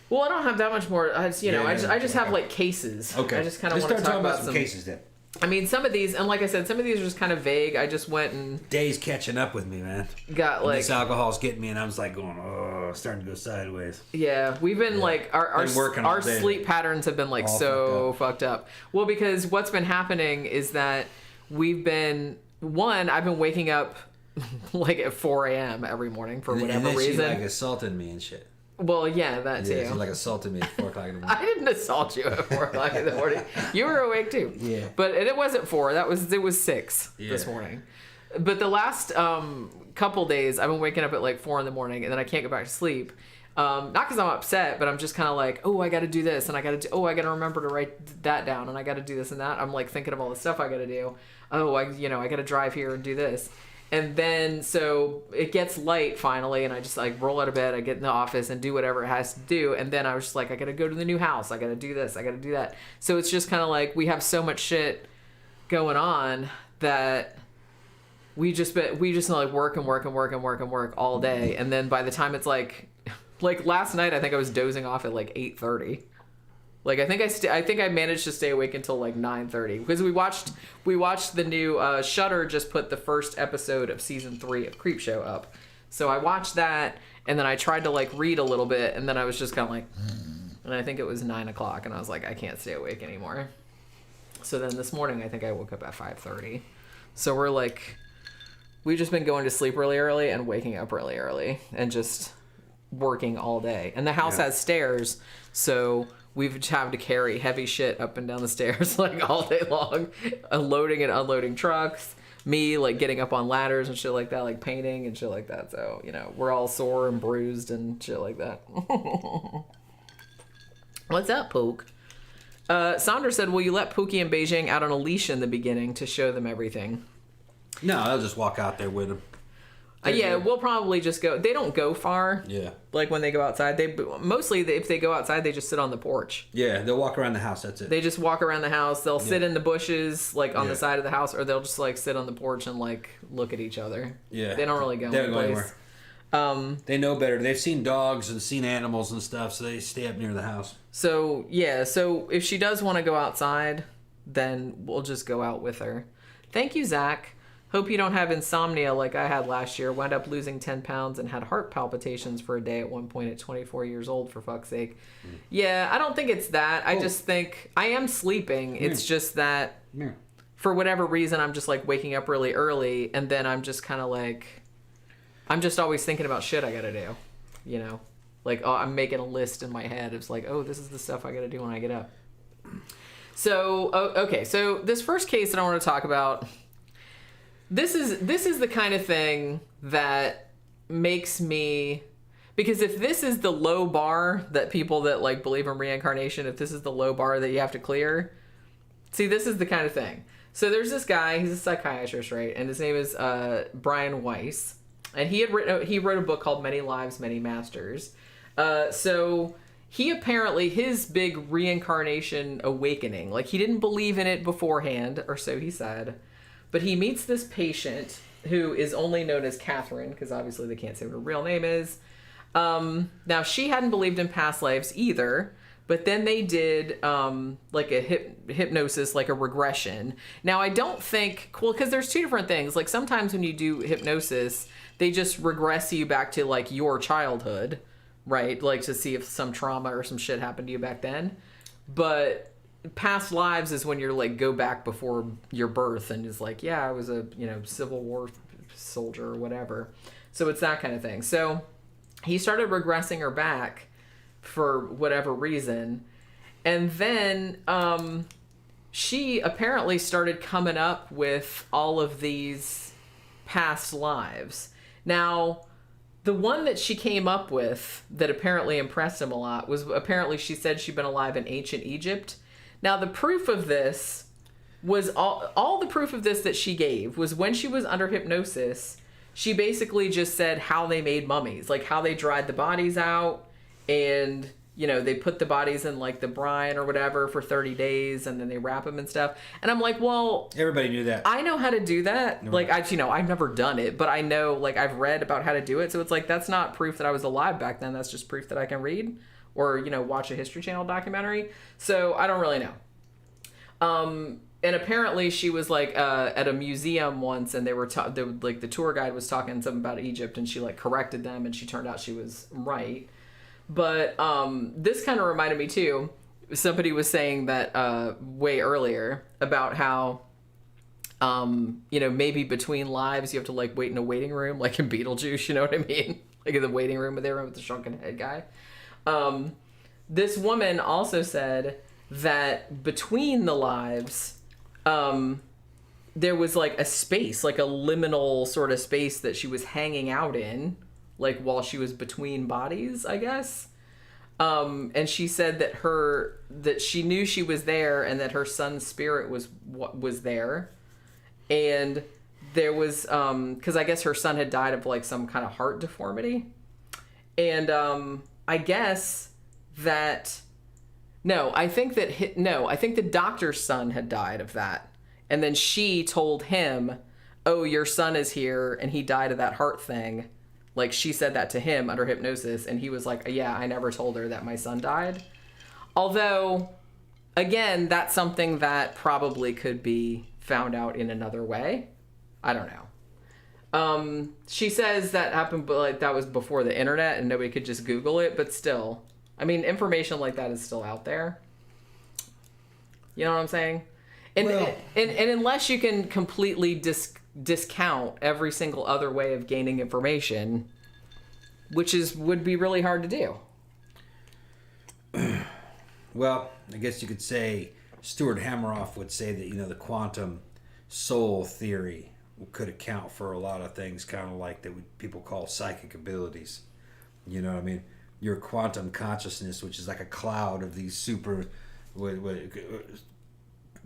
Well, I don't have that much more. I just have like cases. Okay. I just kind of want to talk about some cases then. I mean, some of these, and like I said, some of these are just kind of vague. I just went and Day's catching up with me, man. got like this alcohol's getting me, and I was like going, oh, starting to go sideways. Yeah, we've been like our sleep patterns have been like all so fucked up. Well, because what's been happening is that I've been waking up like at 4 a.m. every morning for whatever and then reason. She like assaulted me and shit. Well, yeah, that too. Yeah, she like assaulted me at 4 o'clock in the morning. I didn't assault you at 4 o'clock in the morning. You were awake too. Yeah. But it wasn't 4. It was 6 this morning. But the last couple days, I've been waking up at like 4 in the morning, and then I can't go back to sleep. Not because I'm upset, but I'm just kind of like, oh, I got to do this, and I got to remember to write that down, and I got to do this and that. I'm like thinking of all the stuff I got to do. Oh, I got to drive here and do this. And then, so it gets light finally, and I just like roll out of bed, I get in the office and do whatever it has to do. And then I was just like, I got to go to the new house. I got to do this. I got to do that. So it's just kind of like, we have so much shit going on that we just like work all day. And then by the time it's like last night, I think I was dozing off at like 8:30. Like I think I managed to stay awake until like 9:30 because we watched the new Shudder just put the first episode of season 3 of Creepshow up, so I watched that and then I tried to like read a little bit and then I was just kind of like, and I think it was 9 o'clock and I was like, I can't stay awake anymore. So then this morning I think I woke up at 5:30. So we've just been going to sleep really early and waking up really early and just working all day. And the house has stairs, so we've just had to carry heavy shit up and down the stairs like all day long, loading and unloading trucks, me like getting up on ladders and shit like that, like painting and shit like that. So, you know, we're all sore and bruised and shit like that. What's up, Pook? Sandra said, will you let Pookie and Beijing out on a leash in the beginning to show them everything? No, I'll just walk out there with them. Yeah, we'll probably just go. They don't go far. Yeah. Like when they go outside, if they go outside, they just sit on the porch. Yeah, they'll walk around the house. That's it. They just walk around the house. They'll sit in the bushes, like on the side of the house, or they'll just like sit on the porch and like look at each other. Yeah. They don't really go anywhere. They know better. They've seen dogs and seen animals and stuff, so they stay up near the house. So yeah, so if she does want to go outside, then we'll just go out with her. Thank you, Zach. Hope you don't have insomnia like I had last year. Wound up losing 10 pounds and had heart palpitations for a day at one point at 24 years old, for fuck's sake. Yeah, I don't think it's that. I just think I am sleeping. It's just that for whatever reason, I'm just like waking up really early. And then I'm just kind of like, I'm just always thinking about shit I got to do. You know, like I'm making a list in my head. It's like, oh, this is the stuff I got to do when I get up. So, okay. So this first case that I want to talk about, This is the kind of thing that makes me, because if this is the low bar that people that like believe in reincarnation, if this is the low bar that you have to clear, see, this is the kind of thing. So there's this guy, he's a psychiatrist, right? And his name is Brian Weiss, and he wrote a book called Many Lives, Many Masters. So he apparently, his big reincarnation awakening, like he didn't believe in it beforehand, or so he said. But he meets this patient who is only known as Catherine, because obviously they can't say what her real name is. Now, she hadn't believed in past lives either, but then they did like a hypnosis, like a regression. Now, I don't think, because there's two different things. Like sometimes when you do hypnosis, they just regress you back to like your childhood, right? Like to see if some trauma or some shit happened to you back then. But past lives is when you're like go back before your birth and is like, yeah, I was a, you know, Civil War soldier or whatever. So it's that kind of thing. So he started regressing her back for whatever reason. And then she apparently started coming up with all of these past lives. Now, the one that she came up with that apparently impressed him a lot was apparently she said she'd been alive in ancient Egypt. Now, the proof of this was all the proof of this that she gave was when she was under hypnosis, she basically just said how they made mummies, like how they dried the bodies out and, you know, they put the bodies in like the brine or whatever for 30 days and then they wrap them and stuff. And I'm like, well, everybody knew that. I know how to do that. No. Like, I've never done it, but I know, like, I've read about how to do it. So it's like, that's not proof that I was alive back then. That's just proof that I can read or, you know, watch a History Channel documentary. So I don't really know. And apparently she was like at a museum once and they were like the tour guide was talking something about Egypt and she like corrected them and she turned out she was right. But this kind of reminded me too. Somebody was saying that way earlier about how you know, maybe between lives you have to like wait in a waiting room like in Beetlejuice, you know what I mean? Like in the waiting room with the shrunken head guy. This woman also said that between the lives there was like a space, like a liminal sort of space that she was hanging out in, like while she was between bodies, I guess. And she said that she knew she was there and that her son's spirit was there. And there was, cause I guess her son had died of like some kind of heart deformity. And, I guess that, I think the doctor's son had died of that. And then she told him, oh, your son is here and he died of that heart thing. Like she said that to him under hypnosis and he was like, yeah, I never told her that my son died. Although, again, that's something that probably could be found out in another way. I don't know. She says that happened, but like that was before the internet and nobody could just Google it, but still. I mean, information like that is still out there. You know what I'm saying? And and unless you can completely discount every single other way of gaining information, which would be really hard to do. Well, I guess you could say Stuart Hameroff would say that, you know, the quantum soul theory could account for a lot of things, kind of like that people call psychic abilities. You know what I mean? Your quantum consciousness, which is like a cloud of these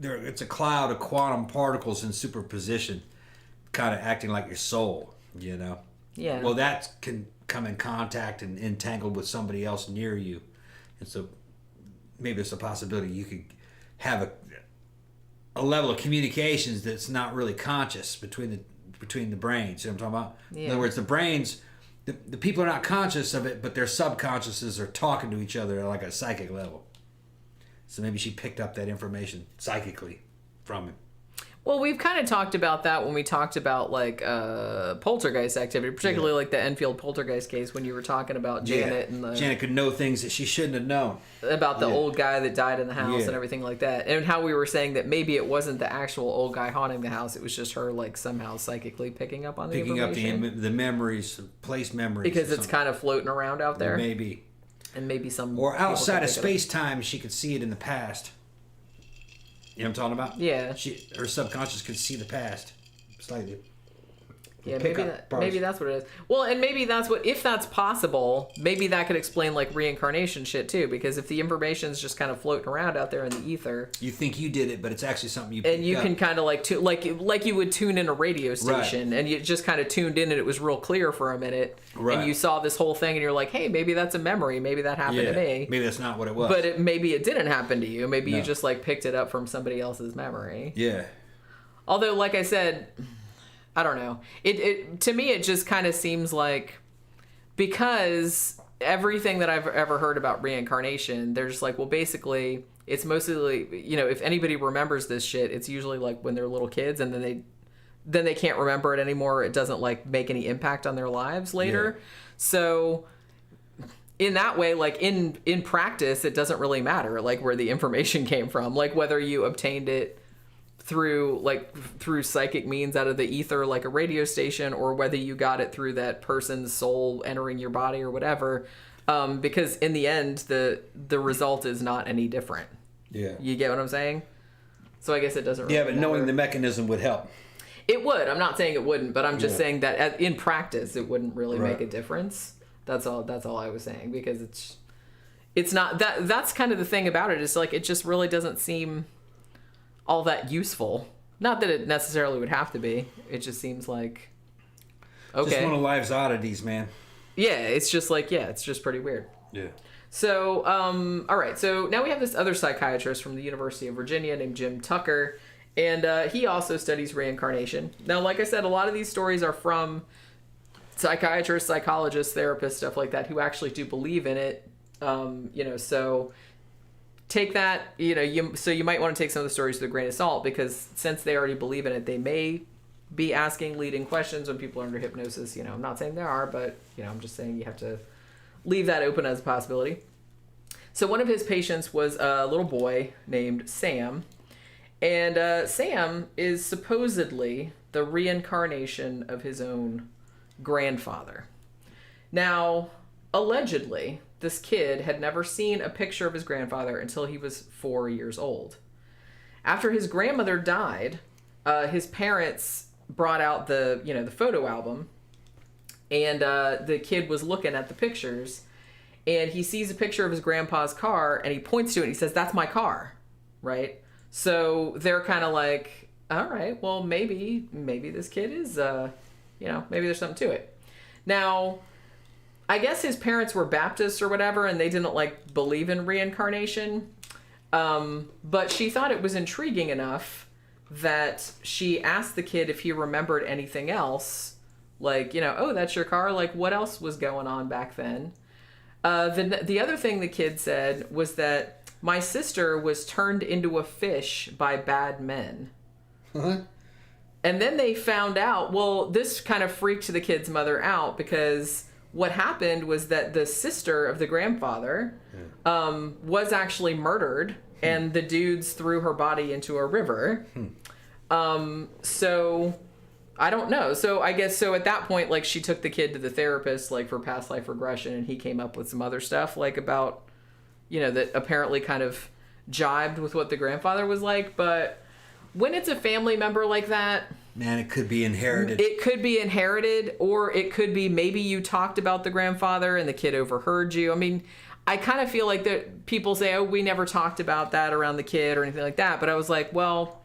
it's a cloud of quantum particles in superposition, kind of acting like your soul, you know? Yeah. Well, that can come in contact and entangled with somebody else near you. And so maybe there's a possibility you could have a level of communications that's not really conscious between the brains. You know what I'm talking about? Yeah. In other words, the brains, the people are not conscious of it, but their subconsciouses are talking to each other at like a psychic level. So maybe she picked up that information psychically from him. Well, we've kind of talked about that when we talked about like poltergeist activity, particularly like the Enfield poltergeist case when you were talking about Janet and Janet could know things that she shouldn't have known about the old guy that died in the house Yeah. and everything like that, and how we were saying that maybe it wasn't the actual old guy haunting the house; it was just her like somehow psychically picking up on the information. the memories, place memories, because it's kind of floating around out there. Maybe. And maybe some or people outside can of pick it up. space-time, she could see it in the past. You know what I'm talking about? Yeah. Her subconscious could see the past slightly. Yeah, Pick maybe up parts. maybe that's what it is. Well, and maybe that's what, if that's possible, maybe that could explain like reincarnation shit too. Because if the information's just kind of floating around out there in the ether, you think you did it, but it's actually something you. And you can kind of like like you would tune in a radio station, Right. and you just kind of tuned in, and it was real clear for a minute, Right. and you saw this whole thing, and you're like, hey, maybe that's a memory, maybe that happened to me. Maybe that's not what it was. But maybe it didn't happen to you. Maybe you No. just like picked it up from somebody else's memory. Yeah. Although, like I said, I don't know. It to me, it just kind of seems like, because everything that I've ever heard about reincarnation, they're just like, well, basically, it's mostly, you know, if anybody remembers this shit, it's usually like when they're little kids, and then they can't remember it anymore. It doesn't like make any impact on their lives later. Yeah. So in that way, like in practice, it doesn't really matter like where the information came from, like whether you obtained it through psychic means out of the ether, like a radio station, or whether you got it through that person's soul entering your body or whatever. Because in the end, the result is not any different. Yeah. You get what I'm saying? So I guess it doesn't really Yeah, but knowing matter. the mechanism would help. It would. I'm not saying it wouldn't, but I'm just saying that in practice, it wouldn't really Right. make a difference. That's all I was saying, because it's not that's kind of the thing about it. It's like, it just really doesn't seem all that useful. Not that it necessarily would have to be. It just seems like, okay. Just one of life's oddities, man. Yeah, it's just like, it's just pretty weird. Yeah. So, all right. So now we have this other psychiatrist from the University of Virginia named Jim Tucker, and he also studies reincarnation. Now, like I said, a lot of these stories are from psychiatrists, psychologists, therapists, stuff like that, who actually do believe in it. So take that, you might want to take some of the stories with a grain of salt, because since they already believe in it, they may be asking leading questions when people are under hypnosis. I'm not saying they are, but, I'm just saying you have to leave that open as a possibility. So one of his patients was a little boy named Sam, and Sam is supposedly the reincarnation of his own grandfather. Now, allegedly, this kid had never seen a picture of his grandfather until he was 4 years old. After his grandmother died, his parents brought out the photo album, and the kid was looking at the pictures, and he sees a picture of his grandpa's car, and he points to it and he says, "That's my car," right? So they're kind of like, all right, well, maybe this kid is, maybe there's something to it. Now, I guess his parents were Baptists or whatever, and they didn't believe in reincarnation. But she thought it was intriguing enough that she asked the kid if he remembered anything else. Oh, that's your car? What else was going on back then? The other thing the kid said was that my sister was turned into a fish by bad men. Huh? And then they found out, well, this kind of freaked the kid's mother out, because what happened was that the sister of the grandfather was actually murdered, and the dudes threw her body into a river. So I don't know. So I guess, at that point, she took the kid to the therapist, for past life regression, and he came up with some other stuff, about, that apparently kind of jibed with what the grandfather was like. But when it's a family member like that, man, it could be inherited. It could be inherited, or it could be maybe you talked about the grandfather and the kid overheard you. I mean, I kind of feel like that people say, oh, we never talked about that around the kid or anything like that. But I was like, well,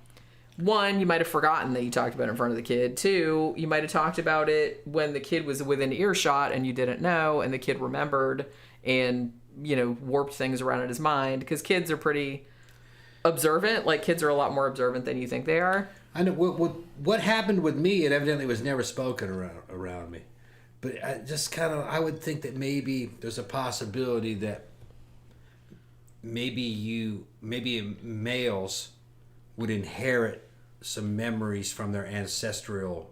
one, you might have forgotten that you talked about it in front of the kid. Two, you might have talked about it when the kid was within earshot and you didn't know, and the kid remembered and, warped things around in his mind. Because kids are pretty observant. Kids are a lot more observant than you think they are. I know what happened with me. It evidently was never spoken around me, but I just I would think that maybe there's a possibility that maybe males would inherit some memories from their ancestral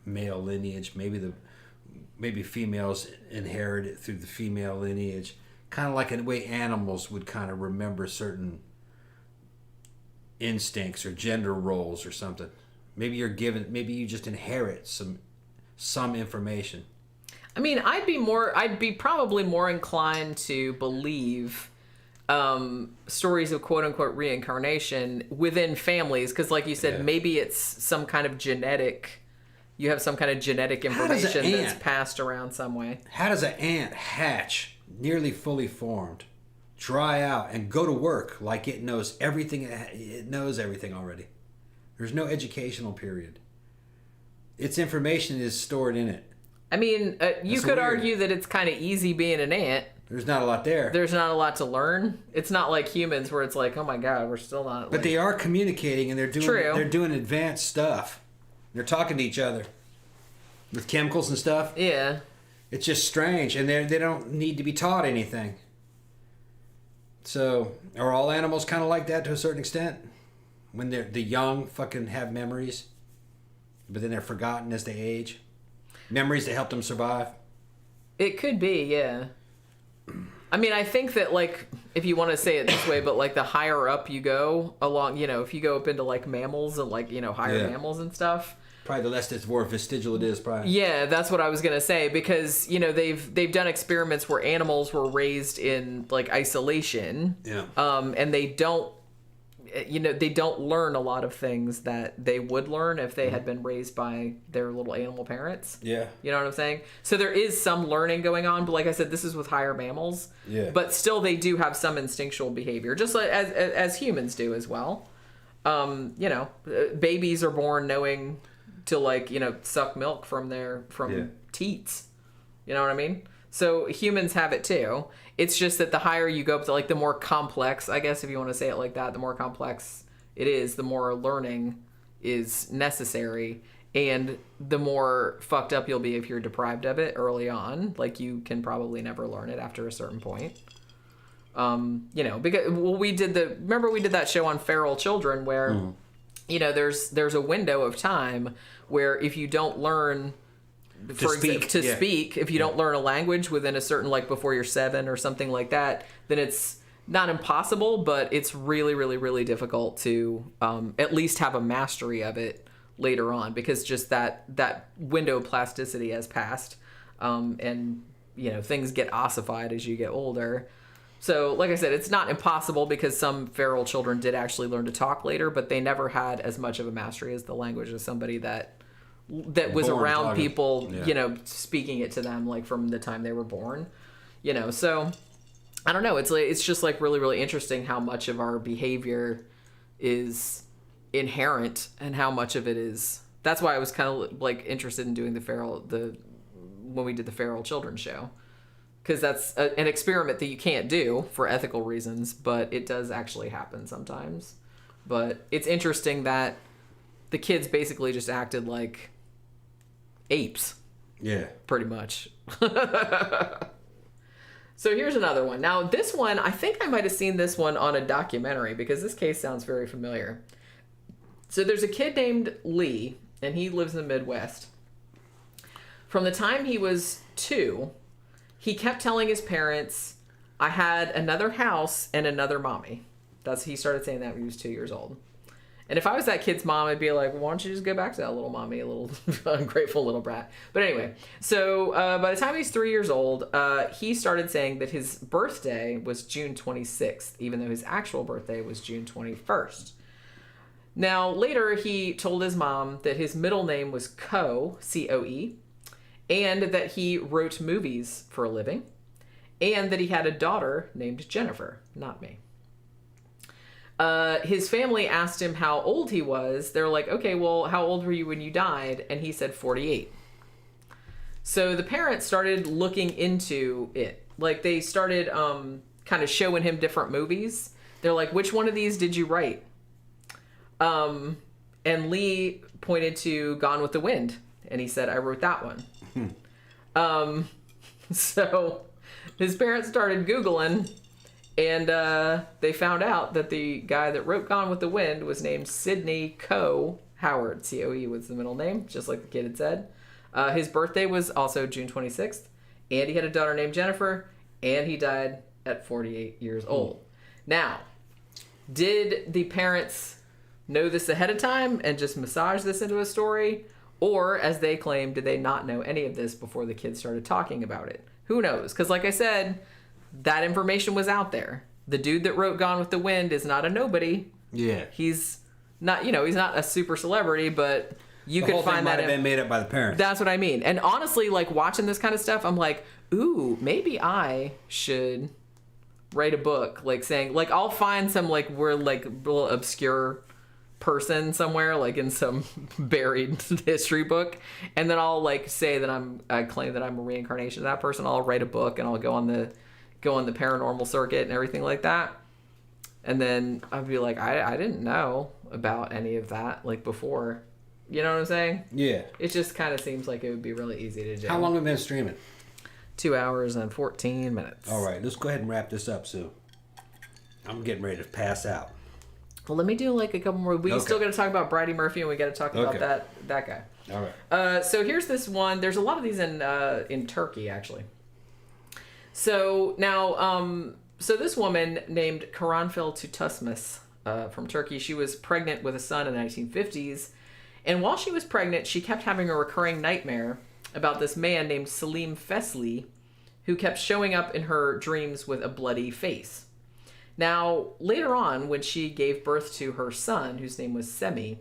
male lineage. Maybe females inherit it through the female lineage, kind of like the way animals would kind of remember certain instincts or gender roles or something. Maybe you just inherit some information. I mean, I'd be probably more inclined to believe stories of quote unquote reincarnation within families, because like you said, maybe it's some kind of you have some kind of genetic information that's passed around some way. How does an ant hatch nearly fully formed, dry out, and go to work like it knows everything? It knows everything already. There's no educational period. Its information is stored in it. I mean, you could argue that it's kind of easy being an ant. There's not a lot there. There's not a lot to learn. It's not like humans where it's like, oh my God, we're still not. But they are communicating, and they're doing advanced stuff. They're talking to each other with chemicals and stuff. Yeah. It's just strange, and they don't need to be taught anything. So, are all animals kind of like that to a certain extent? When the young fucking have memories, but then they're forgotten as they age? Memories that help them survive? It could be, yeah. I mean, I think that, like, if you want to say it this way, but, like, the higher up you go along, you know, if you go up into, like, mammals and, like, you know, higher mammals and stuff. Probably the less it's more vestigial it is, probably. Yeah, that's what I was going to say, because, you know, they've done experiments where animals were raised in, like, isolation. Yeah. And they don't learn a lot of things that they would learn if they had been raised by their little animal parents. Yeah. You know what I'm saying? So there is some learning going on, but like I said, this is with higher mammals. Yeah. But still, they do have some instinctual behavior, just like as humans do as well. You know, babies are born knowing to, like, you know, suck milk from teats. You know what I mean? So humans have it too. It's just that the higher you go up to, like, the more complex, I guess if you want to say it like that, the more complex it is, the more learning is necessary, and the more fucked up you'll be if you're deprived of it early on. Like, you can probably never learn it after a certain point. You know, because we did that show on feral children where, you know, there's a window of time where if you don't learn to speak, if you don't learn a language within a certain, like, before you're 7 or something like that, then it's not impossible, but it's really, really, really difficult to at least have a mastery of it later on, because just that window of plasticity has passed, and, you know, things get ossified as you get older. So, like I said, it's not impossible, because some feral children did actually learn to talk later, but they never had as much of a mastery as the language as somebody that was around talking. People, you know, speaking it to them, like, from the time they were born, you know. So I don't know. It's just, like, really, really interesting how much of our behavior is inherent and how much of it is. That's why I was kind of, like, interested in doing when we did the feral children show, because that's an experiment that you can't do for ethical reasons, but it does actually happen sometimes. But it's interesting that the kids basically just acted like apes. Yeah. Pretty much. So here's another one. Now, this one, I think I might have seen this one on a documentary, because this case sounds very familiar. So there's a kid named Lee, and he lives in the Midwest. From the time he was 2, he kept telling his parents, I had another house and another mommy. He started saying that when he was 2 years old. And if I was that kid's mom, I'd be like, why don't you just go back to that little mommy, a little ungrateful little brat. But anyway, so by the time he's 3 years old, he started saying that his birthday was June 26th, even though his actual birthday was June 21st. Now, later, he told his mom that his middle name was C-O-E, and that he wrote movies for a living, and that he had a daughter named Jennifer, not me. His family asked him how old he was. They're like, okay, well, how old were you when you died? And he said 48. So the parents started looking into it. Like, they started kind of showing him different movies. They're like, which one of these did you write? And Lee pointed to Gone with the Wind, and he said, I wrote that one. So his parents started Googling, and they found out that the guy that wrote Gone with the Wind was named Sidney Coe Howard. C-O-E was the middle name, just like the kid had said. His birthday was also June 26th, and he had a daughter named Jennifer, and he died at 48 years old. Now, did the parents know this ahead of time and just massage this into a story? Or, as they claim, did they not know any of this before the kids started talking about it? Who knows? Because, like I said, that information was out there. The dude that wrote Gone with the Wind is not a nobody. Yeah. He's not, he's not a super celebrity, but you could find that. Might have been made up by the parents. That's what I mean. And honestly, like, watching this kind of stuff, I'm like, ooh, maybe I should write a book, like, saying, like, I'll find some, like, little obscure person somewhere, like in some buried history book, and then I'll, like, say that I claim that I'm a reincarnation of that person. I'll write a book, and I'll go on the paranormal circuit and everything like that, and then I'd be like, I didn't know about any of that, like, before. You know what I'm saying? Yeah. It just kind of seems like it would be really easy to do. How long have we been streaming? 2 hours and 14 minutes. All right, let's go ahead and wrap this up, Sue. I'm getting ready to pass out. Well, let me do, like, a couple more. We still got to talk about Bridey Murphy, and we got to talk about that guy. All right. So here's this one. There's a lot of these in Turkey, actually. So now, so this woman named Karanfil Tutusmus from Turkey, she was pregnant with a son in the 1950s. And while she was pregnant, she kept having a recurring nightmare about this man named Salim Fesli, who kept showing up in her dreams with a bloody face. Now, later on, when she gave birth to her son, whose name was Semi,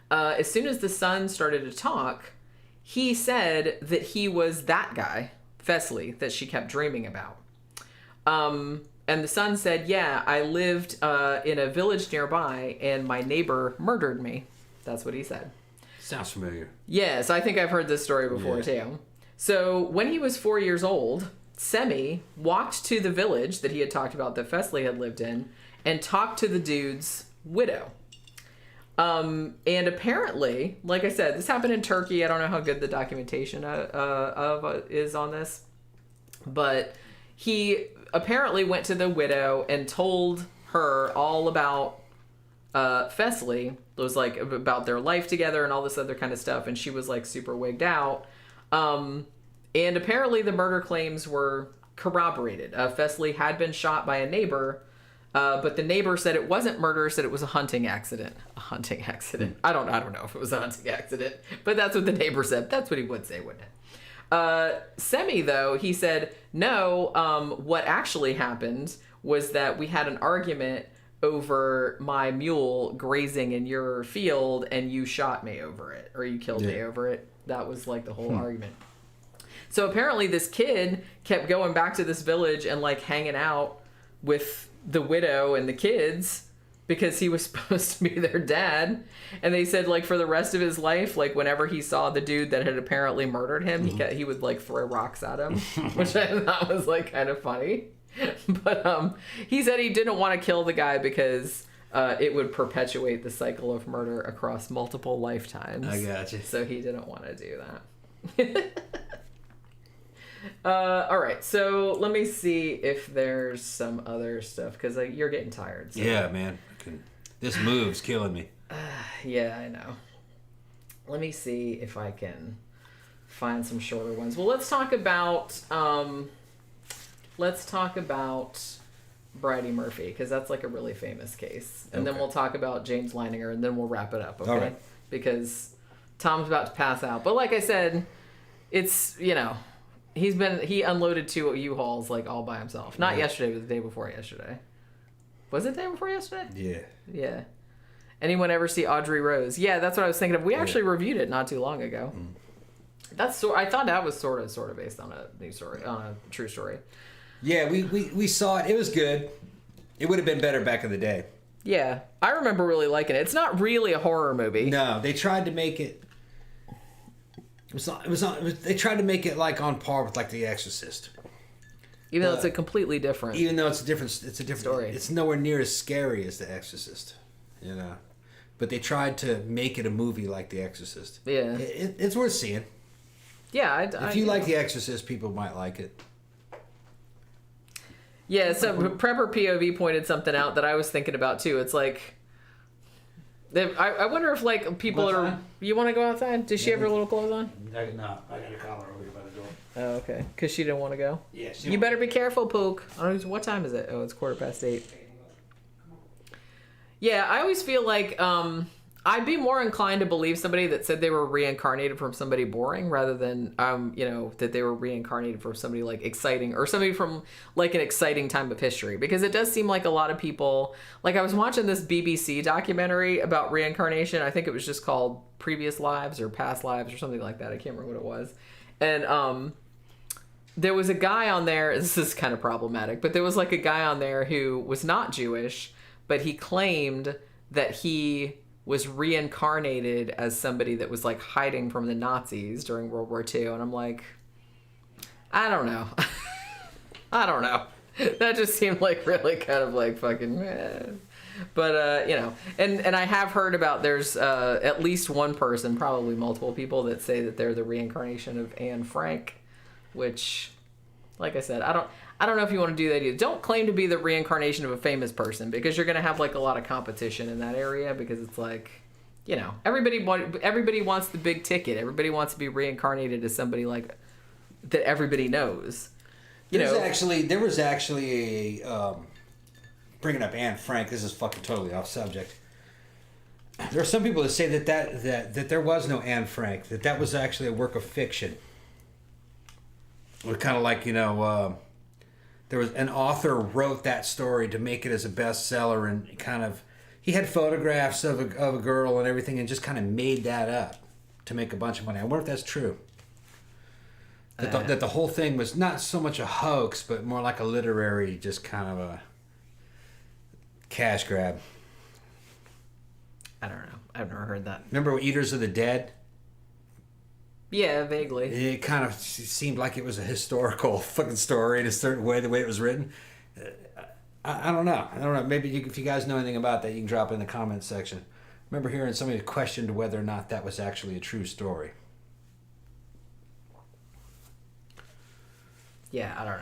as soon as the son started to talk, he said that he was that guy, Fesli, that she kept dreaming about. And the son said, yeah, I lived in a village nearby, and my neighbor murdered me. That's what he said. Sounds familiar. Yes, I think I've heard this story before, too. So when he was 4 years old, Semi walked to the village that he had talked about that Fesli had lived in and talked to the dude's widow. And apparently, like I said, this happened in Turkey. I don't know how good the documentation is on this. But he apparently went to the widow and told her all about Fesli. It was like about their life together and all this other kind of stuff. And she was like super wigged out. And apparently the murder claims were corroborated. Fesli had been shot by a neighbor, but the neighbor said it wasn't murder, said it was a hunting accident. A hunting accident. I don't know if it was a hunting accident, but that's what the neighbor said. That's what he would say, wouldn't it? Semi, though, he said, no, what actually happened was that we had an argument over my mule grazing in your field, and you shot me over it, or you killed me over it. That was like the whole argument. So apparently this kid kept going back to this village and like hanging out with the widow and the kids because he was supposed to be their dad. And they said like for the rest of his life, like whenever he saw the dude that had apparently murdered him, he would like throw rocks at him, which I thought was like kind of funny. But he said he didn't want to kill the guy because it would perpetuate the cycle of murder across multiple lifetimes. I gotcha. So he didn't want to do that. All right, so let me see if there's some other stuff because you're getting tired. So. Yeah, man. This move's killing me. Yeah, I know. Let me see if I can find some shorter ones. Well, let's talk about Bridey Murphy because that's like a really famous case, and then we'll talk about James Leininger, and then we'll wrap it up. Okay, all right. Because Tom's about to pass out, but like I said, it's he unloaded 2 U-Hauls like all by himself. Not yesterday, but the day before yesterday. Was it the day before yesterday? Yeah. Yeah. Anyone ever see Audrey Rose? Yeah, that's what I was thinking of. We actually reviewed it not too long ago. I thought that was sort of based on a new story, on a true story. Yeah, we saw it. It was good. It would have been better back in the day. Yeah, I remember really liking it. It's not really a horror movie. No, they tried to make it. They tried to make it like on par with like The Exorcist. Even though it's a completely different. Even though it's a different story. It's nowhere near as scary as The Exorcist, But they tried to make it a movie like The Exorcist. Yeah, it's worth seeing. Yeah, if you like The Exorcist, people might like it. Yeah, so Prepper POV pointed something out that I was thinking about too. It's like, I wonder if like people are. You want to go outside? Does she have her little clothes on? No, I got a collar over here by the door. Oh, okay. Because she didn't want to go. Yeah. You better be careful, Pook. I don't know, what time is it? Oh, it's 8:15. Yeah, I always feel like I'd be more inclined to believe somebody that said they were reincarnated from somebody boring rather than, that they were reincarnated from somebody like exciting or somebody from like an exciting time of history. Because it does seem like a lot of people, like I was watching this BBC documentary about reincarnation. I think it was just called Previous Lives or Past Lives or something like that. I can't remember what it was. And there was a guy on there, this is kind of problematic, but there was like a guy on there who was not Jewish, but he claimed that he was reincarnated as somebody that was like hiding from the Nazis during World War II. And I'm like, I don't know. I don't know. That just seemed like really kind of like fucking, But, and I have heard about there's at least one person, probably multiple people that say that they're the reincarnation of Anne Frank, which, like I said, I don't know if you want to do that either. Don't claim to be the reincarnation of a famous person because you're going to have like a lot of competition in that area because it's like, everybody wants the big ticket. Everybody wants to be reincarnated as somebody like that everybody knows. There was actually a bringing up Anne Frank. This is fucking totally off subject. There are some people that say that there was no Anne Frank. That was actually a work of fiction. It kind of like there was an author wrote that story to make it as a bestseller, and kind of he had photographs of a girl and everything, and just kind of made that up to make a bunch of money. I wonder if that's true. That the whole thing was not so much a hoax, but more like a literary, just kind of a cash grab. I don't know. I've never heard that. Remember Eaters of the Dead? Yeah, vaguely. It kind of seemed like it was a historical fucking story in a certain way, the way it was written. I don't know. Maybe if you guys know anything about that, you can drop it in the comments section. I remember hearing somebody questioned whether or not that was actually a true story. Yeah, I don't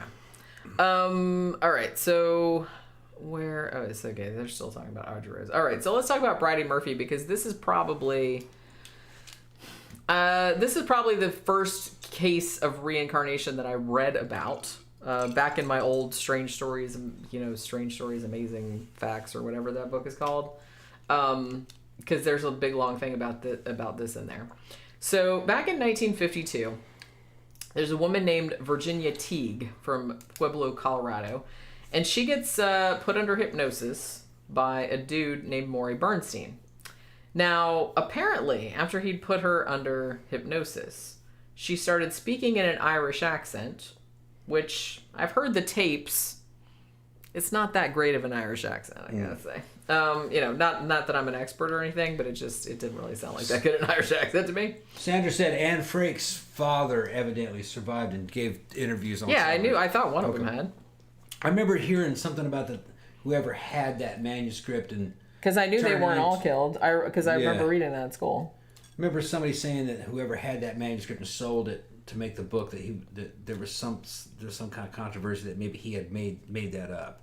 know. All right, so where... Oh, it's okay. They're still talking about Arezo. All right, so let's talk about Bridey Murphy, because this is probably... the first case of reincarnation that I read about back in my old Strange Stories, Strange Stories, Amazing Facts, or whatever that book is called. Because there's a big long thing about this in there. So back in 1952, there's a woman named Virginia Teague from Pueblo, Colorado, and she gets put under hypnosis by a dude named Maury Bernstein. Now, apparently, after he'd put her under hypnosis, she started speaking in an Irish accent, which I've heard the tapes. It's not that great of an Irish accent, I gotta say. Not that I'm an expert or anything, but it didn't really sound like that good an Irish accent to me. Sandra said Anne Frank's father evidently survived and gave interviews on. Yeah, I thought one of them had. I remember hearing something about whoever had that manuscript and. Because I knew they weren't all killed. Because I remember reading that at school. I remember somebody saying that whoever had that manuscript and sold it to make the book, that there was some kind of controversy that maybe he had made that up,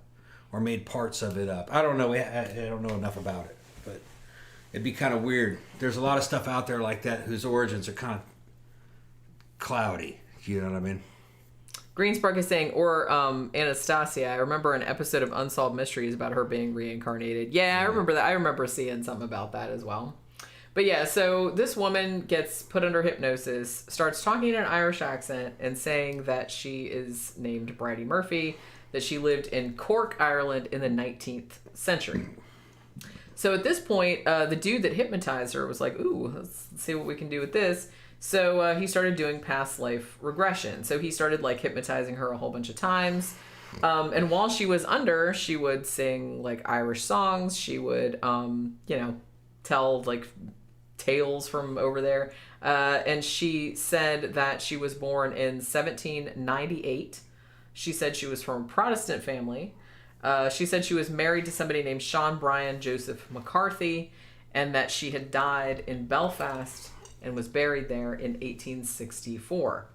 or made parts of it up. I don't know. I don't know enough about it, but it'd be kind of weird. There's a lot of stuff out there like that whose origins are kind of cloudy. You know what I mean? Greenspark is saying, or Anastasia. I remember an episode of Unsolved Mysteries about her being reincarnated. Yeah, I remember that. I remember seeing something about that as well. But yeah, so this woman gets put under hypnosis, starts talking in an Irish accent and saying that she is named Bridey Murphy, that she lived in Cork, Ireland in the 19th century. So at this point, the dude that hypnotized her was like, ooh, let's see what we can do with this. So he started doing past life regression. So he started hypnotizing her a whole bunch of times. And while she was under, she would sing Irish songs. She would, tell tales from over there. And she said that she was born in 1798. She said she was from a Protestant family. She said she was married to somebody named Sean Brian Joseph McCarthy, and that she had died in Belfast and was buried there in 1864.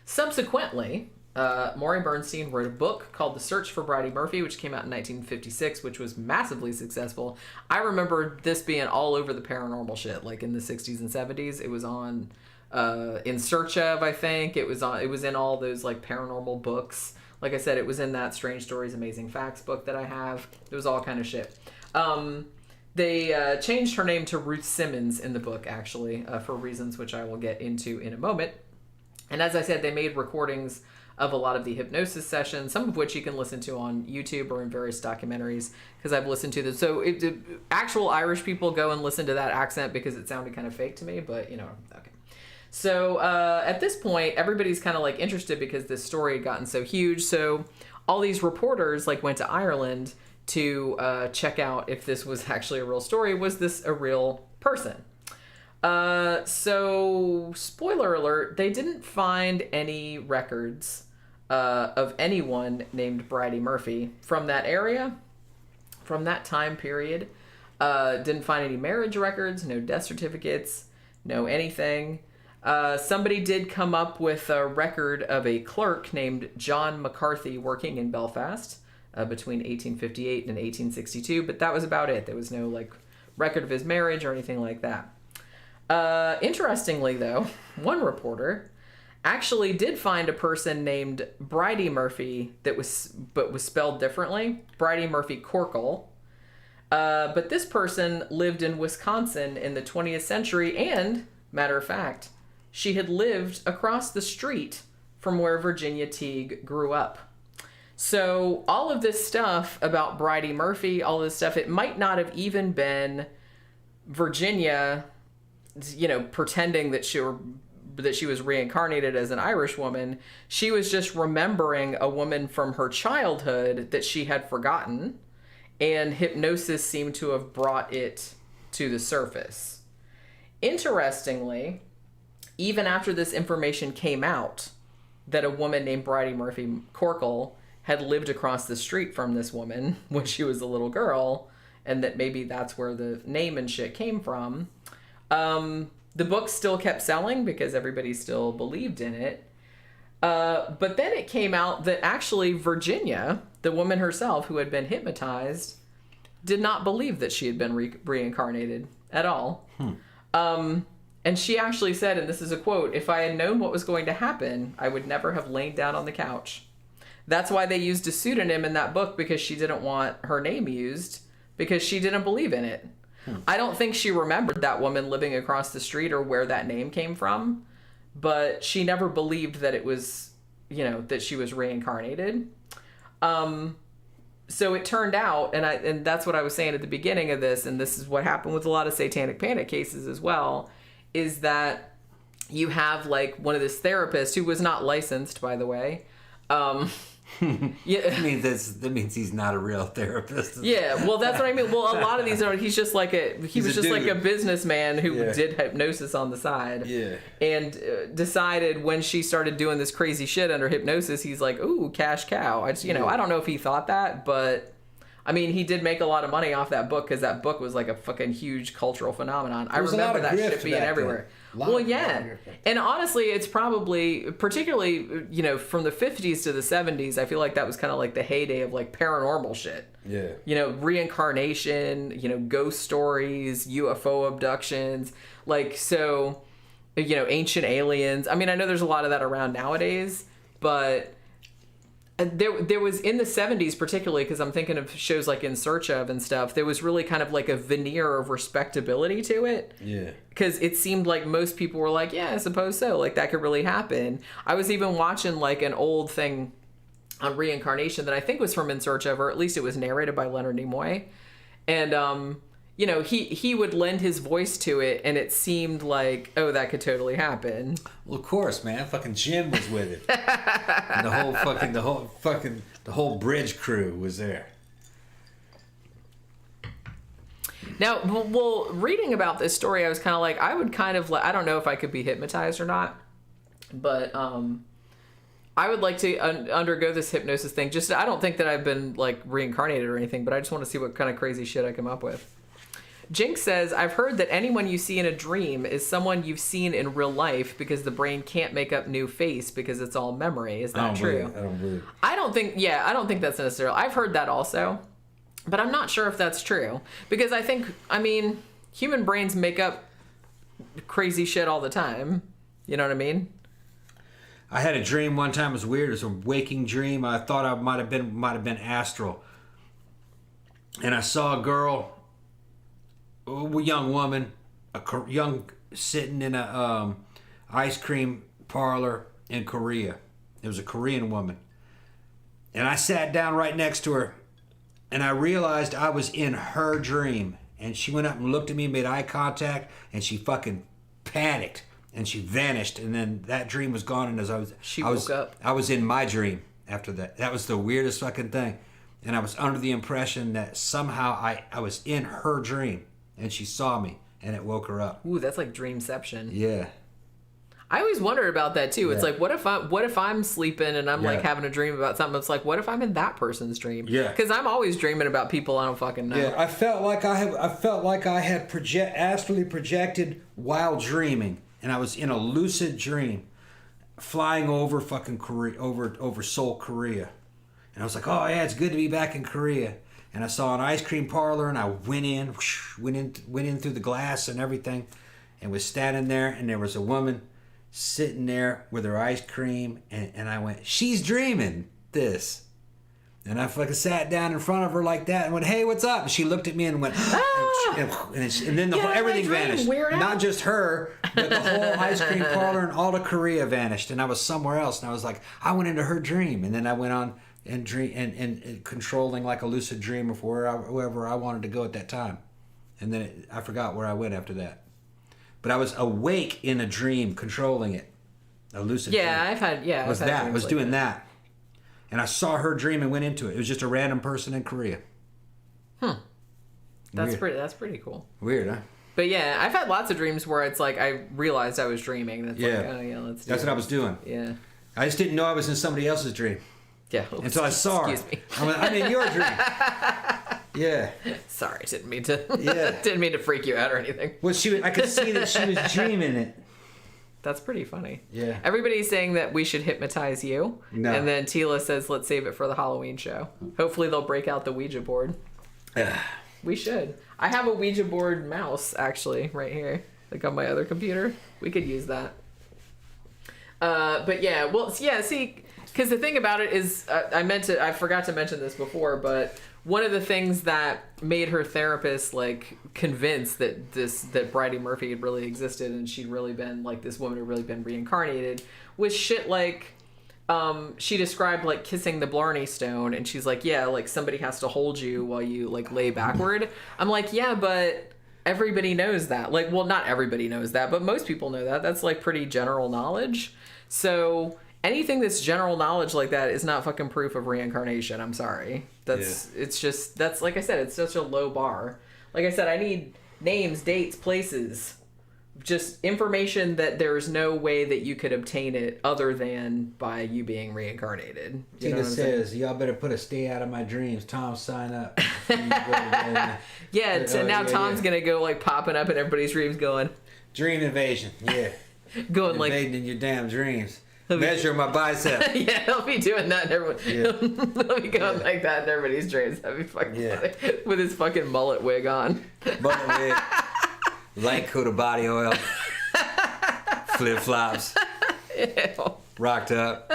Subsequently, Maury Bernstein wrote a book called The Search for Bridey Murphy, which came out in 1956, which was massively successful. I remember this being all over the paranormal shit, in the 60s and 70s. It was on In Search Of, I think. It was in all those paranormal books. Like I said, it was in that Strange Stories, Amazing Facts book that I have. It was all kind of shit. They changed her name to Ruth Simmons in the book, actually, for reasons which I will get into in a moment. And as I said, they made recordings of a lot of the hypnosis sessions, some of which you can listen to on YouTube or in various documentaries, because I've listened to them. So actual Irish people go and listen to that accent because it sounded kind of fake to me, but, okay. So at this point, everybody's kind of interested because this story had gotten so huge. So all these reporters went to Ireland to check out if this was actually a real story. Was this a real person? So, spoiler alert, they didn't find any records of anyone named Bridey Murphy from that area, from that time period. Didn't find any marriage records, no death certificates, no anything. Somebody did come up with a record of a clerk named John McCarthy working in Belfast between 1858 and 1862, but that was about it. There was no record of his marriage or anything like that. Interestingly, though, one reporter actually did find a person named Bridey Murphy that was spelled differently. Bridey Murphy Corkle. But this person lived in Wisconsin in the 20th century, and, matter of fact, she had lived across the street from where Virginia Teague grew up. So all of this stuff about Bridey Murphy, all this stuff, it might not have even been Virginia, pretending that she was reincarnated as an Irish woman. She was just remembering a woman from her childhood that she had forgotten, and hypnosis seemed to have brought it to the surface. Interestingly, even after this information came out, that a woman named Bridey Murphy Corkle had lived across the street from this woman when she was a little girl, and that maybe that's where the name and shit came from. The book still kept selling because everybody still believed in it. But then it came out that actually Virginia, the woman herself who had been hypnotized, did not believe that she had been reincarnated at all. And she actually said, and this is a quote, "If I had known what was going to happen, I would never have lain down on the couch." That's why they used a pseudonym in that book, because she didn't want her name used, because she didn't believe in it. I don't think she remembered that woman living across the street or where that name came from, but she never believed that it was, that she was reincarnated. So it turned out, and that's what I was saying at the beginning of this, and this is what happened with a lot of satanic panic cases as well, is that you have like one of this therapist who was not licensed, by the way. Yeah, that means he's not a real therapist. Yeah, well, that's what I mean. Well, a lot of these are, he's just like a businessman who did hypnosis on the side. Yeah. And decided when she started doing this crazy shit under hypnosis, he's like, ooh, cash cow. I don't know if he thought that, but I mean, he did make a lot of money off that book, because that book was like a fucking huge cultural phenomenon. I remember that shit being everywhere. Well, yeah. And honestly, it's probably, particularly, from the 50s to the 70s, I feel like that was kind of like the heyday of like paranormal shit. Yeah. Reincarnation, ghost stories, UFO abductions, ancient aliens. I mean, I know there's a lot of that around nowadays, but there was in the 70s particularly, because I'm thinking of shows like In Search Of and stuff, there was really kind of like a veneer of respectability to it. Yeah. Because it seemed like most people were like, yeah, I suppose so. Like, that could really happen. I was even watching like an old thing on reincarnation that I think was from In Search Of, or at least it was narrated by Leonard Nimoy. And, he would lend his voice to it, and it seemed like, oh, that could totally happen. Well, of course, man. Fucking Jim was with it. And the whole bridge crew was there. Now, well, reading about this story, I was kind of like, I don't know if I could be hypnotized or not, but I would like to undergo this hypnosis thing. I don't think that I've been like reincarnated or anything, but I just want to see what kind of crazy shit I come up with. Jinx says, I've heard that anyone you see in a dream is someone you've seen in real life, because the brain can't make up new face because it's all memory. Is that true? I don't believe it. I don't think that's necessarily. I've heard that also, but I'm not sure if that's true, because human brains make up crazy shit all the time. You know what I mean? I had a dream one time. It was weird. It was a waking dream. I thought I might have been astral. And I saw a girl, a young woman, sitting in a ice cream parlor in Korea. It was a Korean woman. And I sat down right next to her, and I realized I was in her dream. And she went up and looked at me, made eye contact, and she fucking panicked. And she vanished, and then that dream was gone. And she woke up. I was in my dream after that. That was the weirdest fucking thing. And I was under the impression that somehow I was in her dream, and she saw me, and it woke her up. Ooh, that's like dreamception. Yeah. I always wondered about that too. It's like, what if I'm sleeping and I'm like having a dream about something? It's like, what if I'm in that person's dream? Yeah. Because I'm always dreaming about people I don't fucking know. Yeah, I felt like I had astrally projected while dreaming, and I was in a lucid dream, flying over fucking Korea, over Seoul, Korea, and I was like, oh yeah, it's good to be back in Korea. And I saw an ice cream parlor, and I went in through the glass and everything, and was standing there, and there was a woman sitting there with her ice cream, and I went, she's dreaming this. And I fucking sat down in front of her like that and went, hey, what's up? And she looked at me and went, and then everything vanished. Not just her, but the whole ice cream parlor and all of Korea vanished. And I was somewhere else. And I was like, I went into her dream. And then I went on and dream and controlling like a lucid dream of wherever I wanted to go at that time. And then I forgot where I went after that. But I was awake in a dream, controlling it. A lucid dream. I've had I was like doing that. And I saw her dream and went into it. It was just a random person in Korea. That's pretty cool. Weird, huh? But yeah, I've had lots of dreams where it's like I realized I was dreaming. And it's like, oh yeah, let's do That's it. what I was doing. Yeah. I just didn't know I was in somebody else's dream. Yeah. Until I saw her. Excuse me. I'm in your dream. Yeah. Sorry, didn't mean to freak you out or anything. Well, I could see that she was dreaming it. That's pretty funny. Yeah. Everybody's saying that we should hypnotize you. No. And then Tila says, let's save it for the Halloween show. Hopefully they'll break out the Ouija board. We should. I have a Ouija board mouse, actually, right here. Like on my other computer. We could use that. But yeah, well, yeah, see, because the thing about it is, I forgot to mention this before, but one of the things that made her therapist like convinced that Bridey Murphy had really existed and she'd really been like this woman had really been reincarnated was shit like she described like kissing the Blarney Stone, and she's like, yeah, like somebody has to hold you while you like lay backward. I'm like, yeah, but everybody knows that. Like, well, not everybody knows that, but most people know that. That's like pretty general knowledge. So anything that's general knowledge like that is not fucking proof of reincarnation. I'm sorry. It's just, that's like I said, it's such a low bar. Like I said, I need names, dates, places, just information that there's no way that you could obtain it other than by you being reincarnated. You know Tina says, y'all better put a stay out of my dreams. Tom, sign up. Yeah, so now Tom's going to go like popping up in everybody's dreams going. Dream invasion, yeah. Going like. Invading in your damn dreams. Measure my bicep. Yeah, he'll be doing that in everyone. Yeah. He'll be going like that in everybody's dreams. That'd be fucking funny. With his fucking mullet wig on. Mullet wig. Light coat of body oil. Flip flops. Ew. Rocked up.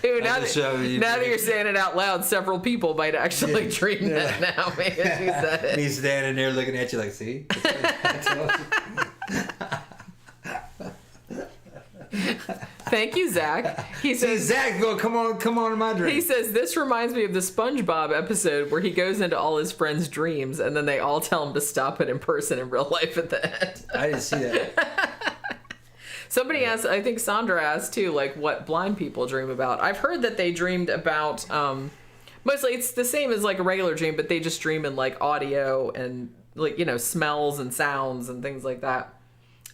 Ew, now that you're saying it out loud, several people might actually dream that now. Maybe you said it. He's standing there looking at you like, see? I told you. Thank you, Zach. He says, Zach, come on in my dream. He says, this reminds me of the SpongeBob episode where he goes into all his friends' dreams and then they all tell him to stop it in person in real life at the end. I didn't see that. Somebody asked, I think Sandra asked too, like what blind people dream about. I've heard that they dreamed about, mostly it's the same as like a regular dream, but they just dream in like audio and like, you know, smells and sounds and things like that.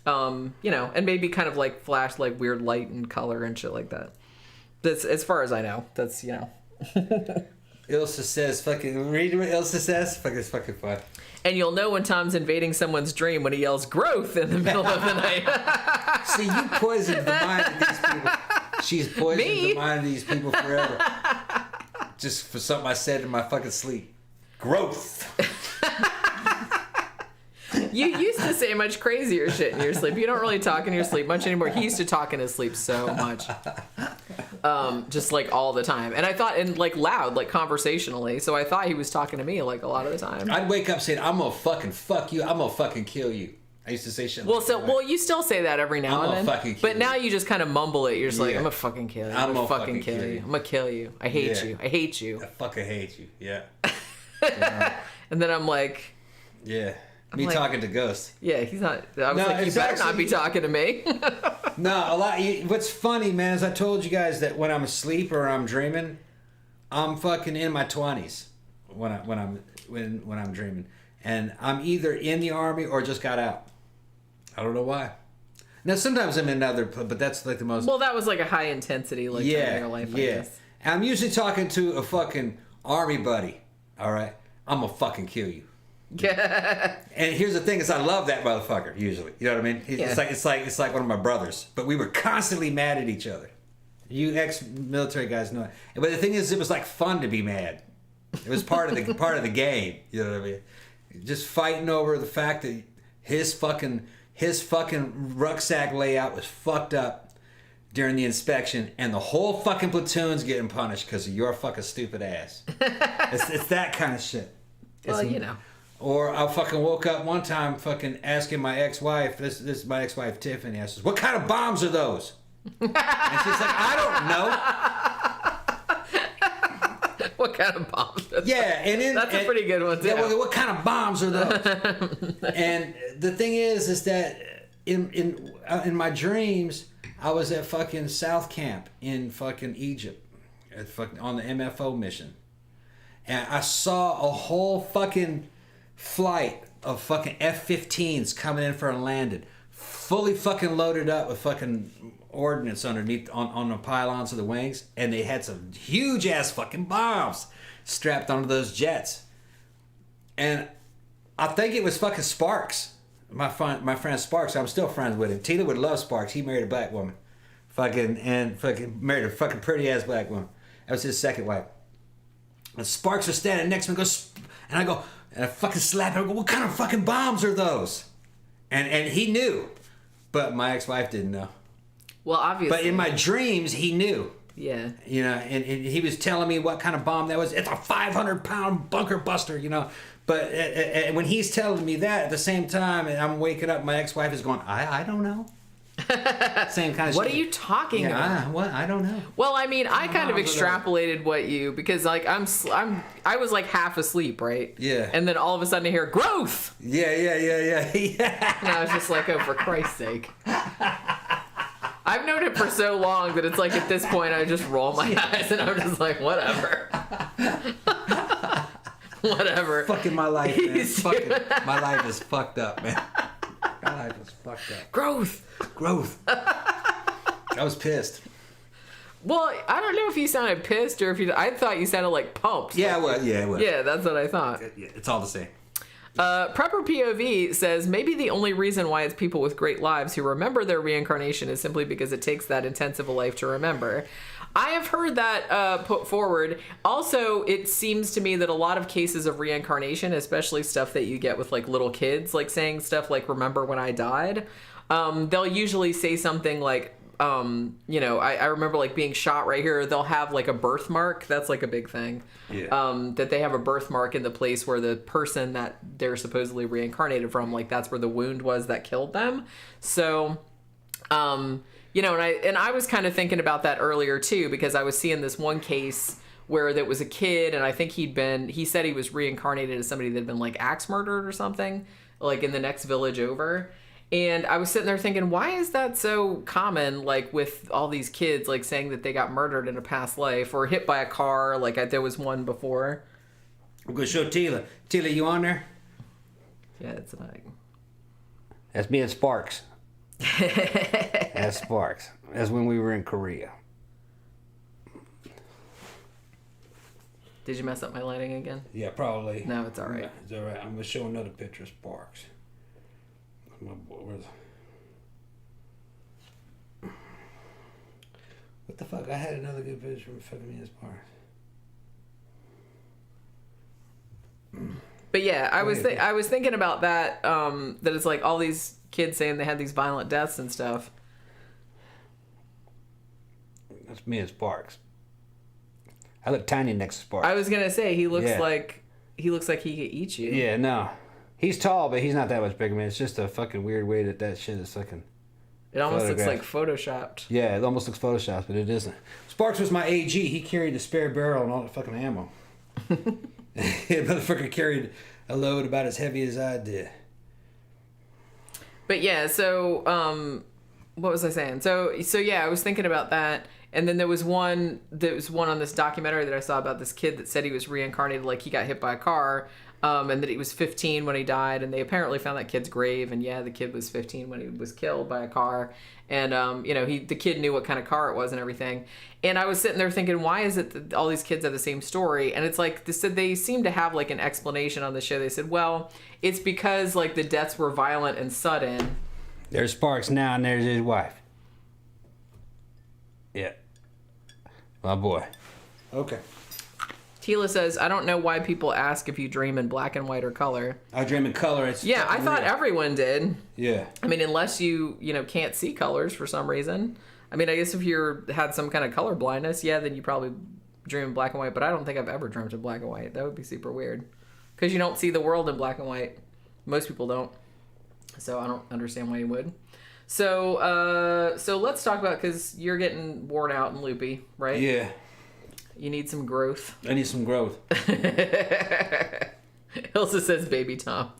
You know, and maybe kind of like flash like weird light and color and shit like that. That's as far as I know. That's, you know. Ilsa says, fucking read what Ilsa says. It's fucking fun. And you'll know when Tom's invading someone's dream when he yells growth in the middle of the night. See, you poisoned the mind of these people. She's poisoned the mind of these people forever. Just for something I said in my fucking sleep. Growth. You used to say much crazier shit in your sleep. You don't really talk in your sleep much anymore. He used to talk in his sleep so much. Just like all the time. And I thought, and like loud, like conversationally. So I thought he was talking to me like a lot of the time. I'd wake up saying, I'm gonna fucking fuck you. I'm gonna fucking kill you. I used to say shit well, like so that. well, you still say that every now and then. Fucking kill but now you just kind of mumble it. You're just like, I'm gonna fucking kill you. I'm gonna gonna fucking kill you. I'm gonna kill you. I hate you. I hate you. I fucking hate you. Yeah. And then I'm like, yeah. I'm Me like, talking to ghosts. Yeah, he's not. I was like, you it's better not actually- be talking to me. No, a lot. What's funny, man, is I told you guys that when I'm asleep or I'm dreaming, I'm fucking in my 20s when I'm dreaming, and I'm either in the army or just got out. I don't know why. Now sometimes I'm in another, but that's like the most. Well, that was like a high intensity, like in your life. I guess. And I'm usually talking to a fucking army buddy. All right, I'm gonna fucking kill you. And here's the thing: is I love that motherfucker. Usually, you know what I mean? It's like one of my brothers. But we were constantly mad at each other. You ex-military guys know it. But the thing is, it was like fun to be mad. It was part of the game. You know what I mean? Just fighting over the fact that his fucking rucksack layout was fucked up during the inspection, and the whole fucking platoon's getting punished because of your fucking stupid ass. It's that kind of shit. Well, you know. Or I fucking woke up one time fucking asking my ex-wife, this is my ex-wife Tiffany, I says, what kind of bombs are those? And she's like, I don't know. What kind of bombs? Yeah, That's a pretty good one too. Yeah, what kind of bombs are those? And the thing is that in my dreams, I was at fucking South Camp in fucking Egypt, on the MFO mission, and I saw a whole fucking flight of fucking F-15s coming in for a landing, fully fucking loaded up with fucking ordnance underneath on the pylons of the wings, and they had some huge ass fucking bombs strapped onto those jets. And I think it was fucking Sparks, my friend Sparks. I'm still friends with him. Tila would love Sparks. He married a black woman, married a fucking pretty ass black woman. That was his second wife. And Sparks was standing next to me, and I go, and I fucking slap him. I go, what kind of fucking bombs are those? And he knew, but my ex-wife didn't know. Well, obviously. But in my dreams, he knew. Yeah. You know, and he was telling me what kind of bomb that was. It's a 500-pound bunker buster, you know. But when he's telling me that at the same time, and I'm waking up, my ex-wife is going, I don't know. Same kind of shit. What are you talking about? I don't know. Well, I mean, I kind of extrapolated what you, because like I was like half asleep, right? Yeah. And then all of a sudden I hear growth. Yeah. And I was just like, oh, for Christ's sake. I've known it for so long that it's like at this point I just roll my eyes and I'm just like, whatever. Whatever. Fucking my life, man. My life is fucked up, man. My life is fucked up. Growth. I was pissed. Well, I don't know if you sounded pissed or if I thought you sounded like pumped. Yeah, well, yeah, well. Yeah, that's what I thought. Yeah, it's all the same. Prepper POV says maybe the only reason why it's people with great lives who remember their reincarnation is simply because it takes that intensive a life to remember. I have heard that put forward. Also, it seems to me that a lot of cases of reincarnation, especially stuff that you get with like little kids, like saying stuff like "Remember when I died," they'll usually say something like, you know, I remember like being shot right here. They'll have like a birthmark. That's like a big thing. Yeah. That they have a birthmark in the place where the person that they're supposedly reincarnated from, like that's where the wound was that killed them. So, you know, and I was kind of thinking about that earlier too, because I was seeing this one case where there was a kid, and I think he said he was reincarnated as somebody that had been like axe murdered or something, like in the next village over. And I was sitting there thinking, why is that so common, like with all these kids, like saying that they got murdered in a past life or hit by a car, like there was one before. I'm going to show Tila. Tila, you on there? Yeah, it's like... That's me and Sparks. That's Sparks. That's when we were in Korea. Did you mess up my lighting again? Yeah, probably. No, it's all right. It's all right. I'm going to show another picture of Sparks. My boy, what the fuck? I had another good picture of fucking me and Sparks. But yeah, I was thinking about that. That it's like all these kids saying they had these violent deaths and stuff. That's me and Sparks. I look tiny next to Sparks. I was gonna say he looks like he could eat you. Yeah, no, he's tall, but he's not that much bigger. Man, it's just a fucking weird way that shit is fucking. It almost looks like photoshopped. Yeah, it almost looks photoshopped, but it isn't. Sparks was my AG. He carried the spare barrel and all the fucking ammo. That motherfucker carried a load about as heavy as I did. But yeah, so what was I saying? So yeah, I was thinking about that, and then there was one on this documentary that I saw about this kid that said he was reincarnated, like he got hit by a car, and that he was 15 when he died, and they apparently found that kid's grave, and yeah, the kid was 15 when he was killed by a car, and you know, the kid knew what kind of car it was and everything. And I was sitting there thinking, why is it that all these kids have the same story? And it's like, they said they seem to have like an explanation on the show. They said, well, it's because like the deaths were violent and sudden. There's Sparks now, and there's his wife. Yeah. My boy. Okay. Tila says, I don't know why people ask if you dream in black and white or color. I dream in color. It's Yeah, I thought real. everyone did. Yeah. I mean, unless you can't see colors for some reason. I mean, I guess if you had some kind of color blindness, yeah, then you probably dream in black and white. But I don't think I've ever dreamt in black and white. That would be super weird. Because you don't see the world in black and white. Most people don't. So I don't understand why you would. So let's talk about, because you're getting worn out and loopy, right? Yeah. You need some growth. I need some growth. Ilsa says baby Tom.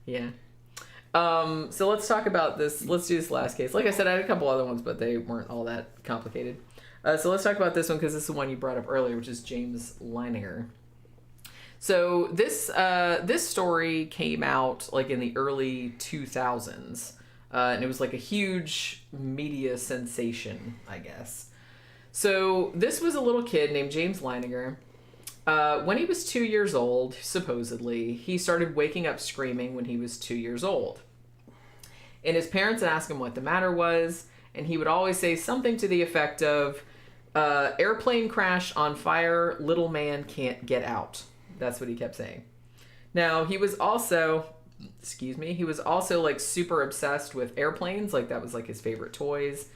Yeah. So let's talk about this. Let's do this last case. Like I said, I had a couple other ones, but they weren't all that complicated. So let's talk about this one, because this is the one you brought up earlier, which is James Leininger. So this story came out like in the early 2000s, and it was like a huge media sensation, I guess. So this was a little kid named James Leininger. When he was 2 years old, supposedly, he started waking up screaming when he was 2 years old. And his parents asked him what the matter was, and he would always say something to the effect of, airplane crash on fire, little man can't get out. That's what he kept saying. Now, he was also like super obsessed with airplanes. Like that was like his favorite toys.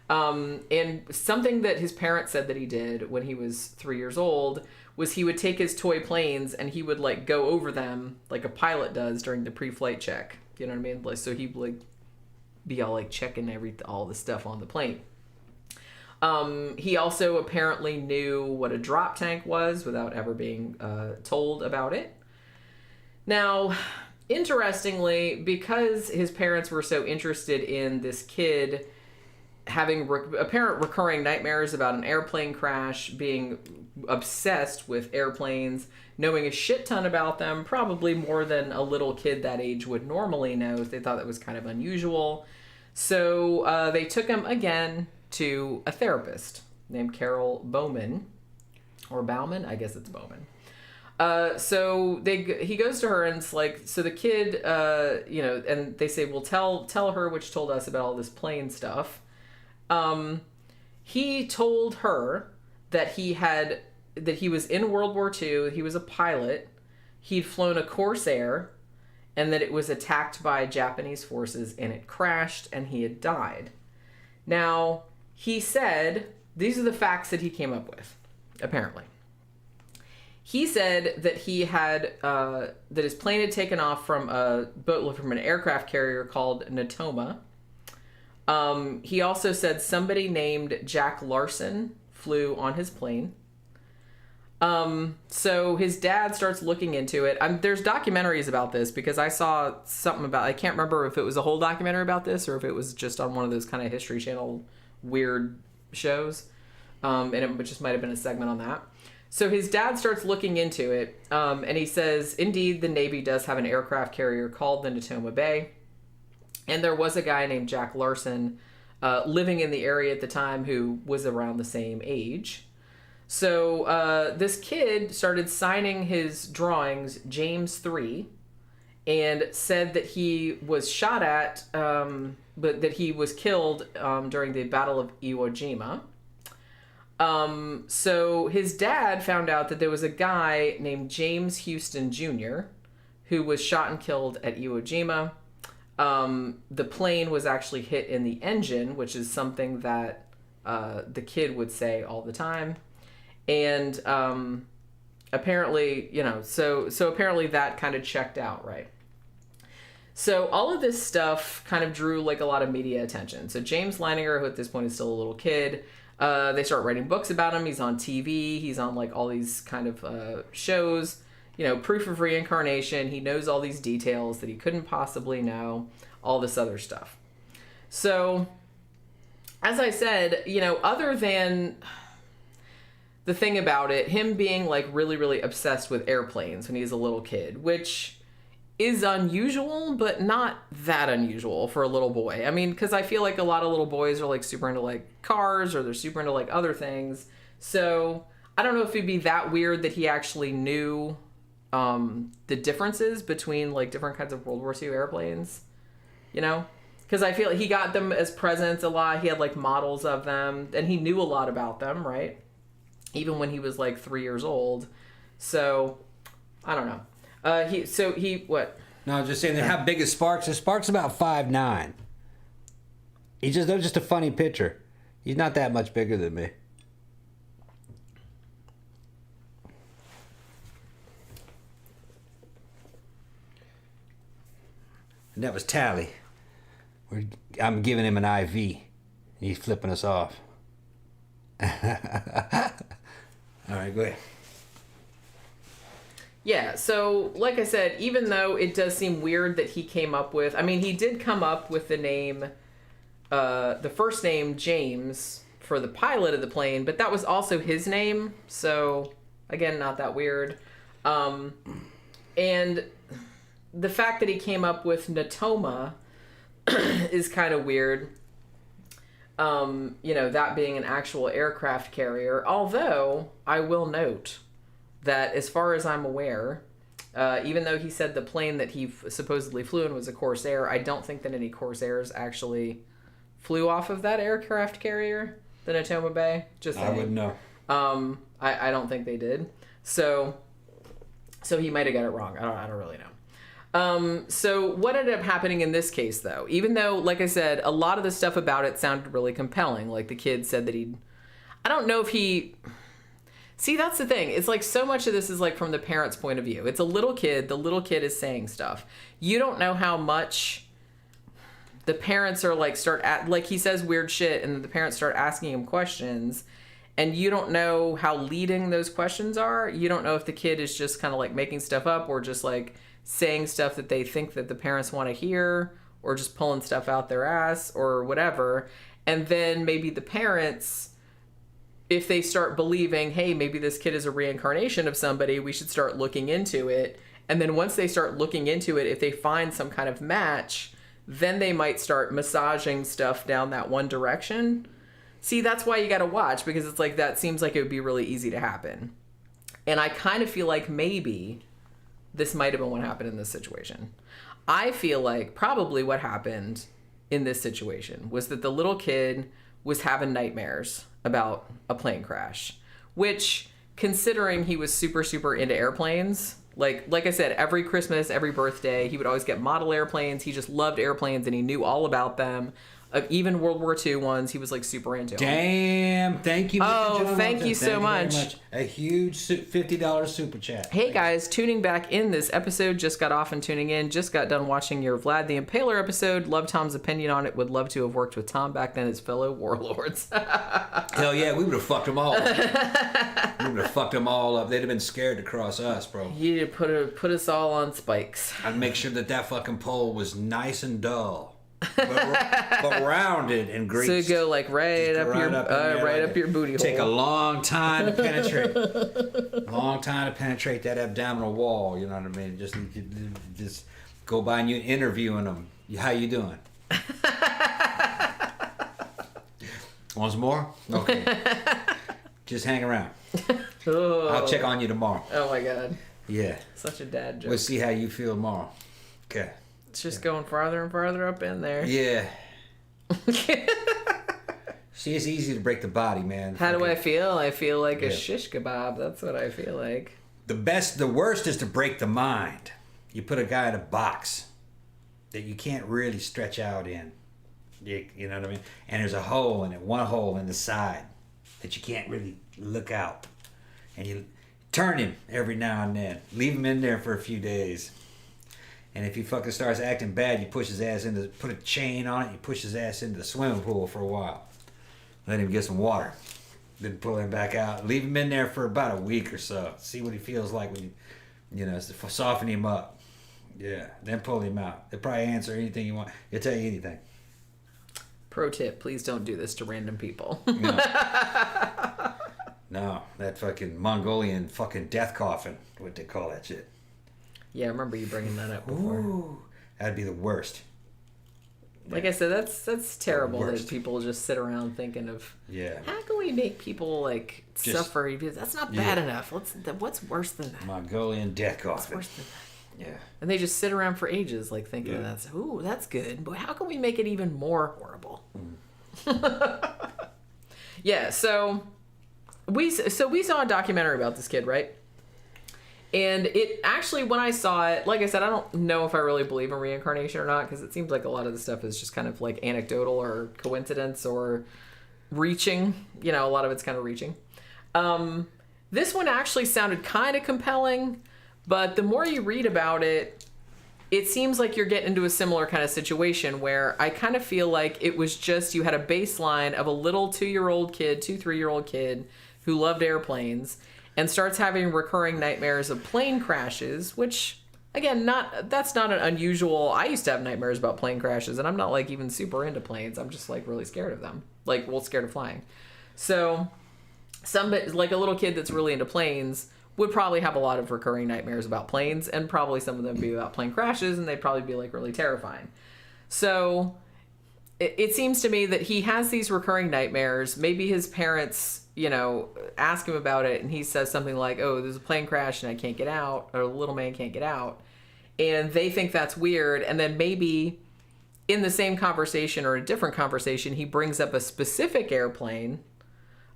And something that his parents said that he did when he was 3 years old was he would take his toy planes and he would like go over them like a pilot does during the pre-flight check. You know what I mean? Like, so he'd like be all like checking all the stuff on the plane. He also apparently knew what a drop tank was without ever being told about it. Now, interestingly, because his parents were so interested in this kid having apparent recurring nightmares about an airplane crash, being obsessed with airplanes, knowing a shit ton about them, probably more than a little kid that age would normally know. They thought that was kind of unusual. So they took him again to a therapist named Carol Bowman, or Bauman, I guess it's Bowman. So he goes to her and it's like, so the kid, and they say, well, tell her what you told us about all this plane stuff. He told her that he was in World War II, he was a pilot, he'd flown a Corsair, and that it was attacked by Japanese forces and it crashed and he had died. Now, he said, these are the facts that he came up with, apparently. He said that he had, that his plane had taken off from an aircraft carrier called Natoma. He also said somebody named Jack Larson flew on his plane. So his dad starts looking into it. There's documentaries about this because I saw something about, I can't remember if it was a whole documentary about this or if it was just on one of those kind of History Channel weird shows. And it just might have been a segment on that. So his dad starts looking into it. And he says, indeed, the Navy does have an aircraft carrier called the Natoma Bay. And there was a guy named Jack Larson living in the area at the time who was around the same age. So this kid started signing his drawings, James 3, and said that he was shot at, but that he was killed during the Battle of Iwo Jima. So his dad found out that there was a guy named James Houston Jr. who was shot and killed at Iwo Jima. The plane was actually hit in the engine, which is something that the kid would say all the time. And apparently, so apparently that kind of checked out, right? So all of this stuff kind of drew like a lot of media attention. So James Leininger, who at this point is still a little kid, they start writing books about him. He's on TV. He's on like all these kind of shows, proof of reincarnation. He knows all these details that he couldn't possibly know, all this other stuff. So as I said, other than the thing about it, him being like really, really obsessed with airplanes when he's a little kid, which is unusual, but not that unusual for a little boy. I mean, because I feel like a lot of little boys are like super into like cars or they're super into like other things. So I don't know if it'd be that weird that he actually knew the differences between like different kinds of World War II airplanes, because I feel like he got them as presents a lot. He had like models of them and he knew a lot about them, right? even when he was like 3 years old. So I don't know. What? No, just saying how big is Sparks? Sparks about 5'9". That was just a funny picture. He's not that much bigger than me. And that was Tally. I'm giving him an IV. He's flipping us off. All right, go ahead. Yeah, so like I said, even though it does seem weird that he came up with... I mean, he did come up with the name... the first name, James, for the pilot of the plane, but that was also his name. So, again, not that weird. And the fact that he came up with Natoma is kind of weird. That being an actual aircraft carrier. Although, I will note that as far as I'm aware, even though he said the plane that he supposedly flew in was a Corsair, I don't think that any Corsairs actually flew off of that aircraft carrier, the Natoma Bay. Just saying. I wouldn't know. I don't think they did. So he might have got it wrong. I don't really know. So what ended up happening in this case, though, even though, like I said, a lot of the stuff about it sounded really compelling. Like the kid said that I don't know if he... See, that's the thing. It's like so much of this is like from the parent's point of view. It's a little kid. The little kid is saying stuff. You don't know how much the parents are like like he says weird shit and the parents start asking him questions and you don't know how leading those questions are. You don't know if the kid is just kind of like making stuff up or just like saying stuff that they think that the parents want to hear or just pulling stuff out their ass or whatever. And then maybe the parents... if they start believing, hey, maybe this kid is a reincarnation of somebody, we should start looking into it. And then once they start looking into it, if they find some kind of match, then they might start massaging stuff down that one direction. See, that's why you got to watch, because it's like that seems like it would be really easy to happen. And I kind of feel like maybe this might have been what happened in this situation. I feel like probably what happened in this situation was that the little kid was having nightmares about a plane crash, which, considering he was super, super into airplanes, like I said, every Christmas, every birthday, he would always get model airplanes. He just loved airplanes and he knew all about them. Even World War II ones, he was like super into. Damn! Thank you. Oh, Mr. thank you so much. A huge $50 super chat. Hey guys, tuning back in this episode, just got off and tuning in, just got done watching your Vlad the Impaler episode, love Tom's opinion on it, would love to have worked with Tom back then as fellow warlords. Hell yeah, we would have fucked them all up. We would have fucked them all up. They'd have been scared to cross us, bro. You put us all on spikes. I'd make sure that fucking pole was nice and dull. but rounded and greased. So you go like right up your booty hole. Take a long time to penetrate. Long time to penetrate that abdominal wall. You know what I mean? Just go by and you interviewing them. How you doing? Want some more? Okay. Just hang around. Oh. I'll check on you tomorrow. Oh my god. Yeah. Such a dad joke. We'll see how you feel tomorrow. Okay. It's just going farther and farther up in there. Yeah. See, it's easy to break the body, man. How do I feel? I feel like a shish kebab. That's what I feel like. The worst is to break the mind. You put a guy in a box that you can't really stretch out in. You know what I mean? And there's a hole in it, one hole in the side that you can't really look out. And you turn him every now and then. Leave him in there for a few days. And if he fucking starts acting bad, you push his ass put a chain on it, you push his ass into the swimming pool for a while. Let him get some water. Then pull him back out. Leave him in there for about a week or so. See what he feels like when soften him up. Yeah. Then pull him out. They'll probably answer anything you want. They'll tell you anything. Pro tip, please don't do this to random people. No, that fucking Mongolian fucking death coffin, what they call that shit. Yeah, I remember you bringing that up before. Ooh, that'd be the worst. Like I said, that's terrible that people just sit around thinking of, how can we make people like suffer? That's not bad enough. What's worse than that? Mongolian death coffin. What's worse than that? Yeah. And they just sit around for ages like thinking that's good, but how can we make it even more horrible? Yeah, so we saw a documentary about this kid, right? And it actually, when I saw it, like I said, I don't know if I really believe in reincarnation or not, because it seems like a lot of the stuff is just kind of like anecdotal or coincidence or reaching. You know, a lot of it's kind of reaching. This one actually sounded kind of compelling, but the more you read about it, it seems like you're getting into a similar kind of situation where I kind of feel like it was just, you had a baseline of a little 3-year-old kid who loved airplanes and starts having recurring nightmares of plane crashes, which, again, that's not an unusual. I used to have nightmares about plane crashes, and I'm not like even super into planes. I'm just like really scared of them, scared of flying. So somebody, like a little kid that's really into planes, would probably have a lot of recurring nightmares about planes, and probably some of them be about plane crashes, and they'd probably be like really terrifying. So it seems to me that he has these recurring nightmares. Maybe his parents, you know, ask him about it, and he says something like, oh, there's a plane crash and I can't get out, or a little man can't get out. And they think that's weird. And then maybe in the same conversation or a different conversation, he brings up a specific airplane,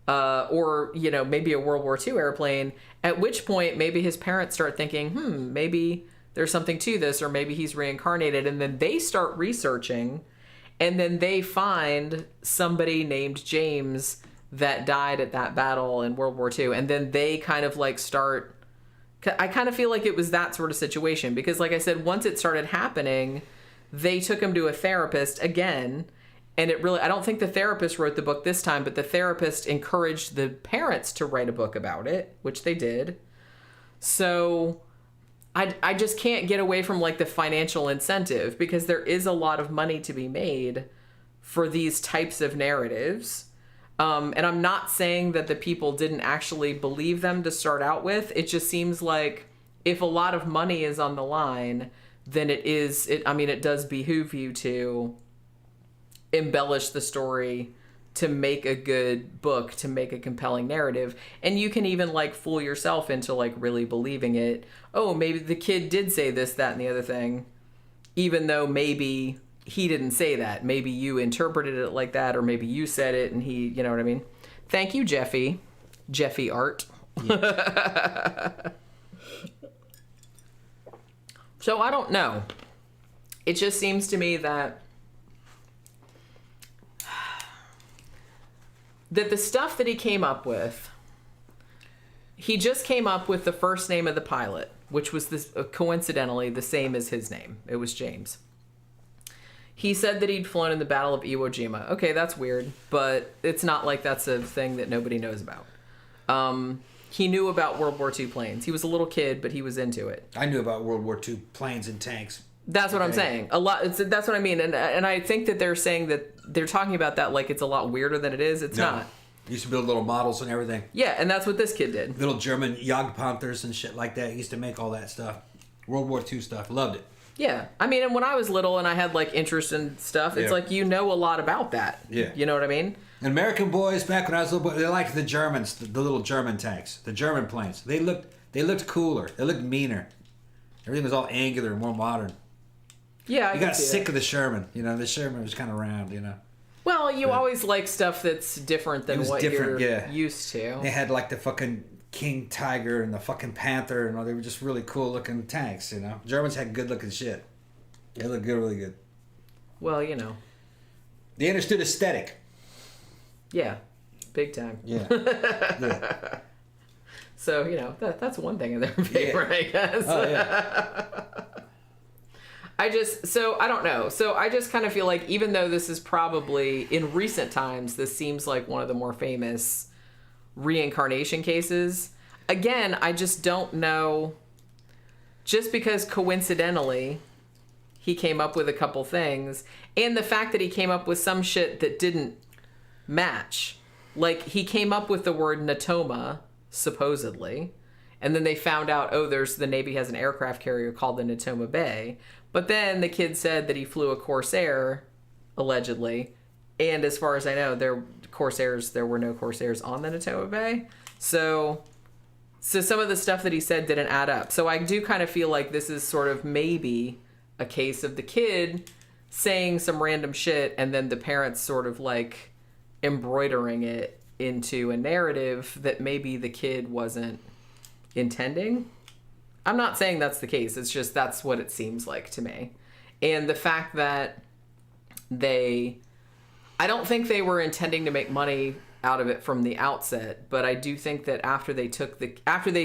or, you know, maybe a World War II airplane, at which point maybe his parents start thinking, maybe there's something to this, or maybe he's reincarnated. And then they start researching, and then they find somebody named James that died at that battle in World War II. And then they kind of like start, I kind of feel like it was that sort of situation, because like I said, once it started happening, they took him to a therapist again. And it really, I don't think the therapist wrote the book this time, but the therapist encouraged the parents to write a book about it, which they did. So I just can't get away from like the financial incentive, because there is a lot of money to be made for these types of narratives. And I'm not saying that the people didn't actually believe them to start out with. It just seems like if a lot of money is on the line, then it does behoove you to embellish the story to make a good book, to make a compelling narrative. And you can even like fool yourself into like really believing it. Oh, maybe the kid did say this, that, and the other thing, even though maybe he didn't say that. Maybe you interpreted it like that, or maybe you said it and he, you know what I mean? Thank you, Jeffy Art. Yeah. So I don't know. It just seems to me that the stuff that he came up with, he just came up with the first name of the pilot, which was coincidentally the same as his name. It was James. He said that he'd flown in the Battle of Iwo Jima. Okay, that's weird, but it's not like that's a thing that nobody knows about. He knew about World War II planes. He was a little kid, but he was into it. I knew about World War II planes and tanks. That's what I'm saying. A lot. That's what I mean. And I think that they're saying that they're talking about that like it's a lot weirder than it is. It's not. He used to build little models and everything. Yeah, and that's what this kid did. Little German Jagdpanthers and shit like that. He used to make all that stuff. World War II stuff. Loved it. Yeah. I mean, and when I was little and I had like interest in stuff, it's like you know a lot about that. Yeah. You know what I mean? And American boys back when I was a little boy, they liked the Germans, the little German tanks, the German planes. They looked cooler. They looked meaner. Everything was all angular and more modern. Yeah, You got sick of the Sherman. You know, the Sherman was kind of round, you know. Well, you always like stuff that's different than what you're used to. They had like the fucking King Tiger and the fucking Panther, and they were just really cool looking tanks, you know. Germans had good looking shit. They looked good, really good. Well, you know. They understood aesthetic. Yeah, big time. Yeah. Yeah. So, you know, that's one thing in their favor, I guess. Oh, yeah. I don't know. So I just kind of feel like even though this is probably, in recent times, this seems like one of the more famous reincarnation cases. Again, I just don't know. Just because coincidentally he came up with a couple things, and the fact that he came up with some shit that didn't match. Like, he came up with the word Natoma, supposedly, and then they found out, the Navy has an aircraft carrier called the Natoma Bay. But then the kid said that he flew a Corsair, allegedly, and as far as I know, there were no Corsairs on the Natoma Bay. So some of the stuff that he said didn't add up. So I do kind of feel like this is sort of maybe a case of the kid saying some random shit and then the parents sort of like embroidering it into a narrative that maybe the kid wasn't intending. I'm not saying that's the case. It's just that's what it seems like to me. And the fact that I don't think they were intending to make money out of it from the outset, but I do think that after they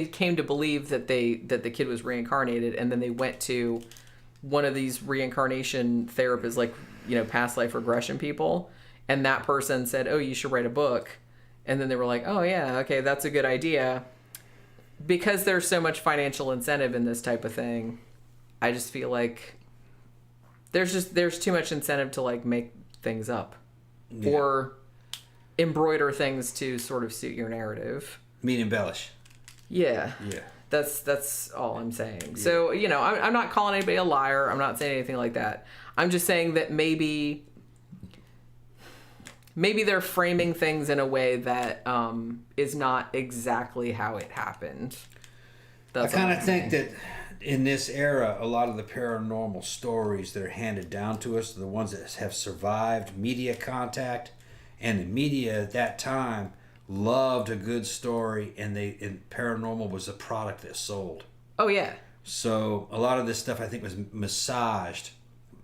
came to believe that the kid was reincarnated, and then they went to one of these reincarnation therapists, like, you know, past life regression people, and that person said, "Oh, you should write a book," and then they were like, "Oh yeah, okay, that's a good idea." Because there's so much financial incentive in this type of thing, I just feel like there's too much incentive to like make things up. Yeah. Or embroider things to sort of suit your narrative. Mean embellish. Yeah. Yeah. That's all I'm saying. Yeah. So, you know, I'm not calling anybody a liar. I'm not saying anything like that. I'm just saying that maybe they're framing things in a way that is not exactly how it happened. I kind of think that in this era, a lot of the paranormal stories that are handed down to us, the ones that have survived media contact, and the media at that time loved a good story, and paranormal was a product that sold. Oh yeah. So a lot of this stuff I think was massaged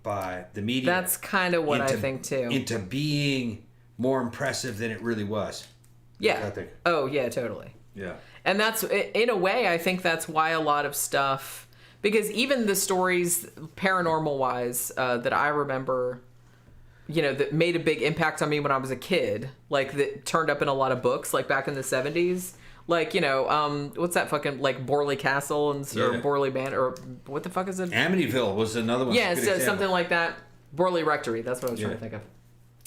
by the media. That's kind of what I think too. Into being more impressive than it really was. Yeah. I think. Oh yeah, totally. Yeah. And that's, in a way, I think that's why a lot of stuff, because even the stories, paranormal-wise, that I remember, you know, that made a big impact on me when I was a kid, like, that turned up in a lot of books, like, back in the 70s. Like, you know, what's that fucking, like, Borley Castle or Borley Band, or what the fuck is it? Amityville was another one. Yeah, so something like that. Borley Rectory, that's what I was trying to think of.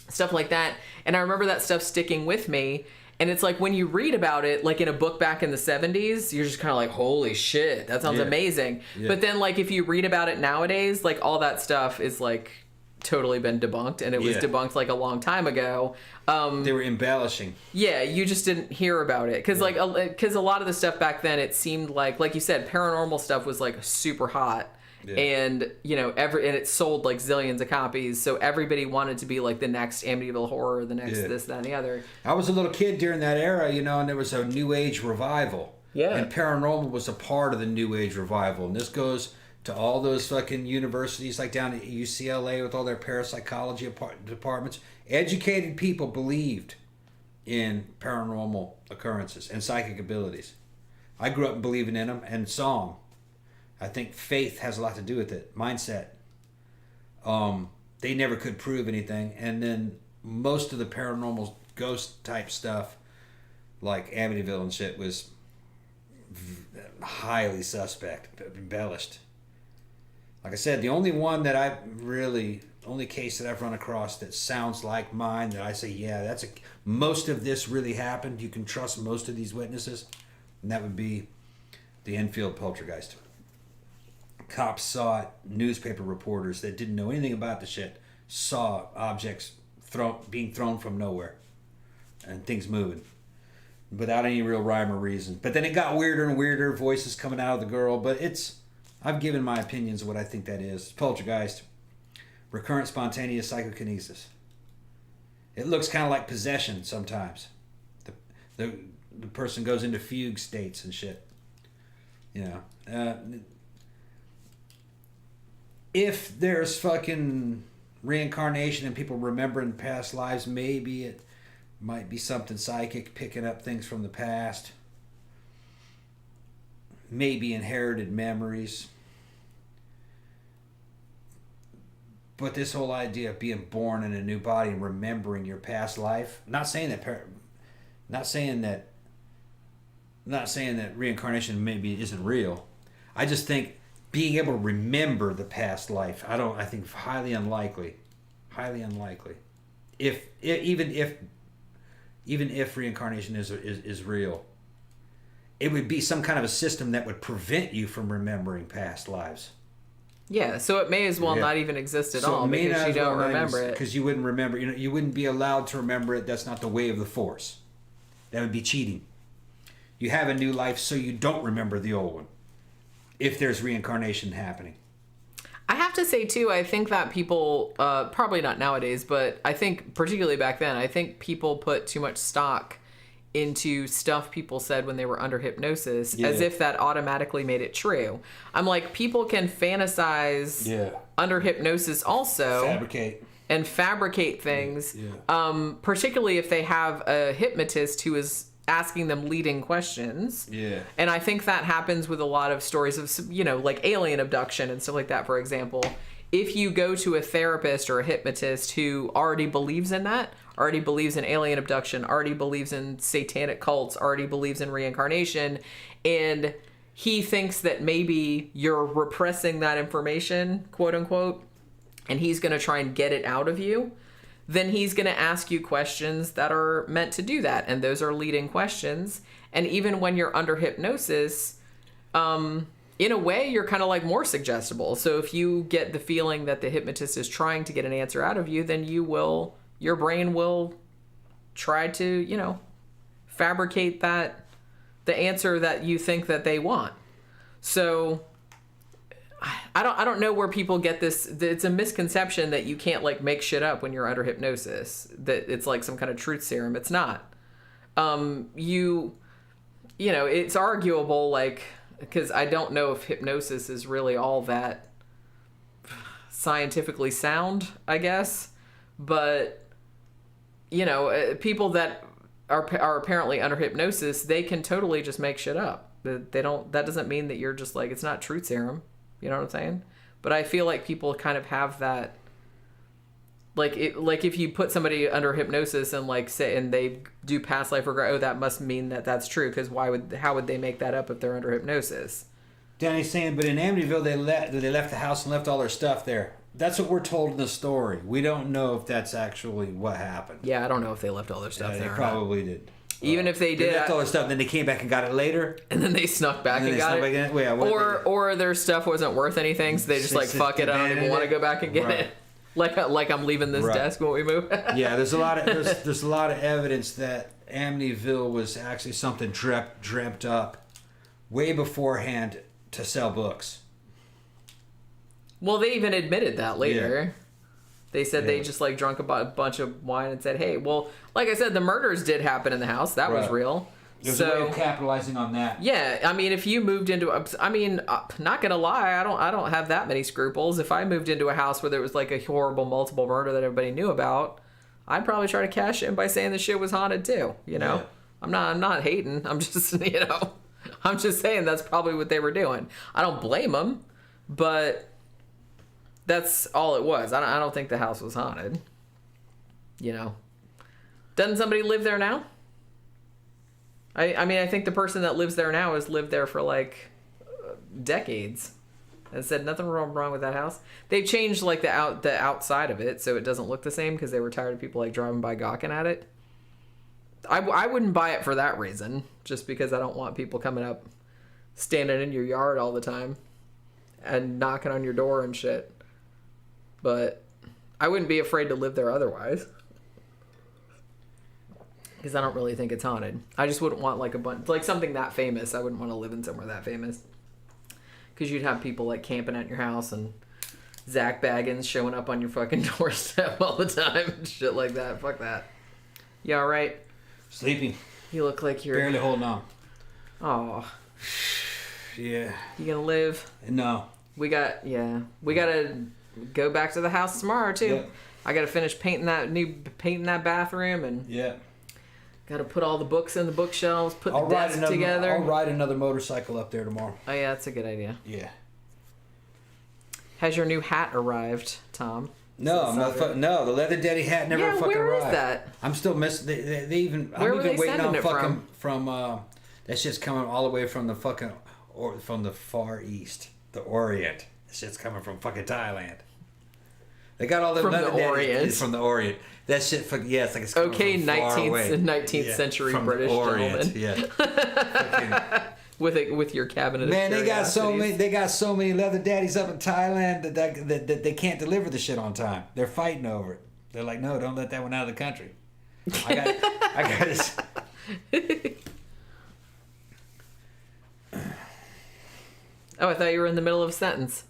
Stuff like that. And I remember that stuff sticking with me. And it's like when you read about it, like in a book back in the 70s, you're just kind of like, holy shit, that sounds amazing. Yeah. But then like if you read about it nowadays, like all that stuff is like totally been debunked. And it was debunked like a long time ago. They were embellishing. Yeah, you just didn't hear about it. Because a lot of the stuff back then, it seemed like you said, paranormal stuff was like super hot. Yeah. And, you know, and it sold like zillions of copies. So everybody wanted to be like the next Amityville Horror, the next this, that, and the other. I was a little kid during that era, you know, and there was a New Age revival. Yeah. And paranormal was a part of the New Age revival. And this goes to all those fucking universities like down at UCLA with all their parapsychology departments. Educated people believed in paranormal occurrences and psychic abilities. I grew up believing in them and saw them. I think faith has a lot to do with it. Mindset. They never could prove anything. And then most of the paranormal ghost type stuff, like Amityville and shit, was highly suspect, embellished. Like I said, the only case that I've run across that sounds like mine, that I say, yeah, most of this really happened. You can trust most of these witnesses. And that would be the Enfield poltergeist. Cops saw it. Newspaper reporters that didn't know anything about the shit saw objects being thrown from nowhere and things moving without any real rhyme or reason. But then it got weirder and weirder, voices coming out of the girl. But I've given my opinions of what I think that is. Poltergeist, recurrent spontaneous psychokinesis. It looks kind of like possession sometimes. The person goes into fugue states and shit. You know. If there's fucking reincarnation and people remembering past lives, maybe it might be something psychic, picking up things from the past. Maybe inherited memories. But this whole idea of being born in a new body and remembering your past life, not saying that reincarnation maybe isn't real. I just think being able to remember the past life, I think highly unlikely. Highly unlikely. Even if reincarnation is real, it would be some kind of a system that would prevent you from remembering past lives. Yeah, so it may as well not even exist at all because you don't remember it. Because you wouldn't remember, you wouldn't be allowed to remember it. That's not the way of the Force. That would be cheating. You have a new life so you don't remember the old one. If there's reincarnation happening. I have to say, too, I think that people, probably not nowadays, but I think particularly back then, I think people put too much stock into stuff people said when they were under hypnosis, as if that automatically made it true. I'm like, people can fantasize under hypnosis also. Fabricate things, particularly if they have a hypnotist who is asking them leading questions. And I think that happens with a lot of stories of, like alien abduction and stuff like that, for example. If you go to a therapist or a hypnotist who already believes in that, already believes in alien abduction, already believes in satanic cults, already believes in reincarnation, and he thinks that maybe you're repressing that information, quote unquote, and he's going to try and get it out of you, then he's going to ask you questions that are meant to do that. And those are leading questions. And even when you're under hypnosis, in a way, you're kind of like more suggestible. So if you get the feeling that the hypnotist is trying to get an answer out of you, then your brain will try to, fabricate the answer that you think that they want. So I don't know where people get this. It's a misconception that you can't like make shit up when you're under hypnosis, that it's like some kind of truth serum. It's not. It's arguable, like, because I don't know if hypnosis is really all that scientifically sound, I guess. But, people that are apparently under hypnosis, they can totally just make shit up. That doesn't mean that you're just like, it's not truth serum. You know what I'm saying? But I feel like people kind of have that, like if you put somebody under hypnosis and like say, and they do past life regret, oh, that must mean that that's true, because how would they make that up if they're under hypnosis? Danny's saying, but in Amityville they left the house and left all their stuff there. That's what we're told in the story. We don't know if that's actually what happened. Yeah, I don't know if they left all their stuff there. They probably did. Even if they did, left all their stuff, then they came back and got it later, and then they snuck back and got it. Or their stuff wasn't worth anything, so they just like, fuck it, I don't even want to go back and get it. Like I'm leaving this desk when we move. Yeah, there's a lot of evidence that Amityville was actually something dreamt up way beforehand to sell books. Well, they even admitted that later. Yeah. They said they just like drunk a bunch of wine and said, hey, well, like I said, the murders did happen in the house. That was real. There's a way of capitalizing on that. Yeah, I mean, if you moved into, not gonna lie, I don't have that many scruples. If I moved into a house where there was like a horrible multiple murder that everybody knew about, I'd probably try to cash in by saying the shit was haunted too. Yeah. I'm not hating. I'm just I'm just saying that's probably what they were doing. I don't blame them, but that's all it was. I don't think the house was haunted. Doesn't somebody live there now? I think the person that lives there now has lived there for like decades and said nothing wrong with that house. They've changed like the outside of it so it doesn't look the same because they were tired of people like driving by gawking at it. I wouldn't buy it for that reason, just because I don't want people coming up, standing in your yard all the time and knocking on your door and shit. But I wouldn't be afraid to live there otherwise. Because I don't really think it's haunted. I just wouldn't want like a bunch, like something that famous. I wouldn't want to live in somewhere that famous. Because you'd have people like camping at your house and Zach Baggins showing up on your fucking doorstep all the time and shit like that. Fuck that. You all right? Sleeping. You look like you're barely holding on. Oh. Yeah. You gonna live? No. We gotta go back to the house tomorrow too. Yep. I gotta finish painting that bathroom and gotta put all the books in the bookshelves, put the desk together. I'll ride another motorcycle up there tomorrow. Oh yeah, that's a good idea. Yeah. Has your new hat arrived, Tom? No, the leather daddy hat never fucking arrived. Where is that? I'm still missing. They even. Where I'm were even they waiting sending on it fucking from. That shit's coming all the way from the fucking from the Far East, the Orient. That shit's coming from fucking Thailand. They got all the leather daddies from the Orient. That shit, it's like it's coming from far away. 19th century from British Orient, gentleman. Yeah. with your cabinet. Man, they got so many leather daddies up in Thailand that they can't deliver the shit on time. They're fighting over it. They're like, no, don't let that one out of the country. I got this. Oh, I thought you were in the middle of a sentence.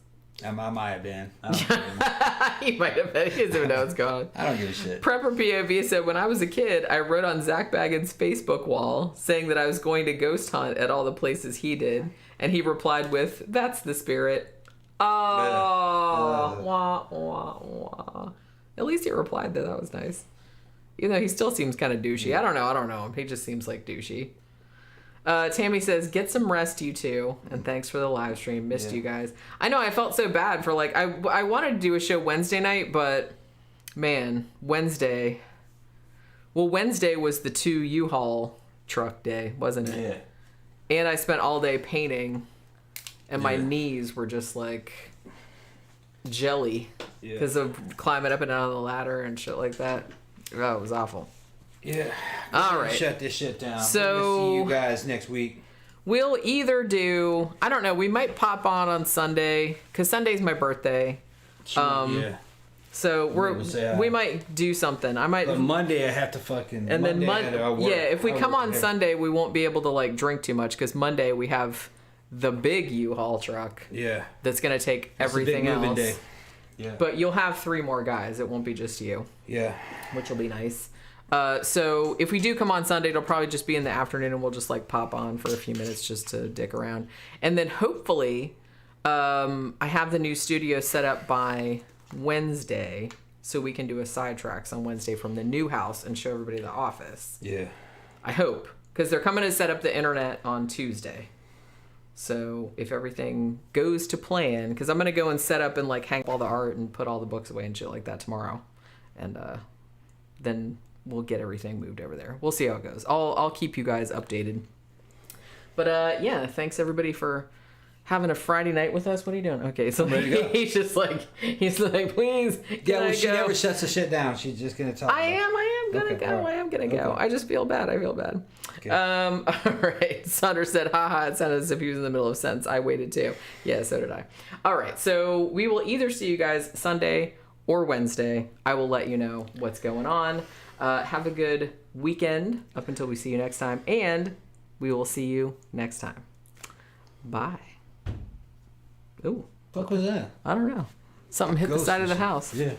I might have been. I don't know. He might have been. He doesn't even know what's going on. I don't give a shit. Prepper POV said, when I was a kid, I wrote on Zach Baggins' Facebook wall saying that I was going to ghost hunt at all the places he did. And he replied with, that's the spirit. Oh, wah, wah, wah. At least he replied that. That was nice. Even though he still seems kind of douchey. I don't know him. He just seems like douchey. Tammy says, get some rest, you two. And thanks for the live stream. Missed you guys. I know, I felt so bad for like, I wanted to do a show Wednesday night, but man, Wednesday was the 2 U-Haul truck day, wasn't it? Yeah. And I spent all day painting, and my knees were just like jelly because of climbing up and down the ladder and shit like that. Oh, it was awful. Yeah. All right. Shut this shit down. So we'll see you guys next week. We'll either do, I don't know, we might pop on Sunday because Sunday's my birthday. Yeah. So we might do something. I might. But Monday I have to fucking. And then Monday if we come on Sunday, we won't be able to like drink too much because Monday we have the big U-Haul truck. Yeah. That's gonna take everything else. Day. Yeah. But you'll have 3 more guys. It won't be just you. Yeah. Which will be nice. So if we do come on Sunday, it'll probably just be in the afternoon and we'll just like pop on for a few minutes just to dick around. And then hopefully, I have the new studio set up by Wednesday so we can do a sidetracks on Wednesday from the new house and show everybody the office. Yeah. I hope. Because they're coming to set up the internet on Tuesday. So if everything goes to plan, because I'm going to go and set up and like hang up all the art and put all the books away and shit like that tomorrow. And then we'll get everything moved over there. We'll see how it goes. I'll keep you guys updated. But yeah, thanks everybody for having a Friday night with us. What are you doing? Okay, so he's like, please. She never shuts the shit down. She's just gonna talk. I am gonna go. I just feel bad. Okay. All right. Saunders said, haha, it sounded as if he was in the middle of a sentence. I waited too. Yeah, so did I. All right, so we will either see you guys Sunday or Wednesday. I will let you know what's going on. Have a good weekend up until we see you next time, and we will see you next time. Bye. Ooh. What was that? I don't know. Something hit the side of the house. Yeah.